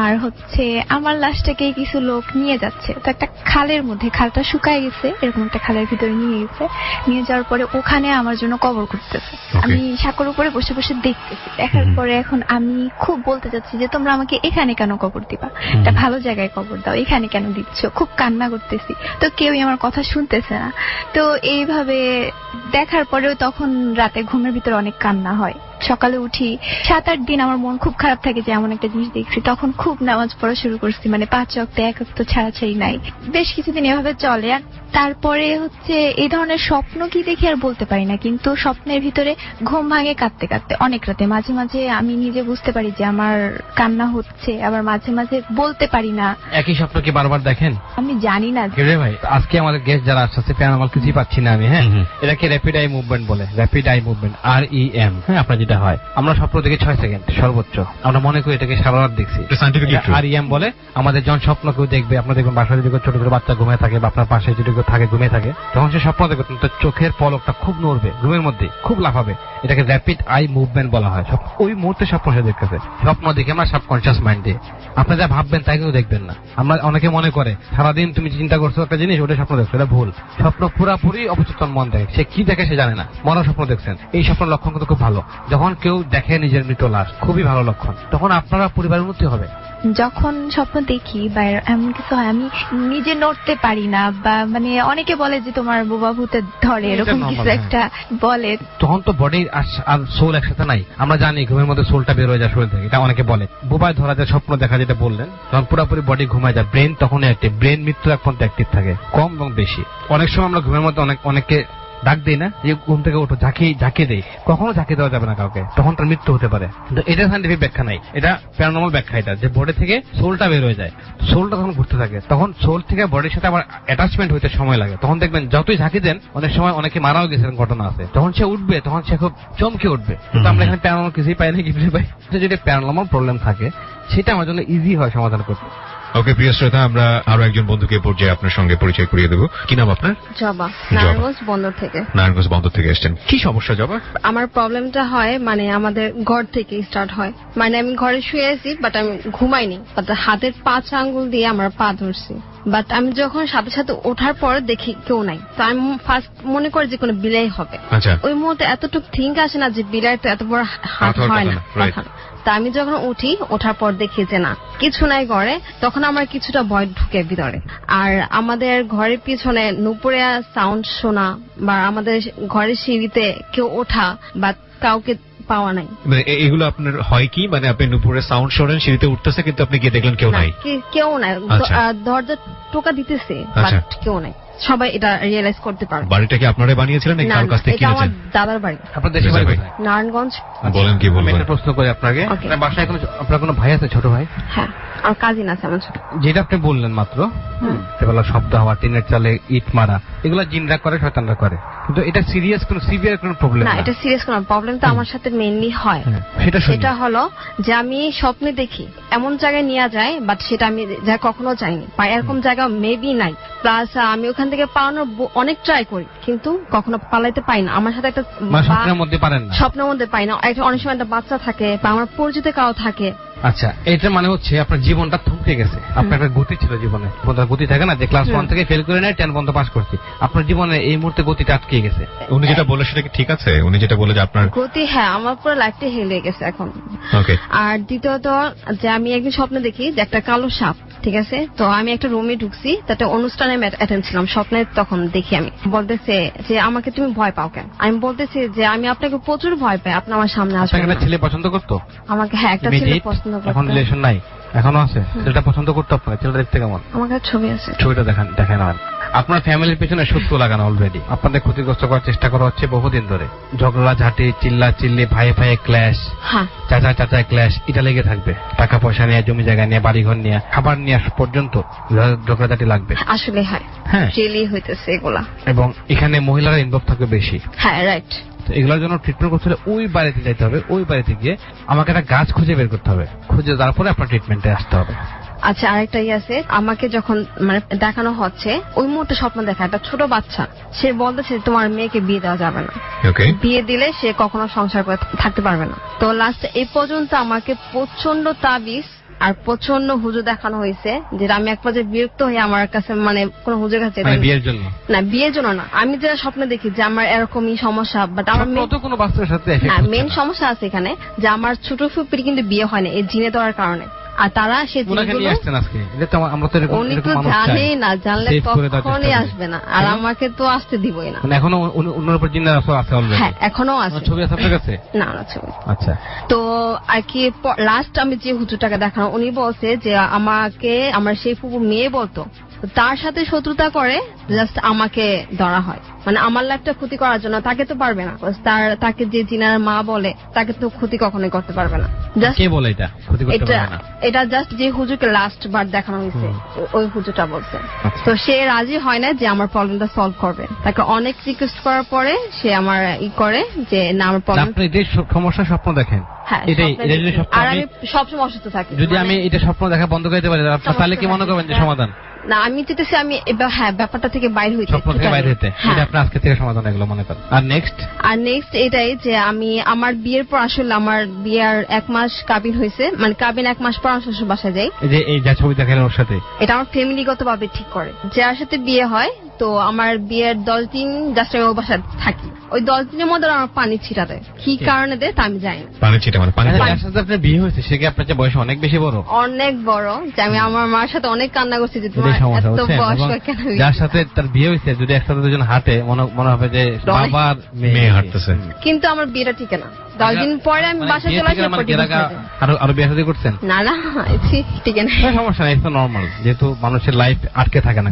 Speaker 11: আর হচ্ছে আমার লাশটাকে কিছু লোক নিয়ে যাচ্ছে, তো একটা খালের মধ্যে, খালটা শুকায় গেছে, এরকম একটা খালের ভিতরে নিয়ে গেছে। নিয়ে যাওয়ার পরে ওখানে আমার জন্য কবর করতেছে। আমি সাঁকোর উপরে বসে বসে দেখতেছি। দেখার পরে এখন আমি খুব বলতে চাচ্ছি যে তোমরা আমাকে এখানে কেন কবর দিবা, একটা ভালো জায়গায় কবর দাও, এখানে কেন দিচ্ছ? খুব কান্না করতেছি, তো কেউই আমার কথা শুনতেছে না। তো এইভাবে দেখার পরেও তখন রাতে ঘুমের ভিতরে অনেক কান্না হয়। সকালে উঠি, 7-8 দিন আমার মন খুব খারাপ থাকে যে এমন একটা জিনিস দেখছি। তখন খুব নামাজ পড়া শুরু করছি, মানে 5 ওয়াক্ত 1 ওয়াক্ত ছাড়াছাড়ি নাই। বেশ কিছুদিন এভাবে চলে। আর তারপরে হচ্ছে এই ধরনের স্বপ্ন কি দেখি আর বলতে পারি না, কিন্তু স্বপ্নের ভিতরে ঘুম ভাঙে কাঁদতে কাঁদতে অনেক রাতে। মাঝে মাঝে আমি নিজে বুঝতে পারি যে আমার কান্না হচ্ছে, আবার মাঝে মাঝে বলতে পারি না।
Speaker 8: একই স্বপ্ন কি বারবার দেখেন?
Speaker 11: আমি জানি না
Speaker 8: রে ভাই, আজকে আমাদের গেস্ট যারা আসছে প্যারানর্মাল কিছুই পাচ্ছি না আমি। হ্যাঁ, এটাকে র্যাপিড আই মুভমেন্ট বলে, র্যাপিড আই মুভমেন্ট, REM। হ্যাঁ, আপনার যেটা হয়, আমরা স্বপ্ন দেখি 6 সেকেন্ড সর্বোচ্চ, আমরা মনে করি এটাকে সারা রাত দেখছি। REM বলে আমাদের যখন স্বপ্ন কেউ দেখবে, আপনার দেখবেন বাসায় যদি ছোট ছোট বাচ্চা ঘুমিয়ে থাকে বা আপনার পাশে যদি কেউ থাকে ঘুমিয়ে থাকে, তখন সে স্বপ্ন দেখবে কিন্তু চোখের পলকটা খুব নড়বে, ঘুমের মধ্যে খুব লাফাবে। এটাকে র্যাপিড আই মুভমেন্ট বলা হয়। ওই মুহূর্তে স্বপ্ন সে দেখতেছে। স্বপ্ন দেখে আমরা সাবকনসিয়াস মাইন্ড দিয়ে আপনি যা ভাববেন তাই কিন্তু দেখবেন না। আমরা অনেকে মনে করে সারাদিন তুমি চিন্তা করছো একটা জিনিস, ওটা স্বপ্ন দেখছো, এটা ভুল। স্বপ্ন পুরাপুরি অবচেতন মন দেখে, সে কি দেখে সে জানে না, মরা স্বপ্ন দেখছেন। এই স্বপ্নের লক্ষণ কিন্তু খুব ভালো। যখন কেউ দেখে নিজের মৃত লাশ, খুবই ভালো লক্ষণ। তখন আপনারা পরিবারের উন্নতি হবে।
Speaker 11: যখন স্বপ্ন দেখি বা এমন কিছু হয়, আমি নিজে নড়তে পারি না, বা মানে অনেকে বলে যে তোমার বোবা ভূতে ধরে, এরকম কিছু একটা বলে।
Speaker 8: তখন তো বডি আর সোল একসাথে নাই। আমরা জানি ঘুমের মধ্যে সোলটা বের হয়ে যায় শরীর থেকে, এটা অনেকে বলে। বোবায় ধরা যায়, স্বপ্ন দেখা যেটা বললেন, তখন পুরোপুরি বডি ঘুমায় যায়, ব্রেন তখন অ্যাক্টিভ। ব্রেন মৃত্যু এক পর্যন্ত অ্যাক্টিভ থাকে, কম এবং বেশি। অনেক সময় আমরা ঘুমের মধ্যে অনেককে ডাক দেই না, যে ঘুম থেকে ওঠো, ঝাঁকিয়ে দেই। কখনো ঝাঁকিয়ে দেওয়া যাবে না কাউকে, তখন তার মৃত্যু হতে পারে। কিন্তু এটা সাইন্টিফিক ব্যাখ্যা নাই, এটা প্যারানর্মাল ব্যাখ্যা। এটা যে বডি থেকে সোলটা বের হয়ে যায়, সোলটা তখন ঘুরতে থাকে, তখন সোল থেকে বডির সাথে আবার অ্যাটাচমেন্ট হইতে সময় লাগে। তখন দেখবেন যতই ঝাঁকি দেন, অনেক সময় অনেকে মারাও গেছেন, ঘটনা আছে। তখন সে উঠবে, তখন সে খুব চমকে উঠবে। কিন্তু আমরা এখানে প্যারানর্মাল কিছুই পাই না, কিছুই পাই। যদি প্যারানর্মাল প্রবলেম থাকে, সেটা আমার জন্য ইজি হয় সমাধান করতে।
Speaker 3: ওকে, প্রিয় শ্রোতা, আমরা আরো একজন বন্ধুকে পর্যায়ে আপনার সঙ্গে পরিচয় করিয়ে দেবো। কি নাম আপনার?
Speaker 12: জবা, নারায়ণগঞ্জ বন্দর থেকে।
Speaker 3: নারায়ণগঞ্জ বন্দর থেকে এসেছেন, কি সমস্যা জবা?
Speaker 12: আমার প্রবলেমটা হয়, মানে আমাদের ঘর থেকে স্টার্ট হয়। মানে আমি ঘরে শুয়ে আছি, বাট আমি ঘুমাইনি, বাট হাতের 5 আঙ্গুল দিয়ে আমার পা ধরছি। বাট আমি যখন সাথে সাথে ওঠার পর দেখি কেউ নাই, তো আমি ফার্স্ট মনে করি যে কোনো বিলাই হবে। ওই মুহূর্তে এতটুকু থিঙ্ক আসে না যে বিলাই তো এত বড় হাত হয় না। তা আমি যখন উঠি, ওঠার পর দেখি যে না, কিছু নাই ঘরে, তখন আমার কিছুটা ভয় ঢুকে ভিতরে। আর আমাদের ঘরের পিছনে নুপুরে সাউন্ড শোনা, বা আমাদের ঘরের সিঁড়িতে কেউ ওঠা, বা কাউকে পাওয়া নাই।
Speaker 3: এগুলো আপনার হয় কি, মানে আপনি নুপুরে সাউন্ড শোনেন, সিঁড়িতে উঠতেছে, কিন্তু আপনি গিয়ে দেখলেন কেউ নাই?
Speaker 12: কেউ নাই, দরজা টোকা দিতেছে, বাট কেউ নাই। সবাই এটা রিয়েলাইজ করতে পারে।
Speaker 3: বাড়িটা কি আপনারাই বানিয়েছিলেন নাকি কারোর কাছ থেকে কিনেছেন?
Speaker 12: আমার দাদার বাড়ি।
Speaker 8: আপনার দেশের বাড়ি কোথায়?
Speaker 12: নারায়ণগঞ্জ।
Speaker 3: বলেন, কি বলবেন?
Speaker 8: একটা প্রশ্ন করি আপনাকে, আপনার বাসায় আপনার কোনো ভাই আছে, ছোট ভাই?
Speaker 12: হ্যাঁ, আর কাজিন আছে আমার ছোট।
Speaker 8: যেটা আপনি বললেন মাত্র, সেবেলা শব্দ হওয়া, টিনের চালে ইট মারা, এগুলো জিনরা করে, শয়তানরা করে, কিন্তু এটা সিরিয়াস কোনো সিভিয়ার কোনো প্রবলেম
Speaker 12: না। এটা সিরিয়াস কোনো প্রবলেম তো আমার সাথে মেইনলি হয়, সেটা হলো যে আমি স্বপ্নে দেখি এমন জায়গায় নিয়ে যায়, বাট সেটা আমি যা কখনো যাইনি, বা এরকম জায়গা মেবি নাই। প্লাস আমি ওখান থেকে পালানোর অনেক ট্রাই করি, কিন্তু কখনো পালাইতে পাই না। আমার সাথে একটা
Speaker 8: স্বপ্নের মধ্যে পারেন না,
Speaker 12: স্বপ্নের মধ্যে পাই না। অনেক সময় একটা বাচ্চা থাকে, বা আমার পরিচিত কাউ থাকে।
Speaker 8: আচ্ছা, এটা মানে হচ্ছে আপনার জীবনটা থমকে গেছে। আপনার একটা গতি ছিল জীবনে, গতি থাকে না, যে ক্লাস 1 থেকে ফেল করে নেয়, 10 পর্যন্ত পাস করছি। আপনার জীবনে এই মুহূর্তে গতিটা আটকে গেছে।
Speaker 3: উনি যেটা বলে সেটা কি ঠিক আছে? উনি যেটা বলে যে আপনার
Speaker 12: গতি, হ্যাঁ, আমার পুরো লাইফটা হেলে গেছে এখন। আর দ্বিতীয়ত যে আমি একদিন স্বপ্নে দেখি যে একটা কালো সাপ, ঠিক আছে, তো আমি একটা রুমে ঢুকছি, তাতে অনুষ্ঠানে অ্যাটেন্ড ছিলাম। স্বপ্নে তখন দেখি আমি, বলতেছে যে আমাকে তুমি ভয় পাও কেন? আমি বলতেছি যে আমি আপনাকে প্রচুর ভয় পাই, আপনি আমার সামনে আসবেন।
Speaker 8: একটা ছেলে পছন্দ করতো
Speaker 12: আমাকে? হ্যাঁ, একটা ছেলে পছন্দ করতো।
Speaker 8: এখন রিলেশন নাই? এখনো আছে? ছেলেটা পছন্দ করতো আপনাকে? ছেলেটা দেখতে কেমন?
Speaker 12: আমার কাছে ছবি আছে,
Speaker 8: ছবিটা দেখেন। আপনার ফ্যামিলির পিছনে শত্রু লাগানো অলরেডি, আপনাদের ক্ষতিগ্রস্ত করার চেষ্টা করা হচ্ছে বহুদিন ধরে। ঝগড়া ঝাঁটি, চিল্লা চিল্লি, ভাইয়ে ভাইয়ে ক্ল্যাশ, চাচা ক্ল্যাশ, এটা লেগে থাকবে। টাকা পয়সা নিয়ে, জমি জায়গা নিয়ে, বাড়িঘর নিয়ে, খাবার নিয়ে পর্যন্ত ঝগড়া ঝাঁটি লাগবে।
Speaker 12: আসলে হয়, রিয়েলি হইতেছে এগুলা।
Speaker 8: এবং এখানে মহিলারা ইনভলভ থাকবে বেশি।
Speaker 12: হ্যাঁ, রাইট।
Speaker 8: এগুলোর জন্য ট্রিটমেন্ট করতে হলে ওই বাড়িতে যেতে হবে, ওই বাড়িতে গিয়ে আমাকে একটা গাছ খুঁজে বের করতে হবে, খুঁজে তারপরে আপনার ট্রিটমেন্টে আসতে হবে।
Speaker 12: আচ্ছা, আরেকটাই আছে, আমাকে যখন মানে দেখানো হচ্ছে, ওই মুহূর্তে স্বপ্ন দেখা একটা ছোট বাচ্চা, সে বলতেছে তোমার মেয়েকে বিয়ে দেওয়া যাবে না, বিয়ে দিলে সে কখনো সংসার করে থাকতে পারবে না। তো লাস্ট এই পর্যন্ত আমাকে প্রচন্ড তাবিজ আর প্রচন্ড হুজুর দেখানো হয়েছে, যেটা আমি এক পর্যায়ে বিরক্ত হয়ে আমার কাছে মানে কোন হুজুর কাছে
Speaker 8: বিয়ের জন্য
Speaker 12: না, বিয়ের জন্য না, আমি যেটা স্বপ্ন দেখি যে আমার এরকমই সমস্যা, বাট আমার
Speaker 8: কোনো বাস্তবের সাথে
Speaker 12: মেইন সমস্যা আছে এখানে যে আমার ছোট ফুপির কিন্তু বিয়ে হয় না এই জিনে দেওয়ার কারণে। আর তারা সে উনি তো জানেই না, জানলে কখনই আসবে না, আর আমাকে তো আসতে দিবই না।
Speaker 8: এখনো অন্যের উপর জিন্নার আছে অলরেডি?
Speaker 12: হ্যাঁ, এখনো আছে।
Speaker 8: ছবি আছে আপনার কাছে?
Speaker 12: না না, ছবি।
Speaker 8: আচ্ছা।
Speaker 12: তো আর কি লাস্ট আমি যে হুজুরটাকে দেখানো, উনি বলছে যে আমাকে আমার সেই ফুপু মেয়ে বলতো তার সাথে শত্রুতা করে জাস্ট আমাকে ধরা হয়, মানে আমার লাইফটা ক্ষতি করার জন্য। তাকে তো পারবে না, তাকে যে জিনার মা বলে তাকে তো ক্ষতি কখনোই করতে পারবে না।
Speaker 8: কে বলে এটা ক্ষতি করতে পারবে না?
Speaker 12: এটা জাস্ট যে হুজুরকে লাস্ট বার দেখানো হয়েছে ওই হুজুরটা বলছে। তো সে রাজি হয় না যে আমার প্রবলেমটা সলভ করবে, তাকে অনেক রিকোয়েস্ট করার পরে সে আমার করে যে না আমার প্রবলেম।
Speaker 8: আপনি যে সমস্যা স্বপ্ন দেখেন,
Speaker 12: হ্যাঁ, আর আমি সবসময় অসুস্থ থাকি।
Speaker 8: যদি আমি এটা স্বপ্ন দেখা বন্ধ করে দিতে পারি তাহলে কি মনে করবেন যে সমাধান?
Speaker 12: না, আমি চেতেছি আমি হ্যাঁ ব্যাপারটা থেকে বাইরে হইতে,
Speaker 8: স্বপ্ন থেকে বাইরে হইতে, এটা আপনি আজকে থেকে সমাধান এগুলো মনে করেন। আর নেক্সট এটাই যে আমি আমার বিয়ের পর আসলে আমার বিয়ের 1 মাস কাবিন হয়েছে, মানে কাবিন 1 মাস পর আমার শ্বশুর বাসায় যাই। এই যা ছবি দেখালেন ওর সাথে,
Speaker 12: এটা আমার ফ্যামিলিগত ভাবে ঠিক করে, যার সাথে বিয়ে হয়। তো আমার বিয়ের 10 দিন জাস্ট আমি ওর বাসায় থাকি, ওই 10 দিনের মধ্যে আমার পানি ছিটা দেয়, কি কারণে দেয় তা আমি জানি না।
Speaker 3: পানি ছিটা মানে পানি?
Speaker 8: যার সাথে আপনার বিয়ে হয়েছে সে কি আপনার চেয়ে বয়স অনেক বেশি বড়?
Speaker 12: অনেক বড়, যে আমি আমার মার সাথে অনেক কান্না করছি যে তোমার এত বয়স কেন।
Speaker 8: যার সাথে তার বিয়ে হয়েছে যদি একসাথে দুজন হাঁটে মনে হবে যে বাবার মেয়ে হাঁটতেছে।
Speaker 12: কিন্তু আমার বিয়েটা ঠিক না, 10 দিন পরে আমি বাসায় চলে আসি।
Speaker 8: আরো বিয়ে শাদী করছেন?
Speaker 12: না না, ঠিক না,
Speaker 8: সমস্যা নেই, নরমাল, যেহেতু মানুষের লাইফ আটকে থাকে না।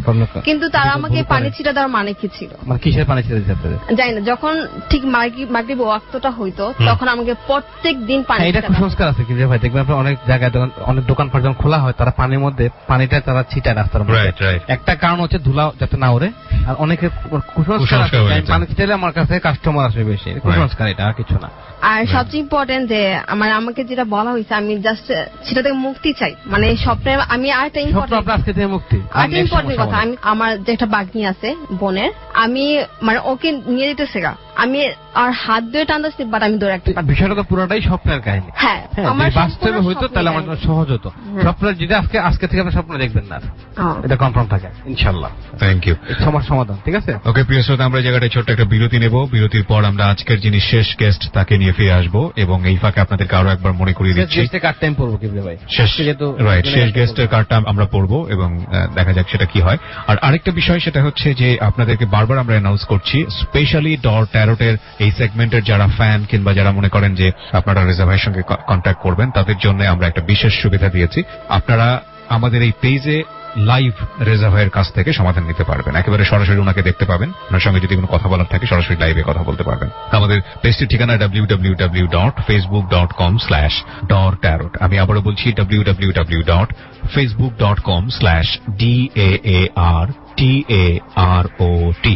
Speaker 12: কিন্তু তারা আমাকে পানি ছিটা দেওয়ার মানে কি ছিল?
Speaker 8: মানে কিসের পানি ছিটা দিতে?
Speaker 12: জানি না, যখন ঠিক মাগরিব ওয়াক্তটা হইতো তখন আমাকে প্রত্যেক দিন পানি।
Speaker 8: এটা কুসংস্কার আছে কি ভাই, দেখবেন আপনি অনেক জায়গায় অনেক দোকানপাট যখন খোলা হয় তারা পানির মধ্যে পানিটা তারা ছিটায় রাস্তার মধ্যে। একটা কারণ হচ্ছে ধুলা যাতে না ওড়ে, আর অনেকে কুসংস্কার পানি ছিটালে আমার কাছে কাস্টমার আসবে বেশি, কুসংস্কার, এটা আর কিছু না।
Speaker 12: আর সবচেয়ে ইম্পর্টেন্ট যে আমাকে যেটা বলা হয়েছে, আমি জাস্ট সেটা থেকে মুক্তি চাই, মানে স্বপ্নের। আমি আরেকটা ইম্পর্টেন্ট কথা, আমি আমার যে একটা বাগনি আছে বোনের, আমি মানে ওকে নিয়ে যেতেছে গা, আমি আর হাত ধরে টানতেছি, বাট আমি ধরে রাখতে পারছি।
Speaker 8: বিষয়টা তো পুরোটাই স্বপ্নের কাহিনী।
Speaker 12: হ্যাঁ,
Speaker 8: আমার বাস্তবে হইতো তাহলে আমার জন্য সহজ হতো। স্বপ্নের যেটা আজকে থেকে আপনি স্বপ্ন দেখবেন না, এটা কনফার্ম থাকে ইনশাআল্লাহ।
Speaker 3: Thank you.
Speaker 8: সমস্যার সমাধান, ঠিক আছে?
Speaker 3: ওকে প্রিয় শ্রোতা, আমরা জায়গাটায় ছোট্ট একটা বিরতি নেব। বিরতির পর আমরা আজকের যিনি শেষ গেস্ট তাকে নিয়ে ফিরে আসবো, এবং এই ফাঁকে আপনাদেরকে আরো একবার মনে করিয়ে দিচ্ছি শেষ গেস্টের কার্ডটা আমরা পড়বো এবং দেখা যাক সেটা কি হয়। আর আরেকটা বিষয় সেটা হচ্ছে যে আপনাদেরকে বারবার আমরা অ্যানাউন্স করছি, স্পেশালি ডর ট্যারোটের এই সেগমেন্টের যারা ফ্যান কিংবা যারা মনে করেন যে আপনারা রেজা ভাইয়ের সঙ্গে কন্ট্যাক্ট করবেন, তাদের জন্য আমরা একটা বিশেষ সুবিধা দিয়েছি। আপনারা আমাদের এই পেজে লাইভ রেজা ভাইয়ের কাছ থেকে সমাধান নিতে পারবেন, একেবারে সরাসরি ওনাকে দেখতে পাবেন, ওনার সঙ্গে যদি কোনো কথা বলার থাকে সরাসরি লাইভে কথা বলতে পারবেন। আমাদের পেজটির ঠিকানা www.facebook.com/dortarot। আমি আবারও বলছি www.facebook.com/DAARTAROT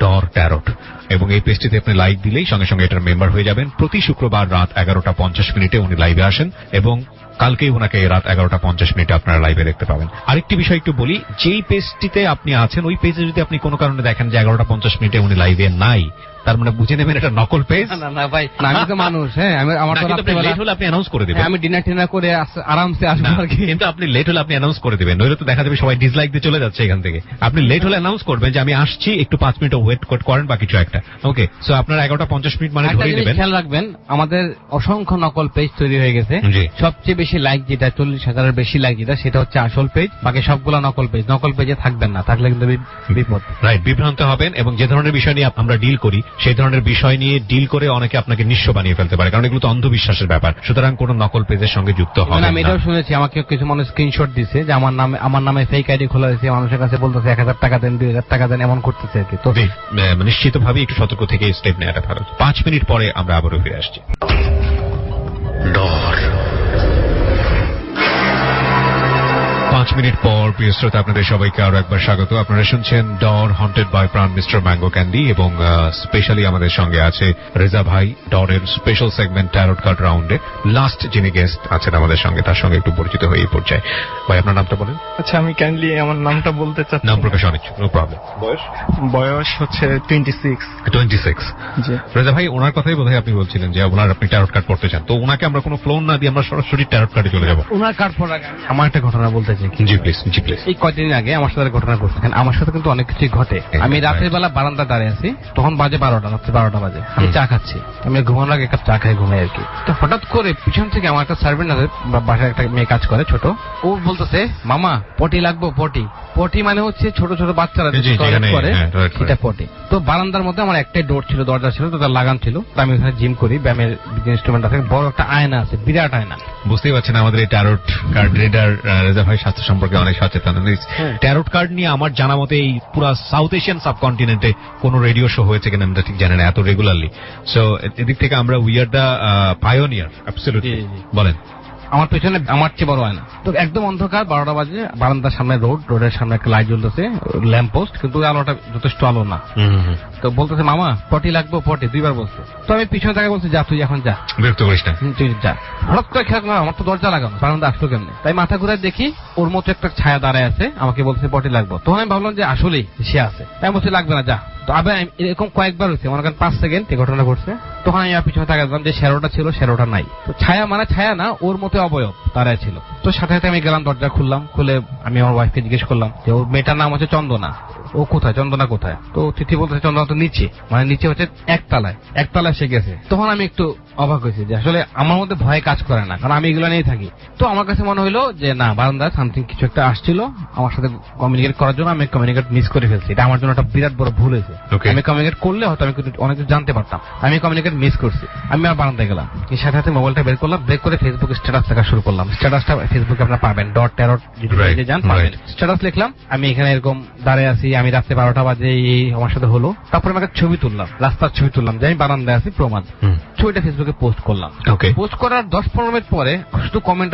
Speaker 3: ডর ট্যারোট, এবং এই পেজটিতে আপনি লাইক দিলেই সঙ্গে সঙ্গে এটার মেম্বার হয়ে যাবেন। প্রতি শুক্রবার রাত 11:50 উনি লাইভে আসেন, এবং কালকেই ওনাকে রাত 11:50 আপনারা লাইভে দেখতে পাবেন। আরেকটি বিষয় একটু বলি, যেই পেজটিতে আপনি আছেন ওই পেজে যদি আপনি কোনো কারণে দেখেন যে 11:50 উনি লাইভে নাই, তার মানে বুঝে নেবেন এটা নকল পেজ।
Speaker 8: না ভাই, আমি তো মানুষ, হ্যাঁ, আমার তো
Speaker 3: লেট হলে আপনি অ্যানাউন্স করে দিবেন,
Speaker 8: আমি ডিনার করে আরামসে আসবো আর কি।
Speaker 3: কিন্তু আপনি লেট হলে আপনি অ্যানাউন্স করে দিবেন, নইলে তো দেখা যাবে সবাই ডিসলাইক দিয়ে চলে যাচ্ছে এখান থেকে। আপনি লেট হলে অ্যানাউন্স করবেন যে আমি আসছি, একটু 5 মিনিট ওয়েট করেন বা কিছু একটা। ওকে, সো আপনারা 11:50 মানে ধরে নেবেন।
Speaker 8: খেয়াল রাখবেন, আমাদের অসংখ্য নকল পেজ তৈরি হয়ে গেছে। সবচেয়ে বেশি লাইক যেটা 40,000-এর বেশি লাইক যেটা, সেটা হচ্ছে আসল পেজ, বাকি সবগুলো নকল পেজ। নকল পেজে থাকবেন না, থাকলে কিন্তু বিপদ।
Speaker 3: রাইট, বিভ্রান্ত হবেন। এবং যে ধরনের বিষয় নিয়ে আমরা ডিল করি সেই ধরনের বিষয় নিয়ে ডিল করে অনেকে আপনাকে নিঃস্ব বানিয়ে ফেলতে পারে, কারণ এগুলো তো অন্ধবিশ্বাসের ব্যাপার। সুতরাং কোনো নকল পেজের সঙ্গে যুক্ত হবেন না।
Speaker 8: আমি এটাও শুনেছি, আমাকে কিছু মানুষ স্ক্রিনশট দিছে যে আমার নামে ফেক আইডি খোলা হয়েছে, মানুষের কাছে বলতেছে 1000 টাকা দেন, 2000 টাকা দেন, এমন করতেছে আর কি। তো
Speaker 3: নিশ্চিতভাবে একটু সতর্ক থেকে স্টেপ নেওয়াটা ভালো। 5 মিনিট পরে আমরা আবারও ফিরে আসছি। ডর 5 মিনিট পর প্রিয় শ্রোতা আপনাদের সবাইকে আরো একবার স্বাগত। আপনারা শুনছেন ডর হন্টেড বাই প্রাণ মিস্টার ম্যাঙ্গো ক্যান্ডি এবং স্পেশালি আমাদের সঙ্গে আছে রেজা ভাই, ডরের স্পেশাল সেগমেন্ট ট্যারট কার্ড রাউন্ডে লাস্ট যিনি গেস্ট আছেন আমাদের সঙ্গে, তার সঙ্গে একটু পরিচিত হয়ে এই পর্যায়ে। ভাই আপনার নামটা বলেন।
Speaker 13: আচ্ছা, আমি কাইন্ডলি আমার নামটা বলতে চাচ্ছি।
Speaker 3: নাম প্রকাশ অনিচ্ছুক, নো প্রবলেম।
Speaker 13: বয়স হচ্ছে 26। জি
Speaker 3: রেজা ভাই, ওনার কথাই বোধহয় আপনি বলছিলেন যে আপনি ট্যারট কার্ড পড়তে চান, তো ওনাকে আমরা কোনো ফ্লোন না দিয়ে আমরা সরাসরি ট্যারট কার্ডে চলে যাবো।
Speaker 8: ওনার কার্ড পড়ার আগে আমার একটা ঘটনা বলতে চাই।
Speaker 3: জি প্লিজ, জি প্লিজ।
Speaker 8: এই কয়েকদিন আগে আমার সাথে ঘটনা ঘটছে। আমার সাথে কিন্তু অনেক কিছুই ঘটে। আমি রাতের বেলা বারান্দা দাঁড়িয়ে আছি, তখন বাজে 12টা, রাত্রে 12টা বাজে। আমি চা খাচ্ছি, আমি ঘুমানোর আগে এক কাপ চা খাই, ঘুমাই আর কি। তো হঠাৎ করে পিছন থেকে আমার একটা সার্ভেন্ট আছে, বাসায় একটা মেয়ে কাজ করে ছোট, ও বলতেছে মামা পটি লাগবো। পটি পটি মানে হচ্ছে ছোট ছোট বাচ্চারা টয়লেট করে, সেটা পটি। তো বারান্দার মধ্যে আমার একটাই ডোর ছিল, দরজা ছিল, তো তার লাগান ছিল। আমি ওখানে জিম করি, ব্যায়ামের ইনস্ট্রুমেন্ট আছে, বড় একটা আয়না আছে, বিরাট আয়না।
Speaker 3: বুঝতেই পারছেন আমাদের এই ট্যারট কার্ড রিডার রেজা ভাই স্বাস্থ্য সম্পর্কে অনেক সচেতন। ট্যারট কার্ড নিয়ে আমার জানা মতে এই পুরো সাউথ এশিয়ান সাবকন্টিনেন্টে কোন রেডিও শো হয়েছে কিনা আমরা ঠিক জানি না এত রেগুলারলি। সো এদিক থেকে আমরা we are the pioneer. Absolutely, বলেন।
Speaker 8: আমার পেছনে আমার চেয়ে বড় হয় না, তো একদম অন্ধকার, 12টা বাজে, বারান্দার সামনে রোডের সামনে একটা লাইট জ্বলতেছে, ল্যাম্প পোস্ট, কিন্তু আলোটা যথেষ্ট আলো না। তো বলতেছে মামা পটি লাগবো, পটি 2বার বলছে। তো আমি পিছনে তাকে বলছি, যা তুই এখন যা,
Speaker 3: বিরক্ত করিস না,
Speaker 8: তুই যা। হঠাৎ করে খেয়াল করলাম আমার তো দরজা লাগানো, বারান্দা আসলো কেমনে, তাই মাথা ঘুরে দেখি ওর মতো একটা ছায়া দাঁড়ায় আছে, আমাকে বলছে পটি লাগবো। তখন আমি ভাবলাম যে আসলেই সে আছে, তাই বলছি লাগবে না, যা। তো আবার এরকম কয়েকবার হয়েছে, মনে করেন 5 সেকেন্ড এই ঘটনা ঘটছে। তখন আমি পিছনে তাকালাম যে শ্যারোটা ছিল, শ্যারোটা নাই। তো ছায়া মানে ছায়া না, ওর মতো অবয়ব দাঁড়ায় ছিল। তো সাথে সাথে আমি গেলাম, দরজা খুললাম, খুলে আমি আমার ওয়াইফকে জিজ্ঞেস করলাম যে ওর মেয়েটার নাম হচ্ছে চন্দনা, ও কোথায়, চন্দনা কোথায়? তো তিথি বলতেছে চন্দনা তো নিচে, মানে নিচে হচ্ছে একতলায় সে গেছে। তখন আমি একটু অবাক হয়েছি যে আসলে আমার মধ্যে ভয় কাজ করে না, কারণ আমি এগুলো নিয়ে থাকি। তো আমার কাছে মনে হলো যে না, বারান্দায় সামথিং কিছু একটা আসছিল আমার সাথে কমিউনিকেট করার জন্য, আমি কমিউনিকেট মিস করে ফেলছি। এটা আমার জন্য একটা বিরাট বড় ভুল হয়েছে। আমি কমিউনিকেট করলে হয়তো আমি অনেক কিছু জানতে পারতাম, আমি কমিউনিকেট মিস করছি। আমি আর বারান্দায় গেলাম, এই সাথে সাথে মোবাইলটা বের করলাম, বের করে ফেসবুকে স্ট্যাটাস লেখা শুরু করলাম। স্ট্যাটাসটা ফেসবুকে আপনারা পাবেন, .ট্যারট যদি যান পাবেন। স্ট্যাটাস লিখলাম, আমি এখানে এরকম দাঁড়িয়ে আছি, আমি রাত্রে 12টা বাজে এই আমার সাথে হলো। তারপরে আমি একটা ছবি তুললাম, রাস্তার ছবি তুললাম যে আমি বারান্দায় আছি, প্রমাণ। ছবিটা ফেসবুকে পোস্ট করলাম। পোস্ট করার 10-15 মিনিট পরে শুধু কমেন্ট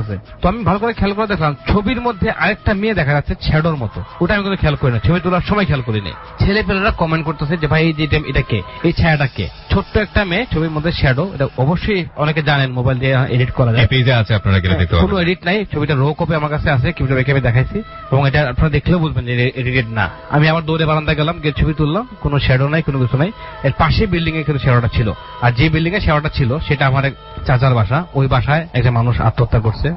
Speaker 8: আছে। তো আমি ভালো করে খেয়াল করে দেখলাম ছবির মধ্যে আরেকটা মেয়ে দেখা যাচ্ছে শ্যাডোর মতো। ওটা আমি কোনো খেয়াল করি না, ছবি তোলার সময় খেয়াল করিনি। ছেলেপেলেরা কমেন্ট করতেছে যে ভাই এটা কে, এই ছায়াটা কে? ছোট্ট একটা মেয়ে, ছবির মধ্যে শ্যাডো। এটা অবশ্যই অনেকে জানেন মোবাইল দিয়ে এডিট করা যায়, পেজে আছে, আপনারা গেলে দেখতে পাবেন। কোনো এডিট নাই, ছবিটা রো কপি আমার কাছে আছে, কিভাবে আমি দেখাইছি, এবং এটা আপনারা দেখলেও বুঝবেন যে এডিটেড না। আমি আমার দৌড়ে বারান্দায় গেলাম, গিয়ে ছবি তুললাম, কোনো শ্যাডো নাই, কোনো কিছু নাই। এর পাশে বিল্ডিং এ কিন্তু শ্যাডোটা ছিল, আর যে বিল্ডিং এ শ্যাডোটা ছিল সেটা আমার চাচার বাসা। ওই বাসায় একটা মানুষ আত্মহত্যা করছে,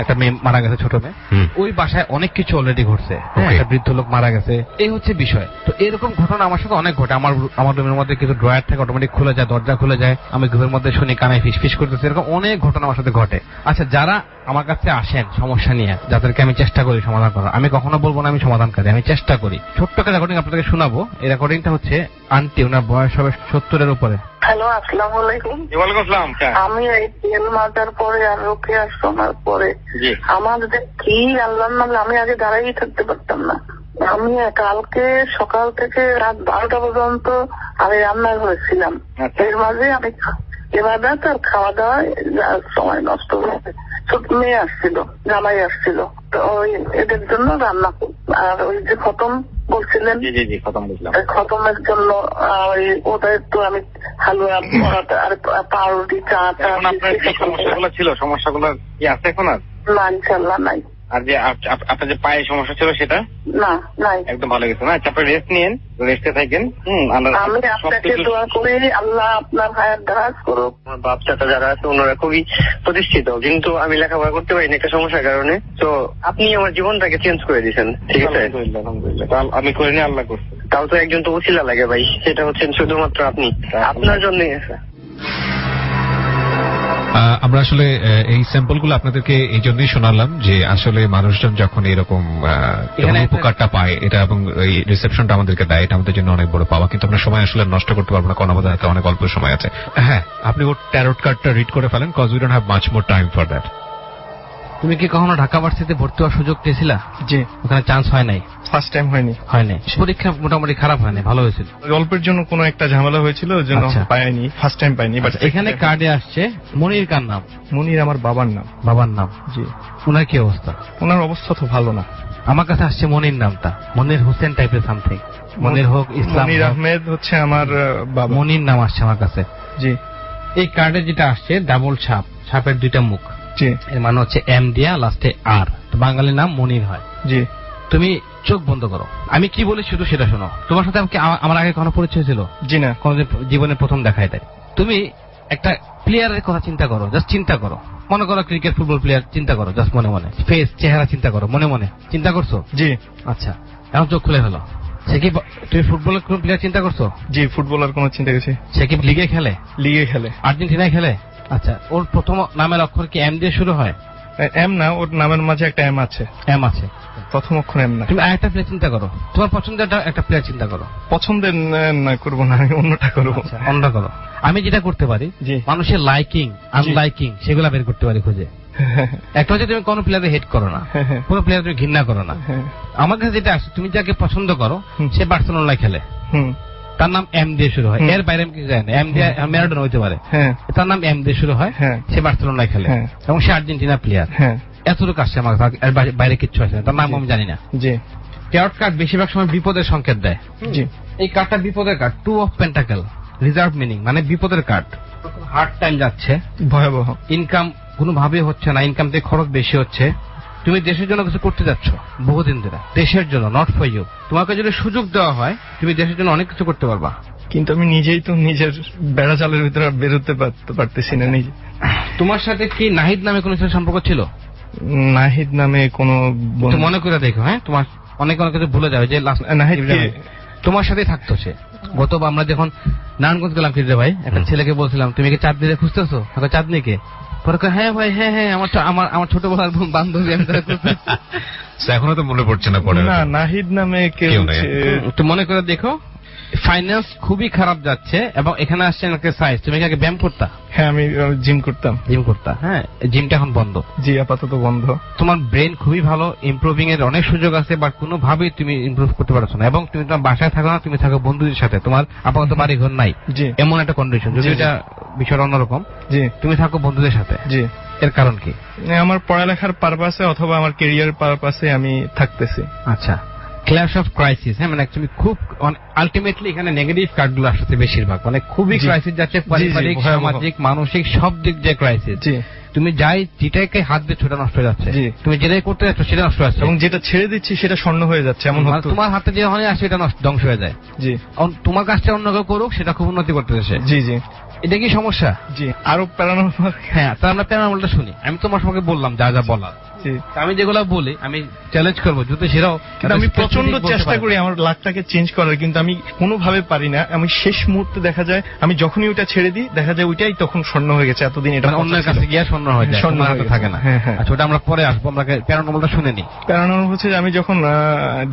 Speaker 8: একটা মেয়ে মারা গেছে, ছোট মেয়ে। ওই বাসায় অনেক কিছু অলরেডি ঘটছে, একটা বৃদ্ধ লোক মারা গেছে, এই হচ্ছে বিষয়। তো এরকম ঘটনা আমার সাথে অনেক ঘটে। আমার রুমের মধ্যে কিছু ড্রয়ার থেকে অটোমেটিক খুলে যায়, দরজা খুলে যায়, আমি ঘরের মধ্যে শুনি কানায় ফিস করতেছে, এরকম অনেক ঘটনা আমার সাথে ঘটে। আচ্ছা, যারা আমার কাছে আসেন সমস্যা নিয়ে, যাদেরকে আমি চেষ্টা করি সমাধান করার, আমি কখনো বলবো না আমি সমাধানকারী, আমি চেষ্টা করি। ছোট্ট একটা রেকর্ডিং আপনাদেরকে শোনাবো। এই রেকর্ডিংটা হচ্ছে আন্টি, ওনার বয়স হবে 70-এর উপরে।
Speaker 14: হ্যালো, আসসালামু আলাইকুম। ওয়ালাইকুম আসসালাম। আমি এই তেল মাজার পরে আর রোকেয়া শোনার পরে আমার যে কি আল্লাহর নামে আমি আগে দাঁড়াই থাকতে পারতাম না। আমি কালকে সকাল থেকে রাত 12টা পর্যন্ত আমি রান্নায় হয়েছিলাম। এর মাঝে আমি এবার আর খাওয়া দাওয়ায় সময় নষ্ট হয়েছে। ছোট মেয়ে আসছিল, জামাই আসছিল, তো ওই এদের জন্য রান্না। আর ওই যে খতম বলছিলেন, খতমের জন্য ওটা একটু আমি হালুয়া আর পাউরুটি, চা
Speaker 15: সমস্যাগুলো কি আছে এখন? আর
Speaker 14: না, ইনশাল্লাহ নাই।
Speaker 15: আর যে আপনার যে পায়ে সমস্যা ছিল সেটা
Speaker 14: না, নাই,
Speaker 15: একদম ভালো গেছে না? আপনি রেস্ট নিয়েন, রেস্টে থাকেন।
Speaker 14: আমি আপনাকে দোয়া করি, আল্লাহ আপনার হায়াত দারাজ করুক।
Speaker 15: আমার বাপ চাচা যারা আছে ওনারা খুবই প্রতিষ্ঠিত, কিন্তু আমি লেখাপড়া করতে পারিনি একটা সমস্যার কারণে। তো আপনি আমার জীবনটাকে চেঞ্জ করে দিয়েছেন, ঠিক আছে? আলহামদুলিল্লাহ। আমি করিনি, আল্লাহ করছে। তাও তো একজন তো উছিলা লাগে ভাই, সেটা হচ্ছেন শুধুমাত্র আপনি। আপনার জন্যই আছে।
Speaker 3: আমরা আসলে এই স্যাম্পল গুলো আপনাদেরকে এই জন্যই শোনালাম যে আসলে মানুষজন যখন এরকম উপকারটা পায়, এটা এবং এই রিসেপশনটা আমাদেরকে দেয়, এটা আমাদের জন্য অনেক বড় পাওয়া। কিন্তু আমরা সময় আসলে নষ্ট করতে পারবো না, কারণ আমাদের হাতে অনেক অল্প সময় আছে। হ্যাঁ, আপনি ওর ট্যারট কার্ডটা রিড করে ফেলেন, cause we don't have much more time for that.
Speaker 8: তুমি কি কখনো ঢাকা ভার্সিটিতে ভর্তি হওয়ার সুযোগ পেয়েছিলা?
Speaker 13: জি।
Speaker 8: ওখানে চান্স হয় নাই?
Speaker 13: ফার্স্ট টাইম হয়নি।
Speaker 8: পরীক্ষা মোটামুটি খারাপ হয়নি, ভালো হয়েছিল?
Speaker 13: অল্পের জন্য কোনো একটা ঝামেলা হয়েছিল, ওই জন্য পাইনি, ফার্স্ট টাইম পাইনি। বাট
Speaker 8: এখানে কার্ডে আসছে মনির। কার নাম?
Speaker 13: মনির আমার বাবার নাম।
Speaker 8: বাবার নাম?
Speaker 13: জি।
Speaker 8: ওনার কি অবস্থা?
Speaker 13: ওনার অবস্থা তো ভালো না।
Speaker 8: আমার কাছে আসছে মনির নামটা, মনির হোসেন টাইপের সামথিং। মনির হোক, ইসলাম,
Speaker 13: মনির আহমেদ হচ্ছে আমার বাবা।
Speaker 8: মনির নাম আসছে আমার কাছে।
Speaker 13: জি।
Speaker 8: এই কার্ডে যেটা আসছে ডাবল ছাপ, ছাপের দুইটা মুখ।
Speaker 13: জি।
Speaker 8: এর মানে হচ্ছে এম দিয়া লাস্টে আর, তো বাঙালি নাম মনির হয়।
Speaker 13: জি।
Speaker 8: তুমি চোখ বন্ধ করো, আমি কি বলি শুধু সেটা শোনো। তোমার সাথে আমার আগে কোনো পরিচয় ছিল?
Speaker 13: জি না।
Speaker 8: কোনদিন জীবনে প্রথম দেখায় দেয়। তুমি একটা প্লেয়ারের কথা চিন্তা করো, জাস্ট চিন্তা করো। মনে করো ক্রিকেট, ফুটবল প্লেয়ার চিন্তা করো, জাস্ট মনে মনে ফেস, চেহারা চিন্তা করো, মনে মনে চিন্তা করছো?
Speaker 13: জি।
Speaker 8: আচ্ছা, এখন চোখ খুলে ফেলো। সে কি, তুমি ফুটবলের কোন প্লেয়ার চিন্তা করছো?
Speaker 13: জি, ফুটবলার কোন চিন্তা করছি।
Speaker 8: সে কি লিগে খেলে?
Speaker 13: লিগে খেলে।
Speaker 8: আর্জেন্টিনায় খেলে? আচ্ছা, ওর প্রথম নামের অক্ষর কি এম দিয়ে শুরু হয়?
Speaker 13: এম না, ওর নামের মাঝে একটা এম আছে।
Speaker 8: এম আছে,
Speaker 13: প্রথম অক্ষর এম না।
Speaker 8: তুমি আরেকটা প্লেয়ার চিন্তা করো, তোমার পছন্দের একটা প্লেয়ার চিন্তা করো।
Speaker 13: পছন্দের না, করবো না, আমি অন্যটা করবো।
Speaker 8: অন্যটা করো। আমি যেটা করতে পারি, মানুষের লাইকিং আনলাইকিং সেগুলা বের করতে পারি খুঁজে। একটা হচ্ছে তুমি কোনো প্লেয়ারে হেট করো না, কোনো প্লেয়ার তুমি ঘৃণা করো না। আমার কাছে যেটা আসছে, তুমি যাকে পছন্দ করো সে বার্সেলোনায় খেলে, তার নাম এম দিয়ে শুরু হয়, এর বাইরে আমি কিছু জানি না। এম দিয়ে ম্যারাডোনা হইতে পারে, তার নাম এম দিয়ে শুরু হয়, সে বার্সেলোনায় খেলে এবং সে আর্জেন্টিনা প্লেয়ার। এতটুকু আসছে আমার, এর বাইরে কিচ্ছু আসে না, তার নাম আমি জানি না।
Speaker 13: জি।
Speaker 8: ট্যারট কার্ড বেশিরভাগ সময় বিপদের সংকেত দেয়। জি। এই কার্ডটা বিপদের card, 2 of pentacle, reserve meaning, মানে বিপদের কার্ড। হার্ড টাইম যাচ্ছে,
Speaker 13: ভয়াবহ,
Speaker 8: ইনকাম কোনোভাবে হচ্ছে না, ইনকাম থেকে খরচ বেশি হচ্ছে। তুমি দেশের জন্য কিছু করতে যাচ্ছ বহুদিন ধরে, দেশের জন্য, নট ফর ইউ। তোমাকে যদি সুযোগ দেওয়া হয় তুমি দেশের জন্য অনেক কিছু করতে পারবা,
Speaker 13: কিন্তু আমি নিজেই তো নিজের বেড়াজালের ভিতরে বেরোতে পারতেছি না নিজে।
Speaker 8: তোমার সাথে কি নাহিদ নামে কোনো সম্পর্ক ছিল?
Speaker 13: নাহিদ নামে কোনো,
Speaker 8: মনে করে দেখো, হ্যাঁ, তোমার অনেক কিছু ভুলে যাবে যে
Speaker 13: নাহিদ
Speaker 8: তোমার সাথেই থাকতো সে। গতবার আমরা যখন নারায়ণগঞ্জ গেলাম ফিরে ভাই, একটা ছেলেকে বলছিলাম তুমি কি চাঁদনিরে খুঁজতেছো? চাঁদনিকে? পরে হ্যাঁ ভাই, হ্যাঁ হ্যাঁ, আমার ছোটবেলার বান্ধবী, আমি তারা খুঁজতেছি।
Speaker 3: এখনো তো মনে পড়ছে না। পরে
Speaker 13: না, নাহিদ নামে কেউ
Speaker 8: তো মনে করে দেখো। ফাইন্যান্স খুবই খারাপ যাচ্ছে এবং এখানে আসছে একটা সাইজ। তুমি আগে ব্যায়াম করতা?
Speaker 13: হ্যাঁ, আমি জিম করতাম।
Speaker 8: হ্যাঁ, জিমটা এখন বন্ধ?
Speaker 13: জি, আপাতত বন্ধ।
Speaker 8: তোমার ব্রেন খুবই ভালো, ইমপ্রুভিং এর অনেক সুযোগ আছে, বাট কোনোভাবেই তুমি ইমপ্রুভ করতে পারছো না। এবং তুমি তোমার বাসায় থাকো না, তুমি থাকো বন্ধুদের সাথে, তোমার আপাতত বাড়ি ঘর নাই, এমন একটা কন্ডিশন। যদি এটা বিষয় অন্যরকম, জি, তুমি থাকো বন্ধুদের সাথে। জি। এর কারণ কি?
Speaker 13: আমার পড়ালেখার পারপাসে অথবা আমার ক্যারিয়ার পারপাসে আমি থাকতেছি।
Speaker 8: আচ্ছা, ক্ল্যাশ অফ ক্রাইসিস, হ্যাঁ, মানে অ্যাকচুয়ালি খুব আলটিমেটলি এখানে নেগেটিভ কার্ডগুলো আসছে বেশিরভাগ, মানে খুবই ক্রাইসিস যাচ্ছে, পারিবারিক, সামাজিক, মানসিক সব দিক দিয়ে ক্রাইসিস। তুমি যাই যেটাকে হাত দিয়ে ছোটা নষ্ট হয়ে যাচ্ছে, তুমি যেটাই করতে যাচ্ছ সেটা নষ্ট হয়ে যাচ্ছে,
Speaker 13: এবং যেটা ছেড়ে দিচ্ছি সেটা স্বর্ণ হয়ে যাচ্ছে। এমন
Speaker 8: তোমার হাতে যে হয় আসে এটা ধ্বংস হয়ে যায়। জি। তোমার কাজটা অন্য কেউ করুক, সেটা খুব উন্নতি করতেছে।
Speaker 13: জি জি।
Speaker 8: এটা কি সমস্যা?
Speaker 13: জি। আরো প্যারানর্মাল।
Speaker 8: হ্যাঁ, তাহলে আমরা প্যারানর্মালটা শুনি। আমি তোমার সঙ্গে বললাম যা যা বলার, আমি যেগুলো বলি আমি চ্যালেঞ্জ করবো, যদি সেটাও
Speaker 13: আমি প্রচন্ড চেষ্টা করি আমার লাকটাকে চেঞ্জ করার, কিন্তু আমি কোনোভাবে পারি না। আমি শেষ মুহূর্তে দেখা যায়, আমি যখনই ওইটা ছেড়ে দিই দেখা যায় ওইটাই তখন স্বর্ণ হয়ে গেছে। এতদিন এটা
Speaker 8: অন্যের কাছে গিয়ে স্বর্ণ হয়ে যায়, স্বর্ণ হাতে থাকে না।
Speaker 13: হ্যাঁ হ্যাঁ।
Speaker 8: আচ্ছা, ওটা আমরা পরে আসবো, আমরা প্যারানর্মালটা শুনে নিই।
Speaker 13: প্যারানর্মাল হচ্ছে আমি যখন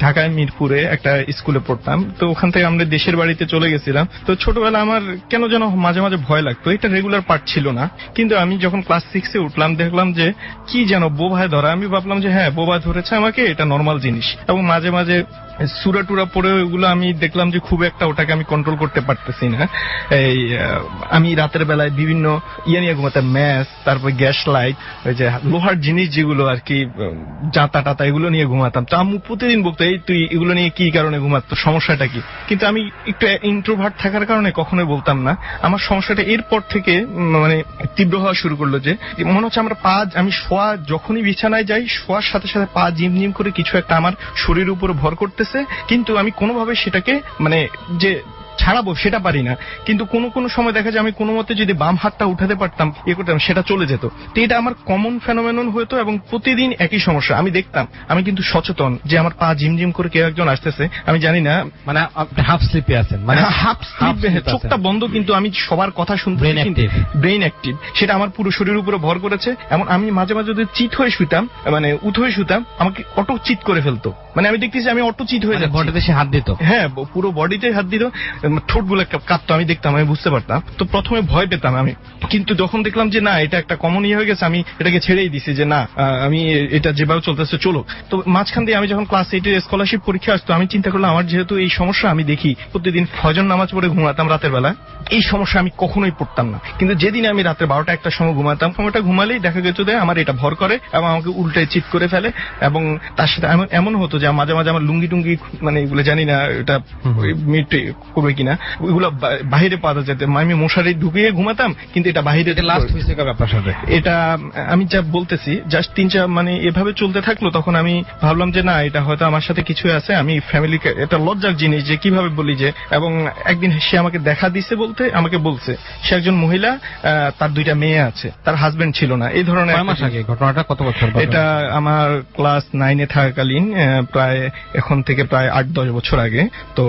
Speaker 13: ঢাকায় মিরপুরে একটা স্কুলে পড়তাম, তো ওখান থেকে আমরা দেশের বাড়িতে চলে গেছিলাম। তো ছোটবেলা আমার কেন যেন মাঝে মাঝে ভয় লাগতো, এটা রেগুলার পার্ট ছিল না। কিন্তু আমি যখন ক্লাস 6-এ উঠলাম দেখলাম যে কি যেন বোবায় ধরা। আমি ভাবলাম যে হ্যাঁ, বোবা ধরেছে আমাকে, এটা নর্মাল জিনিস। এবং মাঝে মাঝে সুরা টুরা পড়ে ওগুলো আমি দেখলাম যে খুব একটা ওটাকে আমি কন্ট্রোল করতে পারতেছি না। এই আমি রাতের বেলায় বিভিন্ন নিয়ে ঘুমাতাম, ম্যাচ, তারপর গ্যাস লাইট, ওই যে লোহার জিনিস যেগুলো আর কি, জাতা টাতা, এগুলো নিয়ে ঘুমাতাম। তো আমি প্রতিদিন বলতো, এই তুই এগুলো নিয়ে কি কারণে ঘুমাতো, সমস্যাটা কি? কিন্তু আমি একটু ইন্ট্রোভার্ট থাকার কারণে কখনোই বলতাম না। আমার সমস্যাটা এরপর থেকে মানে তীব্র হওয়া শুরু করলো, যে মনে হচ্ছে আমরা আমি শোয়া, যখনই বিছানায় যাই, শোয়ার সাথে সাথে পা জিম জিম করে কিছু একটা আমার শরীরের উপর ভর করতেছে, কিন্তু আমি কোনোভাবে সেটাকে মানে যে ছাড়াবো সেটা পারি না। কিন্তু কোনো সময় দেখা যায় আমি কোনো মতে যদি বাম হাতটা উঠাতে পারতাম, করতাম, সেটা চলে যেত। তো এটা আমার কমন ফেনোমেনন হতো এবং প্রতিদিন একই সমস্যা। আমি দেখতাম, আমি কিন্তু সচেতন যে আমার পা ঝিমঝিম করে কেউ একজন আসতেছে, আমি জানি না,
Speaker 8: মানে হাফ স্লিপে আছেন, মানে
Speaker 13: হাফ স্লিপে, চোখটা বন্ধ, কিন্তু আমি সবার কথা শুনতে, ব্রেইন অ্যাক্টিভ, সেটা আমার পুরো শরীরের উপরে ভর করেছে। এমন আমি মাঝে মাঝে যদি চিত হয়ে শুতাম, মানে উঠ হয়ে শুতাম, আমাকে অটো চিত করে ফেলতো। মানে আমি দেখতেছি আমি অটো চিত হয়ে যাচ্ছি,
Speaker 8: বডিতে হাত দিত।
Speaker 13: হ্যাঁ, পুরো বডিতে হাত দিত। ঠোঁটগুলো কাঁপতো, আমি দেখতাম, আমি বুঝতে পারতাম। তো প্রথমে ভয় পেতাম আমি, কিন্তু যখন দেখলাম যে না এটা একটা কমন ইয়ে হয়ে গেছে, আমি এটাকে ছেড়েই দিছি যে না আমি এটা যেভাবে চলতেছে চলো। তো মাঝখান দিয়ে আমি যখন ক্লাস 8 এর স্কলারশিপ পরীক্ষা আসতো, আমি চিন্তা করলাম আমার যেহেতু এই সমস্যা, আমি দেখি প্রতিদিন ফজর নামাজ পড়ে ঘুমাতাম রাতের বেলা, এই সমস্যা আমি কখনোই পড়তাম না। কিন্তু যেদিন আমি রাতে 12টা 1টার সময় ঘুমাতাম, সময়টা ঘুমালেই দেখা গেছে যে আমার এটা ভর করে এবং আমাকে উল্টায় চিট করে ফেলে। এবং তার সাথে এমন হতো যে মাঝে মাঝে আমার লুঙ্গি টুঙ্গি মানে এগুলো জানি না এটা মিট করবে কিনা, ওইগুলো বাইরে পাওয়া যেত, আমি মশারি ঢুকিয়ে ঘুমাতাম, কিন্তু এটা বাইরে। এটা আমি যা বলতেছি জাস্ট 3-4 মানে এভাবে চলতে থাকলো। তখন আমি ভাবলাম যে না এটা হয়তো আমার সাথে কিছু আছে, আমি ফ্যামিলিকে, এটা লজ্জার জিনিস যে কিভাবে বলি যে। এবং একদিন সে আমাকে দেখা দিছে, বলতে আমাকে বলছে সে একজন মহিলা, তার 2টা মেয়ে আছে, তার হাজবেন্ড ছিল না। এই ধরনের
Speaker 8: ঘটনাটা কত বছর?
Speaker 13: এটা আমার ক্লাস 9-এ থাকাকালীন, প্রায় এখন থেকে প্রায় 8-10 বছর আগে। তো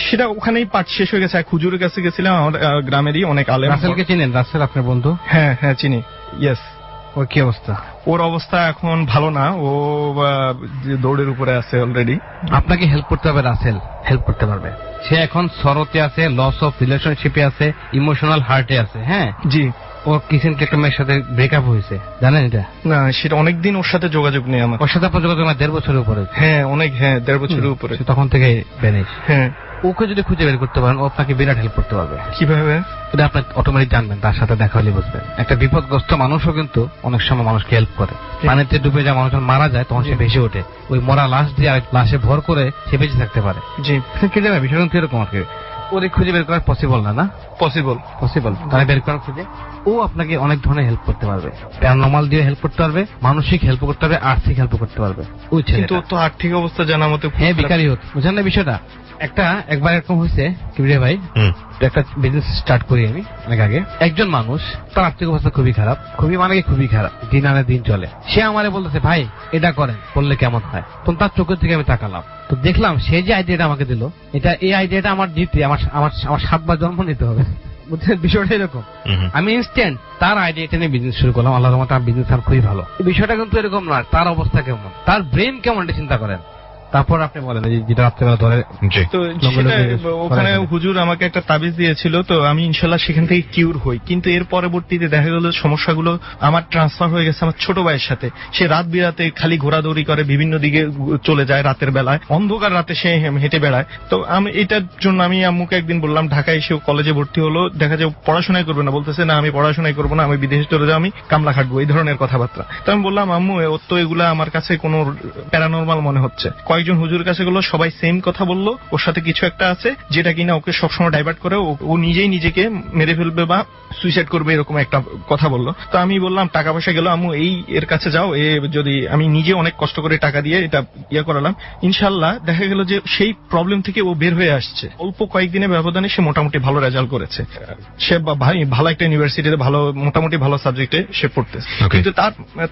Speaker 13: সেটা ওখানেই পাঠ শেষ হয়ে গেছে। এক হুজুরের কাছে গেছিলাম, আমার গ্রামেরই অনেক আলেম।
Speaker 8: রাসেলকে চিনেন? রাসেল আপনার বন্ধু?
Speaker 13: হ্যাঁ হ্যাঁ চিনি। ইয়েস।
Speaker 8: ওর কি অবস্থা?
Speaker 13: ওর অবস্থা এখন ভালো না, ও দৌড়ের উপরে আছে অলরেডি।
Speaker 8: আপনাকে হেল্প করতে হবে, রাসেল হেল্প করতে পারবে। সে এখন সরতে আছে, লস অফ রিলেশনশিপে আছে, ইমোশনাল হার্টে আছে। হ্যাঁ
Speaker 13: জি।
Speaker 8: ওর কিসেন্ট একটা মেয়ের সাথে ব্রেকআপ হয়েছে, জানেন এটা?
Speaker 13: না সেটা অনেকদিন ওর সাথে যোগাযোগ নেই আমার।
Speaker 8: ওর সাথে আপনার যোগাযোগ না 1.5 বছরের উপরে?
Speaker 13: হ্যাঁ অনেক, হ্যাঁ 1.5 বছরের উপরে।
Speaker 8: তখন থেকে ভ্যানিশ।
Speaker 13: হ্যাঁ।
Speaker 8: ওকে যদি খুঁজে বের করতে পারেন, ও আপনাকে বিরাট হেল্প করতে পারবে।
Speaker 13: কিভাবে?
Speaker 8: এটা আপনি অটোমেটিক জানবেন, তার সাথে দেখা হলে বুঝবেন। একটা বিপদগ্রস্ত মানুষও কিন্তু অনেক সময় মানুষকে হেল্প করে। পানিতে ডুবে যা মানুষ মারা যায়, তখন সে ভেসে ওঠে, ওই মরা লাশ দিয়ে আরেক লাশে ভর করে সে বেঁচে থাকতে পারে।
Speaker 13: জি।
Speaker 8: বিষয়টা কিন্তু এরকম আর কি। ওরে খুঁজে বের করা পসিবল না? না পসিবল। তাহলে বের করা খুঁজে ও আপনাকে অনেক ধরনের হেল্প করতে পারবে। প্যারানর্মাল দিয়ে হেল্প করতে পারবে, মানসিক হেল্প করতে পারবে, আর্থিক হেল্প করতে পারবে। ওই
Speaker 13: কিন্তু তো আর্থিক অবস্থা জানা মতে
Speaker 8: হ্যাঁ বিকারী হতো, বুঝলেন না বিষয়টা? একবার এরকম হয়েছে কিবরিয়া ভাই, একটা বিজনেস স্টার্ট করি আমি অনেক আগে। একজন মানুষ, তার আর্থিক অবস্থা খুবই খারাপ, খুবই খারাপ, দিন আনে দিন চলে। সে আমারে বলতেছে ভাই এটা করেন, বললে কেমন হয়? তো তার চোখের থেকে আমি তাকালাম, তো দেখলাম সে যে আইডিয়াটা আমাকে দিল, এই আইডিয়াটা আমার দিতে আমার 7 বার জন্ম নিতে হবে। বুঝছেন বিষয়টা এরকম। আমি ইনস্ট্যান্ট তার আইডিয়াটা নিয়ে বিজনেস শুরু করলাম। আল্লাহর রহমতে আমার বিজনেস আর খুবই ভালো। বিষয়টা কিন্তু এরকম না, তার অবস্থা কেমন, তার ব্রেন কেমন, এটা চিন্তা করেন। তারপর আপনি বলেন যেটা রাত্রেবেলা ধরে।
Speaker 13: তো ওখানে হুজুর আমাকে একটা তাবিজ দিয়েছিল, তো আমি ইনশাল্লাহ সেখান থেকে কিউর হই। কিন্তু এর পরবর্তীতে দেখা গেল সমস্যাগুলো আমার ট্রান্সফার হয়ে গেছে আমার ছোট ভাইয়ের সাথে। সে রাত বিরাতে খালি ঘোরাদৌড়ি করে, বিভিন্ন দিকে চলে যায় রাতের বেলায়, অন্ধকার রাতে সে হেঁটে বেড়ায়। তো আমি এটার জন্য আমি আম্মুকে একদিন বললাম, ঢাকায় এসে কলেজে ভর্তি হলো, দেখা যায় পড়াশোনাই করবে না, বলতেছে না আমি পড়াশোনাই করবো না, আমি বিদেশে চলে যাবো, আমি কামলা খাটবো, এই ধরনের কথাবার্তা। তো আমি বললাম আম্মু ওর তো এগুলা আমার কাছে কোনো প্যারানর্মাল মনে হচ্ছে। কয়েকজন হুজুর কাছে গেলো, সবাই সেম কথা বললো, ওর সাথে কিছু একটা আছে যেটা কিনা ওকে সবসময় ডাইভার্ট করে, ও নিজেই নিজেকে মেরে ফেলবে বা সুইসাইড করবে, এরকম একটা কথা বললো। তো আমি বললাম টাকা পয়সা গেল, আম্মু এর কাছে যাও, যদি আমি নিজে অনেক কষ্ট করে টাকা দিয়ে এটা করালাম, ইনশাল্লাহ দেখা গেল যে সেই প্রবলেম থেকে ও বের হয়ে আসছে। অল্প কয়েকদিনের ব্যবধানে সে মোটামুটি ভালো রেজাল্ট করেছে। সে ভালো একটা ইউনিভার্সিটিতে মোটামুটি ভালো সাবজেক্টে সে পড়তেছে। কিন্তু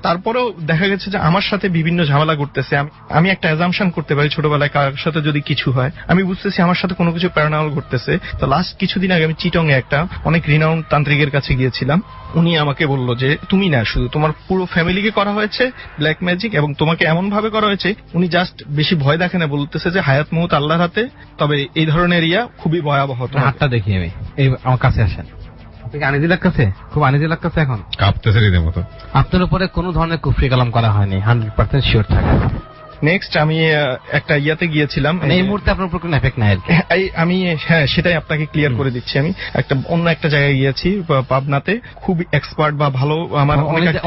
Speaker 13: তারপরেও দেখা গেছে যে আমার সাথে বিভিন্ন ঝামেলা করতেছে। আমি একটা অ্যাজাম্পশন করতে পারি ছোটবেলায় কার সাথে যদি কিছু হয়, আমি বুঝতেছি আমার সাথে কোনো কিছু প্যারানর্মাল ঘটতেছে। তো লাস্ট কিছুদিন আগে আমি চিটং এ একটা অনেক রিনাউন্ড তান্ত্রিকের কাছে গিয়েছিলাম। উনি আমাকে বললো যে তুমি না, শুধু তোমার পুরো ফ্যামিলিকে করা হয়েছে ব্ল্যাক ম্যাজিক, এবং তোমাকে এমন ভাবে করা হয়েছে, উনি জাস্ট বেশি ভয় দেখে না, বলতেছে যে হায়াত মউত আল্লাহর হাতে, তবে এই ধরনের খুবই ভয়াবহ।
Speaker 8: হাতটা দেখি আমি, এই আমার কাছে আসেন। আনিজি লাগতেছে, খুব আনিজি লাগতেছে, এখন
Speaker 3: কাঁপতেছে রীতির মতো।
Speaker 8: আপনার উপরে কোনো ধরনের কুফরি কালাম করা হয়নি, 100% শিওর থাকে।
Speaker 13: নেক্সট আমি একটা ইয়াতে গিয়েছিলাম,
Speaker 8: এই মুহূর্তে আপনার উপর কোনো এফেক্ট নাই।
Speaker 13: আমি হ্যাঁ সেটাই আপনাকে ক্লিয়ার করে দিচ্ছি। আমি অন্য একটা জায়গায় গিয়েছি পাবনাতে, খুব এক্সপার্ট বা ভালো, আমার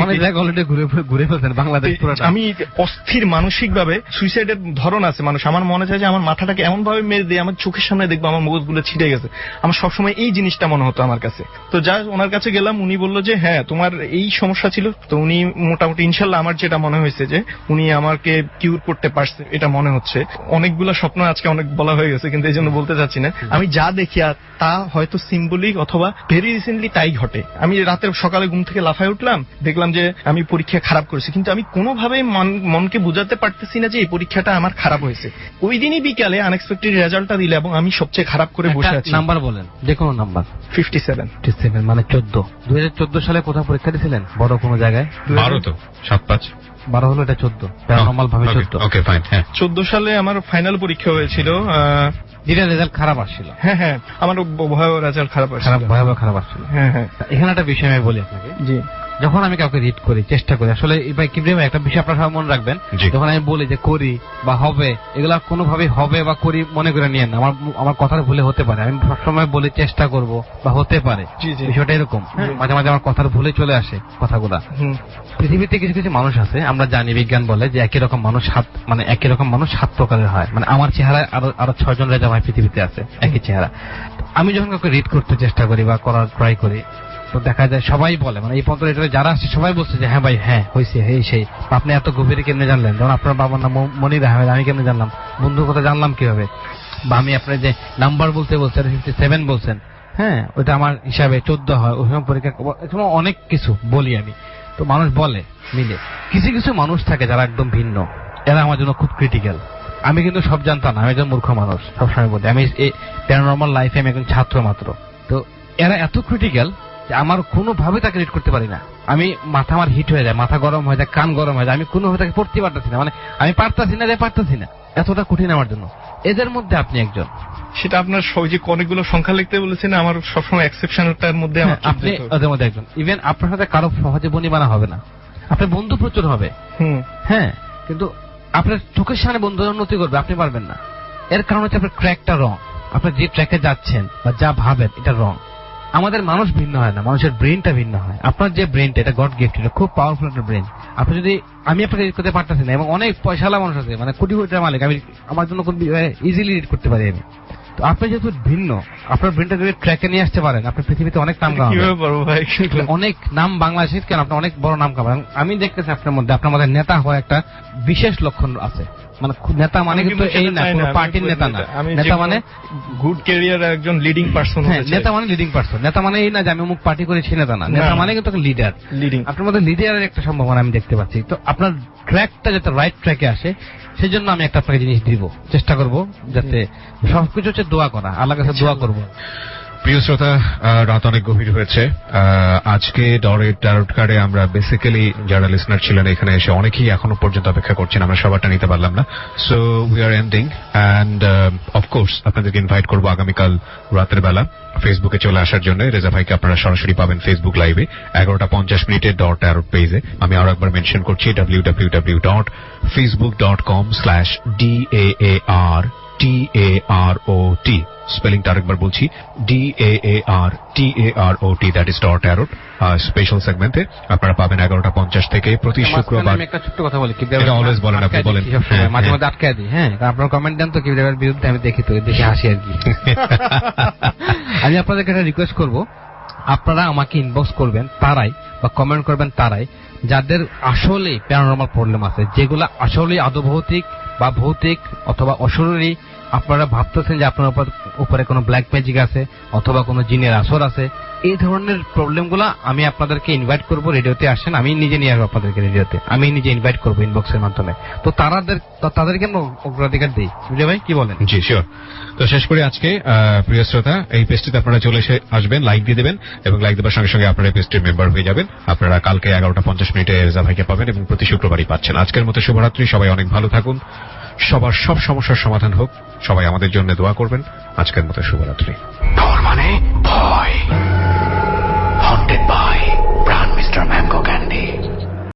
Speaker 8: অনেক জায়গা অলরেডি ঘুরে ফেলছেন বাংলাদেশ পুরোটা।
Speaker 13: আমি অস্থির মানসিক ভাবে, সুইসাইডের ধরন আছে মানুষ, আমার মনে হয় যে আমার মাথাটাকে এমন ভাবে মেরে দিয়ে আমার চোখের সামনে দেখবো আমার মগজগুলো ছিটে গেছে। আমার সবসময় এই জিনিসটা মনে হতো আমার কাছে। তো যা ওনার কাছে গেলাম, উনি বললো যে হ্যাঁ তোমার এই সমস্যা ছিল। তো উনি মোটামুটি ইনশাল্লাহ আমার যেটা মনে হয়েছে যে উনি আমাকে কিউর করতে পারছে এটা মনে হচ্ছে। অনেকগুলো স্বপ্ন আজকে অনেক বলা হয়ে গেছে, কিন্তু এই জন্য বলতে চাচ্ছি না। আমি যা দেখি তা হয়তো সিম্বলিক অথবা ভেরি রিসেন্টলি তাই ঘটে। আমি রাতের সকালে ঘুম থেকে লাফায় উঠলাম, দেখলাম যে আমি পরীক্ষা খারাপ করেছি, কিন্তু আমি কোনোভাবেই মনকে বুঝাতে পারতেছি না যে এই পরীক্ষাটা আমার খারাপ হয়েছে। ওই দিনই বিকালে আনএক্সপেক্টেড রেজাল্টটা দিলে এবং আমি সবচেয়ে খারাপ করে বসে আছি।
Speaker 8: নাম্বার বলেন, যে কোনো নাম্বার।
Speaker 13: 57
Speaker 8: মানে 14। 2014 সালে কোথাও পরীক্ষা দিয়েছিলেন বড় কোনো জায়গায়?
Speaker 3: 12 তো 7-5
Speaker 8: 12 হলো, এটা 14 প্যারানর্মাল ভাবে 14।
Speaker 3: Okay fine. হ্যাঁ
Speaker 13: 14 সালে আমার ফাইনাল পরীক্ষা হয়েছিল।
Speaker 8: যেটা রেজাল্ট খারাপ আসছিল।
Speaker 13: হ্যাঁ হ্যাঁ, আমার ভয়াবহ রেজাল্ট খারাপ আসছিল।
Speaker 8: ভয়াবহ খারাপ আসছিল।
Speaker 13: হ্যাঁ হ্যাঁ।
Speaker 8: এখানে একটা বিষয় আমি বলি আপনাকে।
Speaker 13: জি।
Speaker 8: যখন আমি কাউকে রিড করি, চেষ্টা করি, আসলে ভাই কিবরিয়া ভাই একটা বিষয় আপনারা সবাই মনে রাখবেন, যখন আমি বলি যে করি বা হবে, এগুলা কোনোভাবেই হবে বা করি মনে করে নিয়েন না। আমার কথার ভুলে হতে পারে, আমি সবসময় বলি চেষ্টা করব বা হতে পারে, বিষয়টা এরকম। মাঝে মাঝে আমার কথার ভুলে চলে আসে কথাগুলা। পৃথিবীতে কিছু কিছু মানুষ আছে, আমরা জানি বিজ্ঞান বলে যে একই রকম মানুষ সাত প্রকারের হয়। মানে আমার চেহারায় আরো 6 জন রেজা ভাই পৃথিবীতে আছে একই চেহারা। আমি যখন কাউকে রিড করতে চেষ্টা করি বা করার ট্রাই করি, তো দেখা যায় সবাই বলে, মানে এই পর্যন্ত যারা আসছে সবাই বলছে যে হ্যাঁ ভাই হ্যাঁ হয়েছে, এই সেই। আপনি এত গভীরে কেমনে জানলেন? যেমন আপনার বাবার নাম মনির আহমেদ, আমি কেমনে জানলাম? বন্ধুর কথা জানলাম কিভাবে? বা আমি আপনার যে নাম্বার বলতে 57 বলছেন, হ্যাঁ ওইটা আমার হিসাবে 14 হয়, ওই সময় পরীক্ষা অনেক কিছু বলি আমি। তো মানুষ বলে মিলে। কিছু কিছু মানুষ থাকে যারা একদম ভিন্ন, এরা আমার জন্য খুব ক্রিটিক্যাল। আমি কিন্তু সব জানতাম না, আমি একজন মূর্খ মানুষ, সবসময় বলি। আমি এই প্যারানরমাল লাইফে আমি একজন ছাত্র মাত্র। তো এরা এত ক্রিটিক্যাল আমার কোনোভাবে তাকে রিড করতে পারি না। আমি আমার হিট হয়ে যায়, মাথা গরম হয়ে যায়, কান গরম হয়ে যায়, আমি কোনোভাবে তাকে পড়তে পারতেছি না। মানে আমি পারতাছি না, এতটা কঠিন আমার জন্য। এদের মধ্যে আপনি একজন।
Speaker 13: সেটা আপনার যে অনেকগুলো সংখ্যা লিখতে বলেছেন, আমার সবসময় এক্সেপশনটার মধ্যে
Speaker 8: আপনি ওদের মধ্যে একজন। ইভেন আপনার সাথে কারো সহজে বনিবানা হবে না, আপনার বন্ধু প্রচুর হবে, হ্যাঁ, কিন্তু আপনার চোখের সামনে বন্ধু উন্নতি করবে, আপনি পারবেন না। এর কারণ হচ্ছে আপনার ট্র্যাকটা রং। আপনি যে ট্র্যাকে যাচ্ছেন বা যা ভাবেন এটা রং। আমাদের মানুষ ভিন্ন হয় না, মানুষের ব্রেনটা ভিন্ন হয়। আপনার যে ব্রেনটা, এটা গড গিফট, এটা খুব পাওয়ারফুল একটা ব্রেন। আপনি যদি, আমি আপনাকে রিড করতে পারতেছি না, এবং অনেক পয়সাওয়ালা মানুষ আছে, মানে কোটি কোটি টাকা মালিক, আমি আমার জন্য কোন ইজিলি রিড করতে পারি আমি। তো আপনি যেহেতু ভিন্ন, আপনার ব্রেনটা যদি ট্র্যাকে নিয়ে আসতে পারেন, আপনার পৃথিবীতে অনেক নাম কামাবেন, অনেক নাম বাংলাদেশের কেন, আপনি অনেক বড় নাম কামাবেন। আমি দেখতেছি আপনার মধ্যে নেতা হওয়া একটা বিশেষ লক্ষণ আছে। মানে নেতা মানে কিন্তু এই না, কোন পার্টির নেতা না। নেতা মানে
Speaker 13: গুড ক্যারিয়ার, একজন লিডিং পারসন।
Speaker 8: হ্যাঁ, নেতা মানে লিডিং পারসন। নেতা মানে এই না যে আমি অমুক পার্টি করেছি, নেতা না। নেতা মানে কিন্তু লিডার। আপনার মধ্যে লিডারের একটা সম্ভাবনা আমি দেখতে পাচ্ছি। তো আপনার ট্র্যাকটা যাতে রাইট ট্র্যাকে আসে, সেই জন্য আমি একটা আপনাকে জিনিস দিব, চেষ্টা করব যাতে সবকিছু হচ্ছে দোয়া করা, আল্লাহর কাছে দোয়া করব।
Speaker 3: প্রিয় শ্রোতা, রাত অনেক গভীর হয়েছে। আজকে ডরের ট্যারট কার্ডে আমরা বেসিক্যালি যারা লিসনার ছিলেন এখানে এসে অনেকেই এখনো পর্যন্ত অপেক্ষা করছেন, আমরা সবারটা নিতে পারলাম না। So we are ending, and of course আপনাদেরকে ইনভাইট করবো আগামীকাল রাতের বেলা ফেসবুকে চলে আসার জন্য। রেজা ভাইকে আপনারা সরাসরি পাবেন ফেসবুক লাইভে 11:50 ডট ট্যারট পেজে। আমি আরো একবার মেনশন করছি www.facebook.com/DAARTAROT। স্পেলিংটা আরেকবার বলছি, DAARTAROT, that is dot tarot. Special সেগমেন্টে আপনারা পাবেন 11:50 থেকে প্রতি শুক্রবার।
Speaker 8: আমি একটা ছোট্ট কথা বলি,
Speaker 3: অলওয়েজ বলেন, আপনি বলেন।
Speaker 8: মাঝে মাঝে আটকে দিই, হ্যাঁ, আপনার কমেন্ট দেন তো কিবরিয়ার বিরুদ্ধে, আমি দেখি তো, দেখে হাসি আর কি। আমি আপনাদেরকে একটা রিকোয়েস্ট করব, আপনারা আমাকে ইনবক্স করবেন তারাই বা কমেন্ট করবেন তারাই যাদের আসলে প্যারানরমাল প্রবলেম আছে, যেগুলো আসলে আদৌ ভৌতিক বা ভৌতিক অথবা অশরীরী। আপনারা ভাবতেছেন যে আপনার উপরে কোনো ব্ল্যাক ম্যাজিক আছে অথবা কোনো জিনের আসর আছে, এই ধরনের প্রবলেমগুলো আমি আপনাদেরকে ইনভাইট করব, রেডিওতে আসেন, আমি নিজে নিয়ে আসবো আপনাদেরকে রেডিওতে, আমি নিজে ইনভাইট করবো ইনবক্সের মাধ্যমে। তো তাদেরকে আমরা অগ্রাধিকার দিই, বুঝলে ভাই, কি বলেন?
Speaker 3: জি শিওর। তো শেষ করে আজকে প্রিয় শ্রোতা, এই পেজটিতে আপনারা চলে এসে আসবেন, লাইক দিয়ে দেবেন, এবং লাইক দেওয়ার সঙ্গে সঙ্গে আপনারা এই পেজটির মেম্বার হয়ে যাবেন। আপনারা কালকে 11:50 রেজা ভাইকে পাবেন এবং প্রতি শুক্রবারই পাচ্ছেন। আজকের মতো শুভরাত্রি, সবাই অনেক ভালো থাকুন, সবার সব সমস্যার সমাধান হোক, সবাই আমাদের জন্য দোয়া করবেন। আজকের মতো শুভরাত্রি।
Speaker 2: ডর মানে ভয়।